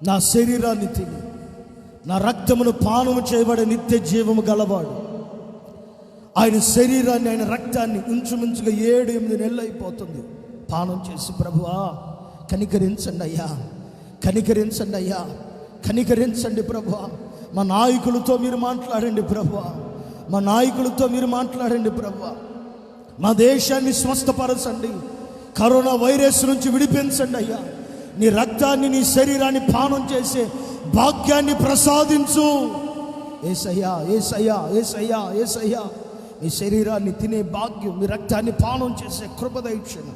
నా శరీరాన్ని తిని నా రక్తమును పానము చేయబడే నిత్య జీవము గలవాడు. ఆయన శరీరాన్ని, ఆయన రక్తాన్ని ఇంచుమించుగా 7-8 నెలలు అయిపోతుంది పానం చేసి ప్రభువా కనికరించండి అయ్యా, కనికరించండి అయ్యా. కనికరించండి ప్రభువా. మా నాయకులతో మీరు మాట్లాడండి ప్రభువా. మా నాయకులతో మీరు మాట్లాడండి ప్రభువా. మా దేశాన్ని స్వస్థపరచండి. కరోనా వైరస్ నుంచి విడిపించండి అయ్యా. నీ రక్తాన్ని, నీ శరీరాన్ని పానం చేసే భాగ్యాన్ని ప్రసాదించు యేసయ్యా. యేసయ్యా, యేసయ్యా, యేసయ్యా. నీ శరీరాన్ని తినే భాగ్యం, మీ రక్తాన్ని పానం చేసే కృప దయచేయండి.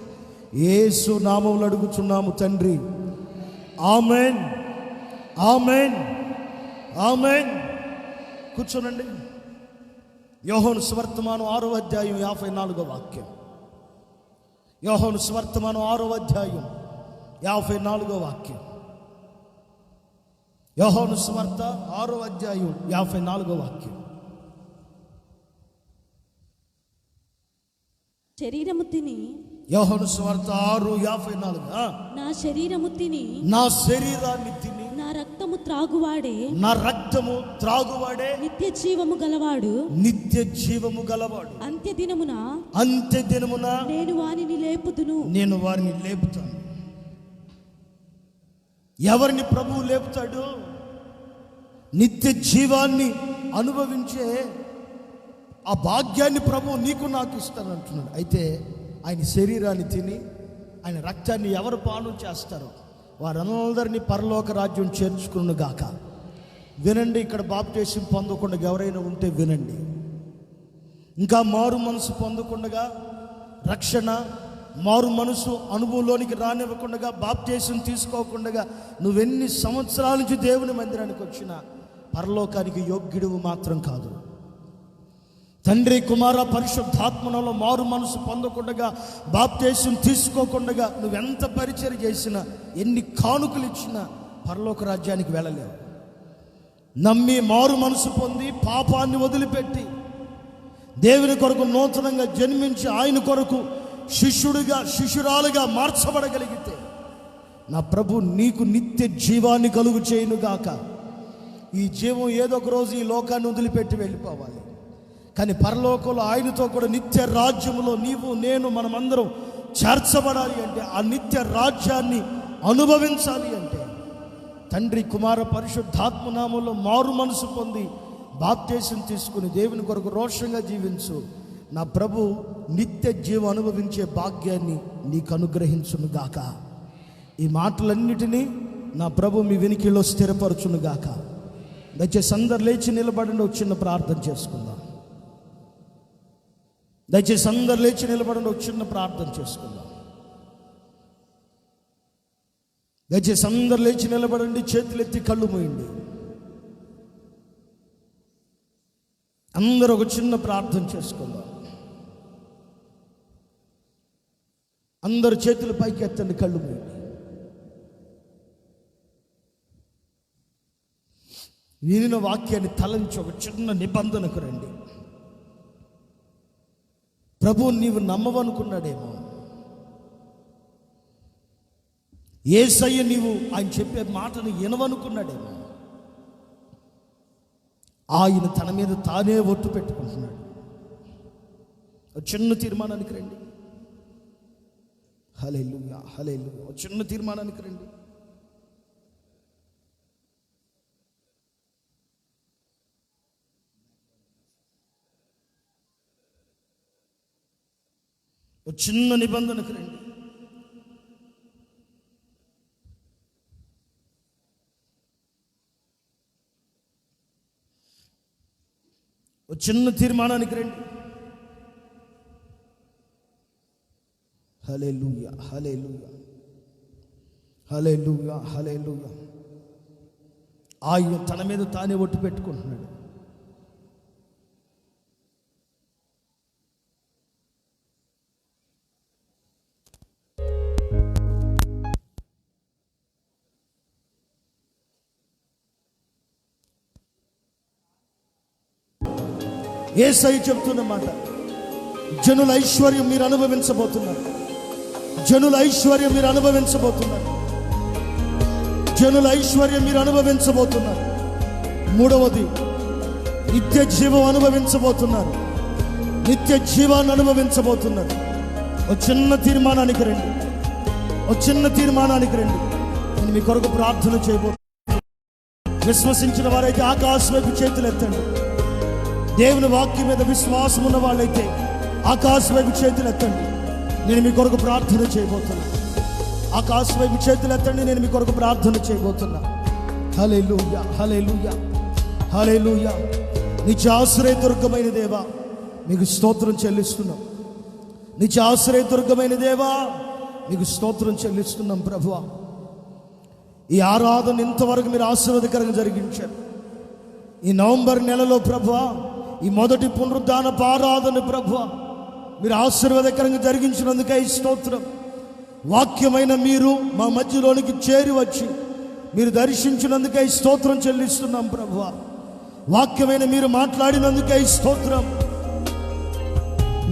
యేసు నామములో అడుగుచున్నాము తండ్రి. ఆమేన్, ఆమేన్, ఆమేన్. కూర్చోనండి. యోహాను సువార్తమానం 6వ అధ్యాయం 54వ వాక్యం. యోహాను సువార్తమానం 6వ అధ్యాయం 54వ వాక్యం. యోహాను సువార్త 6వ అధ్యాయం 54వ వాక్యం. శరీరము తిని, యోహాను సువార్త 6:54. నా శరీరము తిని, నా శరీరాన్ని తిని, నా రక్తము త్రాగువాడే, నా రక్తము త్రాగువాడే నిత్య జీవము గలవాడు, నిత్య జీవము గలవాడు. అంత్య దినమున నేను వానిని లేపుదును. నేను వారిని లేపుతాను. ఎవరిని ప్రభువు లేపుతాడు? నిత్య జీవాన్ని అనుభవించే ఆ భాగ్యాన్ని ప్రభువు నీకు నాకు ఇస్తాను అంటున్నాడు. అయితే ఆయన శరీరాన్ని తిని ఆయన రక్తాన్ని ఎవరు పానం చేస్తారో వారందరినీ పరలోక రాజ్యం చేర్చుకును గాక. వినండి, ఇక్కడ బాప్టిజం పొందకుండా ఎవరైనా ఉంటే వినండి. ఇంకా మారు మనసు పొందకుండా, రక్షణ మారు మనసు అనుభవంలోనికి రానివ్వకుండా, బాప్టిజం తీసుకోకుండా నువ్వెన్ని సంవత్సరాల నుంచి దేవుని మందిరానికి వచ్చినా పరలోకానికి యోగ్యుడు మాత్రం కాదు. తండ్రి, కుమార, పరిశుద్ధాత్మలో మారు మనసు పొందకుండా, బాప్టిజం తీసుకోకుండా నువ్వెంత పరిచయం చేసినా, ఎన్ని కానుకలు ఇచ్చినా పరలోక రాజ్యానికి వెళ్ళలేవు. నమ్మి మారు మనసు పొంది పాపాన్ని వదిలిపెట్టి దేవుని కొరకు నూతనంగా జన్మించి ఆయన కొరకు శిష్యుడిగా, శిష్యురాలుగా మార్చబడగలిగితే నా ప్రభు నీకు నిత్య జీవాన్ని కలుగు చేయునుగాక. ఈ జీవం ఏదో ఒక రోజు ఈ లోకాన్ని వదిలిపెట్టి వెళ్ళిపోవాలి. కానీ పరలోకంలో ఆయనతో కూడా నిత్య రాజ్యములో నీవు నేను మనమందరం చేర్చబడాలి అంటే, ఆ నిత్య రాజ్యాన్ని అనుభవించాలి అంటే తండ్రి, కుమార, పరిశుద్ధాత్మ నామములో మారు మనసు పొంది బాప్టిజం తీసుకుని దేవుని కొరకు రోషంగా జీవించు. నా ప్రభు నిత్య జీవం అనుభవించే భాగ్యాన్ని నీకు అనుగ్రహించునుగాక. ఈ మాటలన్నిటినీ నా ప్రభు మీ వినికిలో స్థిరపరచునుగాక. దయచేసి అందరు లేచి నిలబడండి. ఒక చిన్న ప్రార్థన చేసుకుందాం. దయచేసి అందరు లేచి నిలబడండి. ఒక చిన్న ప్రార్థన చేసుకుందాం. దయచేసి అందరు లేచి నిలబడండి. చేతులెత్తి కళ్ళు మూయండి. అందరూ ఒక చిన్న ప్రార్థన చేసుకుందాం. అందరు చేతులు పైకి ఎత్తండి, కళ్ళు మూయండి. వినిన వాక్యాన్ని తలంచి ఒక చిన్న నిబంధనకు రండి. ప్రభు నీవు నమ్మవనుకున్నాడేమో, యేసయ్య నీవు ఆయన చెప్పే మాటను వినవనుకున్నాడేమో, ఆయన తన మీద తానే ఒట్టు పెట్టుకుంటున్నాడు. ఒక చిన్న తీర్మానానికి రండి. హల్లెలూయా, హల్లెలూయా. ఒక చిన్న తీర్మానానికి రండి. ఒక చిన్న నిబంధనకు రండి. ఒక చిన్న తీర్మానానికి రండి. హల్లెలూయా, హల్లెలూయా, హల్లెలూయా, హల్లెలూయా. ఆయన తన మీద తానే ఒట్టు పెట్టుకుంటున్నాడు. యేసయ్య చెప్తున్నమాట, జనుల ఐశ్వర్యం మీరు అనుభవించబోతున్నారు. జనుల ఐశ్వర్యం మీరు అనుభవించబోతున్నారు. జనుల ఐశ్వర్యం మీరు అనుభవించబోతున్నారు. మూడవది, నిత్య జీవం అనుభవించబోతున్నారు. నిత్య జీవాన్ని అనుభవించబోతున్నారు. ఒక చిన్న తీర్మానానికి రండి. ఒక చిన్న తీర్మానానికి రండి. నేను మీ కొరకు ప్రార్థన చేయబోతున్నాను. విశ్వసించిన వారైతే ఆకాశం వైపు చేతులు ఎత్తండి. దేవుని వాక్యం మీద విశ్వాసం ఉన్న వాళ్ళైతే ఆకాశం వైపు చేతులు ఎత్తండి. నేను మీ కొరకు ప్రార్థన చేయబోతున్నా. ఆకాశం వైపు చేతులు ఎత్తండి. నేను మీ కొరకు ప్రార్థన చేయబోతున్నా. హల్లెలూయా, హల్లెలూయా, హల్లెలూయా. నిత్య ఆశ్రయదుర్గమైన దేవా, మీకు స్తోత్రం చెల్లిస్తున్నాం. నిత్య ఆశ్రయదుర్గమైన దేవా, మీకు స్తోత్రం చెల్లిస్తున్నాం ప్రభువా. ఈ ఆరాధన ఇంతవరకు మీరు ఆశీర్వాదకరంగా జరిగించారు. ఈ నవంబర్ నెలలో ప్రభువా, ఈ మొదటి పునరుద్ధానపు ఆరాధన ప్రభువా, మీరు ఆశీర్వాదకరంగా జరిగించినందుకే ఈ స్తోత్రం. వాక్యమైన మీరు మా మధ్యలోనికి చేరి వచ్చి మీరు దర్శించినందుకే ఈ స్తోత్రం చెల్లిస్తున్నాం ప్రభువా. వాక్యమైన మీరు మాట్లాడినందుకే ఈ స్తోత్రం,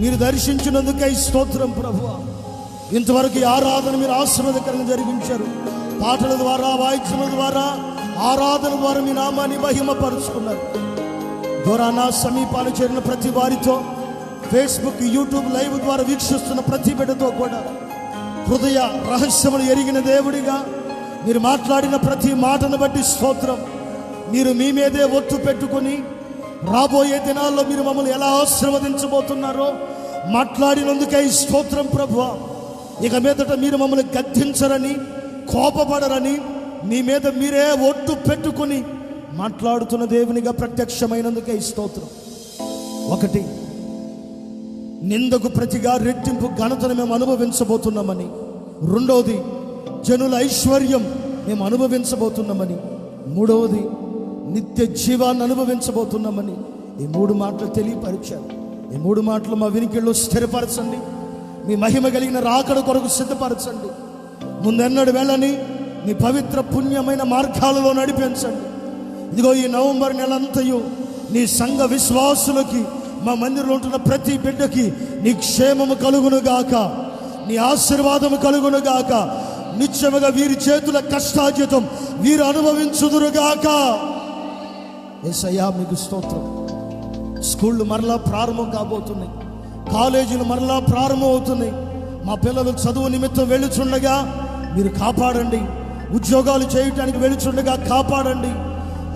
మీరు దర్శించినందుకే ఈ స్తోత్రం ప్రభువా. ఇంతవరకు ఈ ఆరాధన మీరు ఆశీర్వాదకరంగా జరిగించారు. పాటల ద్వారా, వాయిద్యముల ద్వారా, ఆరాధన ద్వారా మీ నామాన్ని మహిమపరుచుకున్నారు. దూరాన సమీపాలు చేరిన ప్రతి వారితో, ఫేస్బుక్, యూట్యూబ్ లైవ్ ద్వారా వీక్షిస్తున్న ప్రతి బిడ్డతో కూడా హృదయ రహస్యములు ఎరిగిన దేవుడిగా మీరు మాట్లాడిన ప్రతి మాటను బట్టి స్తోత్రం. మీరు మీ మీదే ఒట్టు పెట్టుకొని రాబోయే దినాల్లో మీరు మమ్మల్ని ఎలా ఆశీర్వదించబోతున్నారో మాట్లాడినందుకే ఈ స్తోత్రం ప్రభువా. ఇక మీదట మీరు మమ్మల్ని గద్దించరని, కోపపడరని మీ మీద మీరే ఒట్టు పెట్టుకుని మాట్లాడుతున్న దేవునిగా ప్రత్యక్షమైనందుకే ఈ స్తోత్రం. ఒకటి, నిందకు ప్రతిగా రెట్టింపు ఘనతను మేము అనుభవించబోతున్నామని. రెండవది, జనుల ఐశ్వర్యం మేము అనుభవించబోతున్నామని. మూడవది, నిత్య జీవాన్ని అనుభవించబోతున్నామని. ఈ మూడు మాటలు తెలియపరిచారు. ఈ మూడు మాటలు మా వినికిళ్ళు స్థిరపరచండి. మీ మహిమ కలిగిన రాకడ కొరకు సిద్ధపరచండి. ముందెన్నడు వెళ్ళని మీ పవిత్ర పుణ్యమైన మార్గాలలో నడిపించండి. ఇదిగో ఈ నవంబర్ నెలంతయు నీ సంఘ విశ్వాసులకి, మా మందిరంలో ఉంటున్న ప్రతి బిడ్డకి నీ క్షేమము కలుగునుగాక, నీ ఆశీర్వాదము కలుగునుగాక. నిత్యముగా వీరి చేతుల కష్టార్జితం వీరు అనుభవించుదురుగాక. యేసయ్యా మీకు స్తోత్రం. స్కూళ్ళు మరలా ప్రారంభం కాబోతున్నాయి, కాలేజీలు మరలా ప్రారంభం అవుతున్నాయి. మా పిల్లలు చదువు నిమిత్తం వెళ్ళుచుండగా మీరు కాపాడండి. ఉద్యోగాలు చేయటానికి వెళ్ళుచుండగా కాపాడండి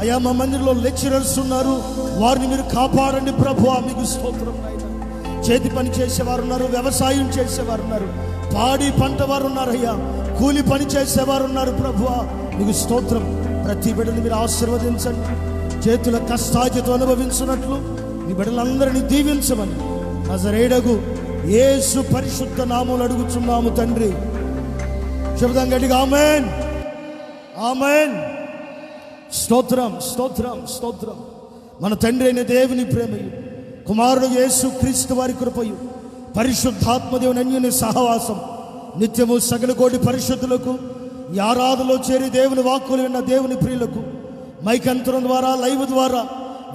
అయ్యా. మా మందిరంలో లెక్చరర్స్ ఉన్నారు, వారిని మీరు కాపాడండి ప్రభువా. మీకు స్తోత్రం నాయన. చేతి పని చేసేవారు ఉన్నారు, వ్యవసాయం చేసేవారు ఉన్నారు, పాడి పంట వారు ఉన్నారు అయ్యా, కూలి పని చేసేవారు ఉన్నారు ప్రభువా. మీకు స్తోత్రం. ప్రతి బిడ్డని మీరు ఆశీర్వదించండి. చేతుల కష్టార్జితం అనుభవించినట్లు మీ బిడ్డలందరినీ దీవించమని నజరేయుడగు యేసు పరిశుద్ధ నామములో అడుగుచున్నాము తండ్రి. చెబుదాం గట్టిగా ఆమేన్, ఆమేన్. స్తోత్రం, స్తోత్రం, స్తోత్రం. మన తండ్రి అయిన దేవుని ప్రేమయు, కుమారుడు యేసు క్రీస్తు వారి కృపయు, పరిశుద్ధాత్మ దేవుని అన్యోన్య సహవాసం నిత్యము సకల కోటి పరిశుద్ధులకు, ఈ ఆరాధనలో చేరి దేవుని వాక్కులు విన్న దేవుని ప్రియులకు, మైకంతరం ద్వారా, లైవ్ ద్వారా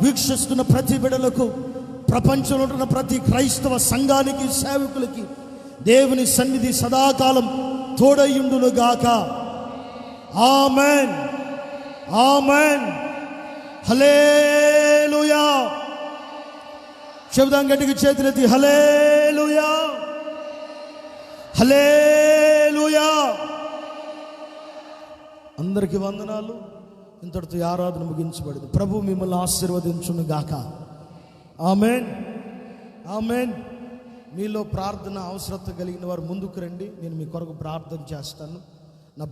వీక్షిస్తున్న ప్రతి బిడ్డలకు, ప్రపంచంలో ఉంటున్న ప్రతి క్రైస్తవ సంఘానికి, సేవకులకి దేవుని సన్నిధి సదాకాలం తోడయుండునుగాక. ఆమేన్, ఆమేన్, హల్లెలూయా. చెబుదాం గట్టిగా చేతులెత్తి హల్లెలూయా, హల్లెలూయా. అందరికీ వందనాలు. ఇంతటితో ఈ ఆరాధన ముగించబడింది. ప్రభు మిమ్మల్ని ఆశీర్వదించును గాక. ఆమేన్, ఆమేన్. మీలో ప్రార్థన అవసరత కలిగిన వారు ముందుకు రండి. నేను మీ కొరకు ప్రార్థన చేస్తాను. నా